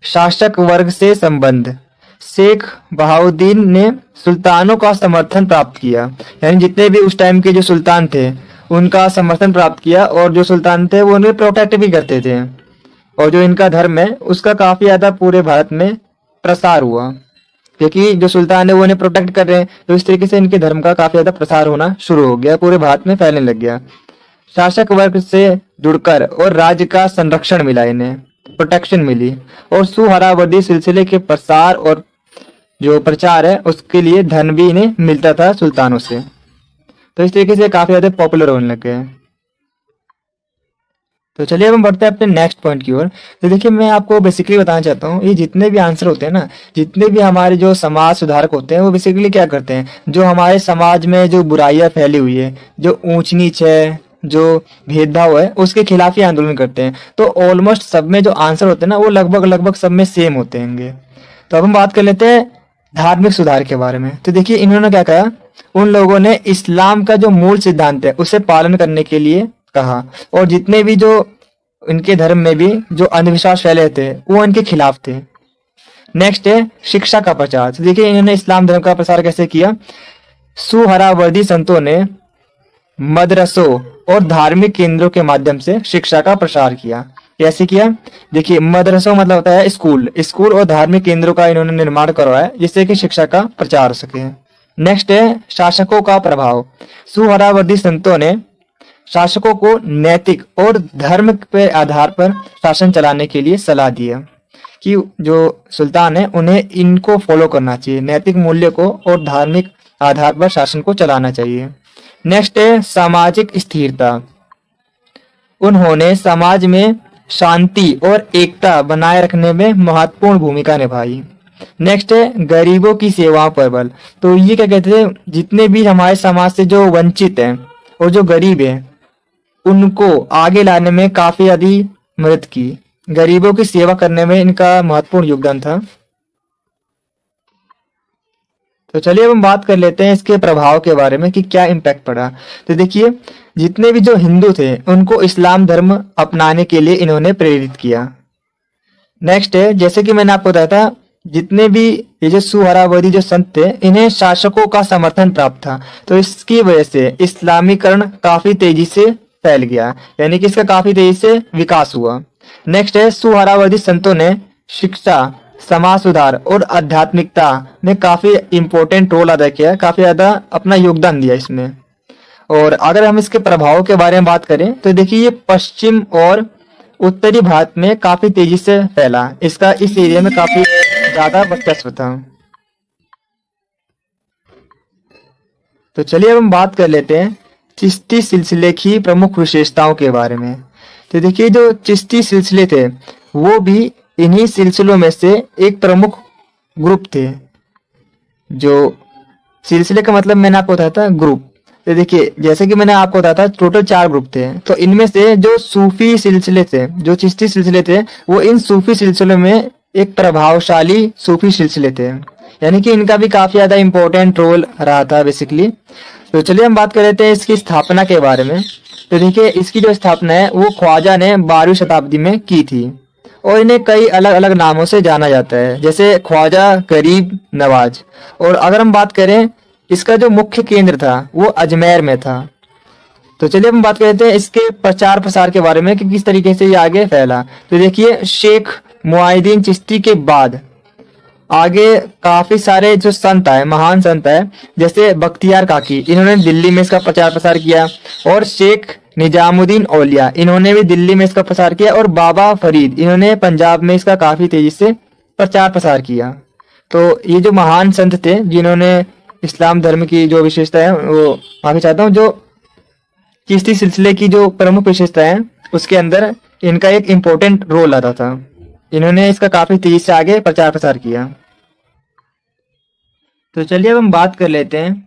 शासक वर्ग से संबंध। शेख बहाउद्दीन ने सुल्तानों का समर्थन प्राप्त किया, यानी जितने भी उस टाइम के जो सुल्तान थे उनका समर्थन प्राप्त किया और जो सुल्तान थे वो उन्हें प्रोटेक्ट भी करते थे। और जो इनका धर्म है उसका काफी ज्यादा पूरे भारत में प्रसार हुआ, क्योंकि जो सुल्तान है वो उन्हें प्रोटेक्ट कर रहे हैं, तो इस तरीके से इनके धर्म का काफी ज्यादा प्रसार होना शुरू हो गया, पूरे भारत में फैलने लग गया। शासक वर्ग से जुड़कर और राज्य का संरक्षण मिला, इन्हें प्रोटेक्शन मिली। और सुहरावर्दी सिलसिले के प्रसार और जो प्रचार है उसके लिए धन भी इन्हें मिलता था सुल्तानों से, तो इस तरीके से काफी ज्यादा पॉपुलर होने लग गए। तो चलिए अब हम बढ़ते हैं अपने नेक्स्ट पॉइंट की ओर। तो देखिए, मैं आपको बेसिकली बताना चाहता हूँ, ये जितने भी आंसर होते हैं ना, जितने भी हमारे जो समाज सुधारक होते हैं वो बेसिकली क्या करते हैं, जो हमारे समाज में जो बुराइयां फैली हुई है, जो ऊंच नीच है, जो भेदभाव है, उसके खिलाफ ही आंदोलन करते हैं। तो ऑलमोस्ट सब में जो आंसर होते हैं ना वो लगभग सब में सेम होते हैं। तो अब हम बात कर लेते हैं धार्मिक सुधार के बारे में। तो देखिए, इन्होंने क्या कहा, उन लोगों ने इस्लाम का जो मूल सिद्धांत है उसे पालन करने के लिए कहा, और जितने भी जो इनके धर्म में भी जो अंधविश्वास फैले थे वो इनके खिलाफ थे। नेक्स्ट है शिक्षा का प्रचार। तो देखिए, इन्होंने इस्लाम धर्म का प्रसार कैसे किया। सुहरावर्दी संतों ने मदरसों और धार्मिक केंद्रों के माध्यम से शिक्षा का प्रसार किया। कैसे किया, देखिए, मदरसों मतलब होता है स्कूल और धार्मिक केंद्रों का इन्होंने निर्माण करवाया जिससे कि शिक्षा का प्रचार हो सके। नेक्स्ट है शासकों का प्रभाव। सुहरावर्दी संतों ने शासकों को नैतिक और धर्म के आधार पर शासन चलाने के लिए सलाह दिया कि जो सुल्तान है उन्हें इनको फॉलो करना चाहिए, नैतिक मूल्य को और धार्मिक आधार पर शासन को चलाना चाहिए। नेक्स्ट है सामाजिक स्थिरता। उन्होंने समाज में शांति और एकता बनाए रखने में महत्वपूर्ण भूमिका निभाई। नेक्स्ट है गरीबों की सेवाओं पर बल। तो ये क्या कहते हैं, जितने भी हमारे समाज से जो वंचित हैं और जो गरीब हैं उनको आगे लाने में काफी ज्यादा मदद की, गरीबों की सेवा करने में इनका महत्वपूर्ण योगदान था। तो चलिए अब हम बात कर लेते हैं इसके प्रभाव के बारे में कि क्या इम्पैक्ट पड़ा। तो देखिए, जितने भी जो हिंदू थे उनको इस्लाम धर्म अपनाने के लिए इन्होंने प्रेरित किया। नेक्स्ट है, जैसे कि मैंने आपको बताया था, जितने भी ये जो सुहरावर्दी जो संत थे इन्हें शासकों का समर्थन प्राप्त था, तो इसकी वजह से इस्लामीकरण काफी तेजी से फैल गया, यानी कि इसका काफी तेजी से विकास हुआ। नेक्स्ट है, सुहरावर्दी संतों ने शिक्षा, समाज सुधार और आध्यात्मिकता में काफी इंपॉर्टेंट रोल अदा किया, काफी ज्यादा अपना योगदान दिया इसमें। और अगर हम इसके प्रभाव के बारे में बात करें तो देखिए ये पश्चिम और उत्तरी भारत में काफी तेजी से फैला। इसका इस एरिया में काफी ज्यादा वर्चस्व था। तो चलिए अब हम बात कर लेते हैं चिश्ती सिलसिले की प्रमुख विशेषताओं के बारे में। तो देखिए जो चिश्ती सिलसिले थे वो भी इन्हीं सिलसिलों में से एक प्रमुख ग्रुप थे। जो सिलसिले का मतलब मैंने आपको बताया था ग्रुप। तो देखिए जैसे कि मैंने आपको बताया था टोटल 4 ग्रुप थे। तो इनमें से जो सूफी सिलसिले थे, जो चिश्ती सिलसिले थे, वो इन सूफी सिलसिलों में एक प्रभावशाली सूफी सिलसिले थे, यानी कि इनका भी काफी ज्यादा इंपॉर्टेंट रोल रहा था बेसिकली। तो चलिए हम बात कर लेते हैं इसकी स्थापना के बारे में। तो देखिए इसकी जो स्थापना है वो ख्वाजा ने 12वीं शताब्दी में की थी और इन्हें कई अलग अलग नामों से जाना जाता है, जैसे ख्वाजा गरीब नवाज। और अगर हम बात करें इसका जो मुख्य केंद्र था वो अजमेर में था। तो चलिए हम बात करते हैं इसके प्रचार प्रसार के बारे में कि किस तरीके से ये आगे फैला। तो देखिए शेख मुआइदीन चिश्ती के बाद आगे काफी सारे जो संत आए, महान संत आए, जैसे बख्तियार काकी, इन्होंने दिल्ली में इसका प्रचार प्रसार किया। और शेख निजामुद्दीन औलिया, इन्होंने भी दिल्ली में इसका प्रसार किया। और बाबा फरीद, इन्होंने पंजाब में इसका काफी तेजी से प्रचार प्रसार किया। तो ये जो महान संत थे जिन्होंने इस्लाम धर्म की जो विशेषता है वो माफी चाहता हूँ, जो चिश्ती सिलसिले की जो प्रमुख विशेषता है उसके अंदर इनका एक इम्पोर्टेंट रोल आता था। इन्होंने इसका काफी तेजी से आगे प्रचार प्रसार किया। तो चलिए अब हम बात कर लेते हैं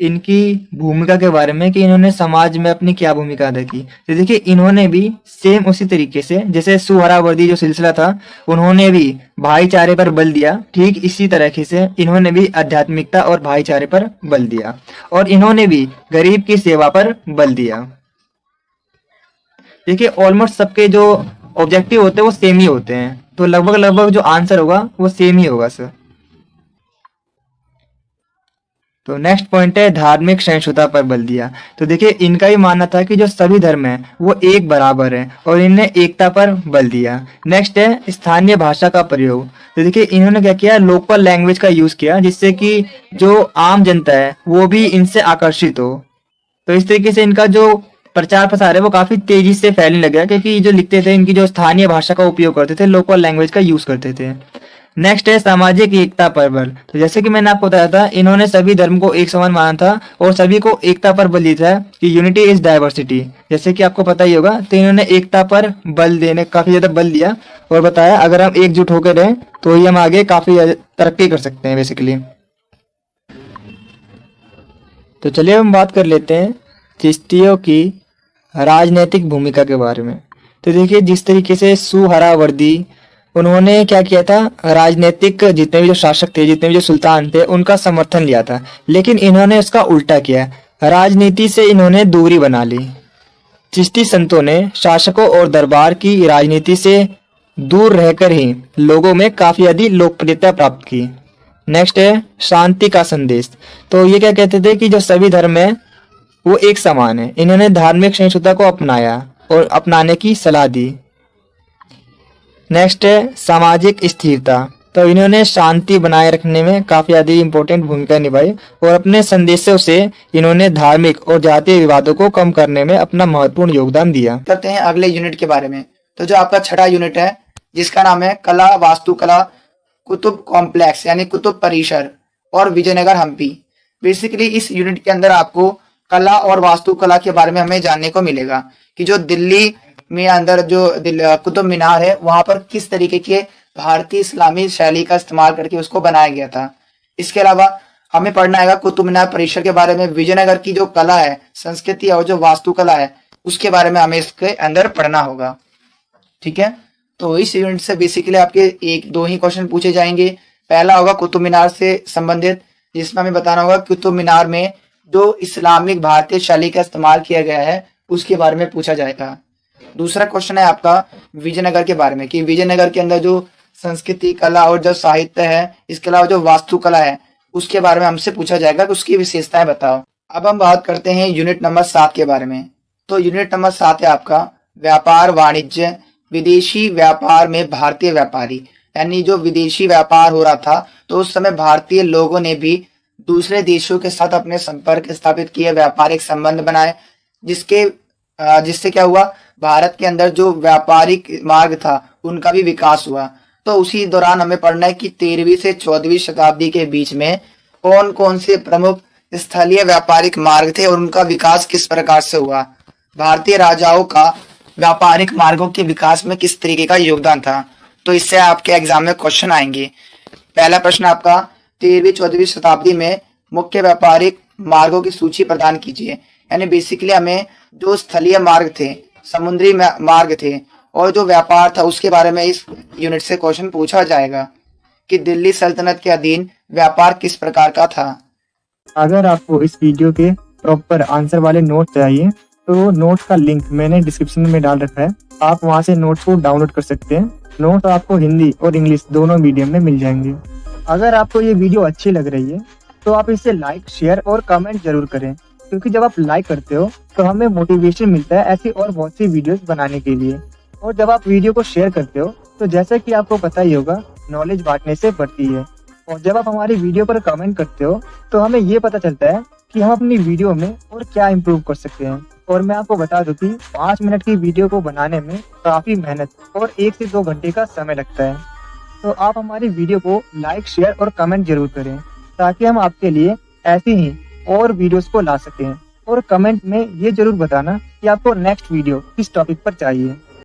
इनकी भूमिका के बारे में कि इन्होंने समाज में अपनी क्या भूमिका अदा की। तो देखिए इन्होंने भी सेम उसी तरीके से जैसे सुहरावर्दी जो सिलसिला था उन्होंने भी भाईचारे पर बल दिया, ठीक इसी तरीके से इन्होंने भी आध्यात्मिकता और भाईचारे पर बल दिया और इन्होंने भी गरीब की सेवा पर बल दिया। देखिए ऑलमोस्ट सबके जो ऑब्जेक्टिव होते हैं वो सेम ही होते हैं, तो लगभग लगभग जो आंसर होगा वो सेम ही होगा सर। तो नेक्स्ट पॉइंट है धार्मिक सहिष्णुता पर बल दिया। तो देखिए इनका ही मानना था कि जो सभी धर्म है वो एक बराबर है और इन्हें एकता पर बल दिया। नेक्स्ट है स्थानीय भाषा का प्रयोग। तो देखिए इन्होंने क्या किया, लोकल लैंग्वेज का यूज किया जिससे कि जो आम जनता है वो भी इनसे आकर्षित हो। तो इस तरीके से इनका जो प्रचार प्रसार है वो काफी तेजी से फैलने लगा क्योंकि जो लिखते थे इनकी जो स्थानीय भाषा का उपयोग करते थे, लोकल लैंग्वेज का यूज करते थे। नेक्स्ट है सामाजिक एकता पर बल। तो जैसे कि मैंने आपको बताया था इन्होंने सभी धर्म को एक समान माना था और सभी को एकता पर बल दिया था कि यूनिटी इज डाइवर्सिटी, जैसे कि आपको पता ही होगा। तो इन्होंने एकता पर बल देने काफी ज्यादा बल दिया और बताया अगर हम एकजुट होकर रहें तो ही हम आगे काफी तरक्की कर सकते हैं बेसिकली। तो चलिए हम बात कर लेते हैं चिश्तियों की राजनीतिक भूमिका के बारे में। तो देखिए जिस तरीके से सुहरावर्दी उन्होंने क्या किया था, राजनीतिक जितने भी जो शासक थे, जितने भी जो सुल्तान थे, उनका समर्थन लिया था, लेकिन इन्होंने उसका उल्टा किया, राजनीति से इन्होंने दूरी बना ली। चिश्ती संतों ने शासकों और दरबार की राजनीति से दूर रहकर ही लोगों में काफी अधिक लोकप्रियता प्राप्त की। नेक्स्ट है शांति का संदेश। तो ये क्या कहते थे कि जो सभी धर्म है वो एक समान है। इन्होंने धार्मिक सहिष्णुता को अपनाया और अपनाने की सलाह दी। नेक्स्ट है सामाजिक स्थिरता। तो इन्होंने शांति बनाए रखने में काफी ज्यादा इंपॉर्टेंट भूमिका निभाई और अपने संदेशों से इन्होंने धार्मिक और जातीय विवादों को कम करने में अपना महत्वपूर्ण योगदान दिया। करते हैं अगले यूनिट के बारे में। तो जो आपका छठा यूनिट है जिसका नाम है कला वास्तुकला कुतुब कॉम्प्लेक्स यानी कुतुब परिसर और विजयनगर हम्पी। बेसिकली इस यूनिट के अंदर आपको कला और वास्तुकला के बारे में हमें जानने को मिलेगा कि जो दिल्ली में अंदर जो कुतुब मीनार है वहां पर किस तरीके के भारतीय इस्लामी शैली का इस्तेमाल करके उसको बनाया गया था। इसके अलावा हमें पढ़ना है कुतुब मीनार परिसर के बारे में, विजयनगर की जो कला है, संस्कृति और जो वास्तुकला है उसके बारे में हमें इसके अंदर पढ़ना होगा। ठीक है, तो इस यूनिट से बेसिकली आपके 1-2 ही क्वेश्चन पूछे जाएंगे। पहला होगा कुतुब मीनार से संबंधित, जिसमें हमें बताना होगा कुतुब मीनार में जो इस्लामिक भारतीय शैली का इस्तेमाल किया गया है उसके बारे में पूछा जाएगा। दूसरा क्वेश्चन है आपका विजयनगर के बारे में कि विजयनगर के अंदर जो संस्कृति, कला और जो साहित्य है, इसके अलावा जो वास्तुकला है उसके बारे में हमसे पूछा जाएगा कि उसकी विशेषताएं बताओ। अब हम बात करते हैं यूनिट नंबर 7 के बारे में। तो यूनिट नंबर 7 है आपका व्यापार वाणिज्य, विदेशी व्यापार में भारतीय व्यापारी। यानी जो विदेशी व्यापार हो रहा था तो उस समय भारतीय लोगों ने भी दूसरे देशों के साथ अपने संपर्क स्थापित किए, व्यापारिक संबंध बनाए, जिससे क्या हुआ, भारत के अंदर जो व्यापारिक मार्ग था उनका भी विकास हुआ। तो उसी दौरान हमें पढ़ना है कि 13वीं से 14वीं शताब्दी के बीच में कौन कौन से प्रमुख स्थलीय व्यापारिक मार्ग थे और उनका विकास किस प्रकार से हुआ। भारतीय राजाओं का व्यापारिक मार्गों के विकास में किस तरीके का योगदान था। तो इससे आपके एग्जाम में क्वेश्चन आएंगे। पहला प्रश्न आपका, 13वीं 14वीं शताब्दी में मुख्य व्यापारिक मार्गों की सूची प्रदान कीजिए। यानी बेसिकली हमें जो स्थलीय मार्ग थे, समुद्री मार्ग थे और जो व्यापार था उसके बारे में इस यूनिट से क्वेश्चन पूछा जाएगा कि दिल्ली सल्तनत के अधीन व्यापार किस प्रकार का था। अगर आपको इस वीडियो के प्रॉपर आंसर वाले नोट चाहिए तो नोट का लिंक मैंने डिस्क्रिप्शन में डाल रखा है, आप वहां से नोट्स को डाउनलोड कर सकते हैं। नोट आपको हिंदी और इंग्लिश दोनों मीडियम में मिल जाएंगे। अगर आपको ये वीडियो अच्छी लग रही है तो आप इसे लाइक, शेयर और कमेंट जरूर करें, क्योंकि जब आप लाइक करते हो तो हमें मोटिवेशन मिलता है ऐसी और बहुत सी वीडियोस बनाने के लिए। और जब आप वीडियो को शेयर करते हो तो जैसा कि आपको पता ही होगा, नॉलेज बांटने से बढ़ती है। और जब आप हमारी वीडियो पर कमेंट करते हो तो हमें ये पता चलता है कि हम अपनी वीडियो में और क्या इम्प्रूव कर सकते हैं। और मैं आपको बता दूं कि 5 मिनट की वीडियो को बनाने में काफी मेहनत और 1 से 2 घंटे का समय लगता है। तो आप हमारी वीडियो को लाइक, शेयर और कमेंट जरूर करें, ताकि हम आपके लिए ऐसी ही और वीडियोस को ला सकें। और कमेंट में ये जरूर बताना कि आपको नेक्स्ट वीडियो किस टॉपिक पर चाहिए।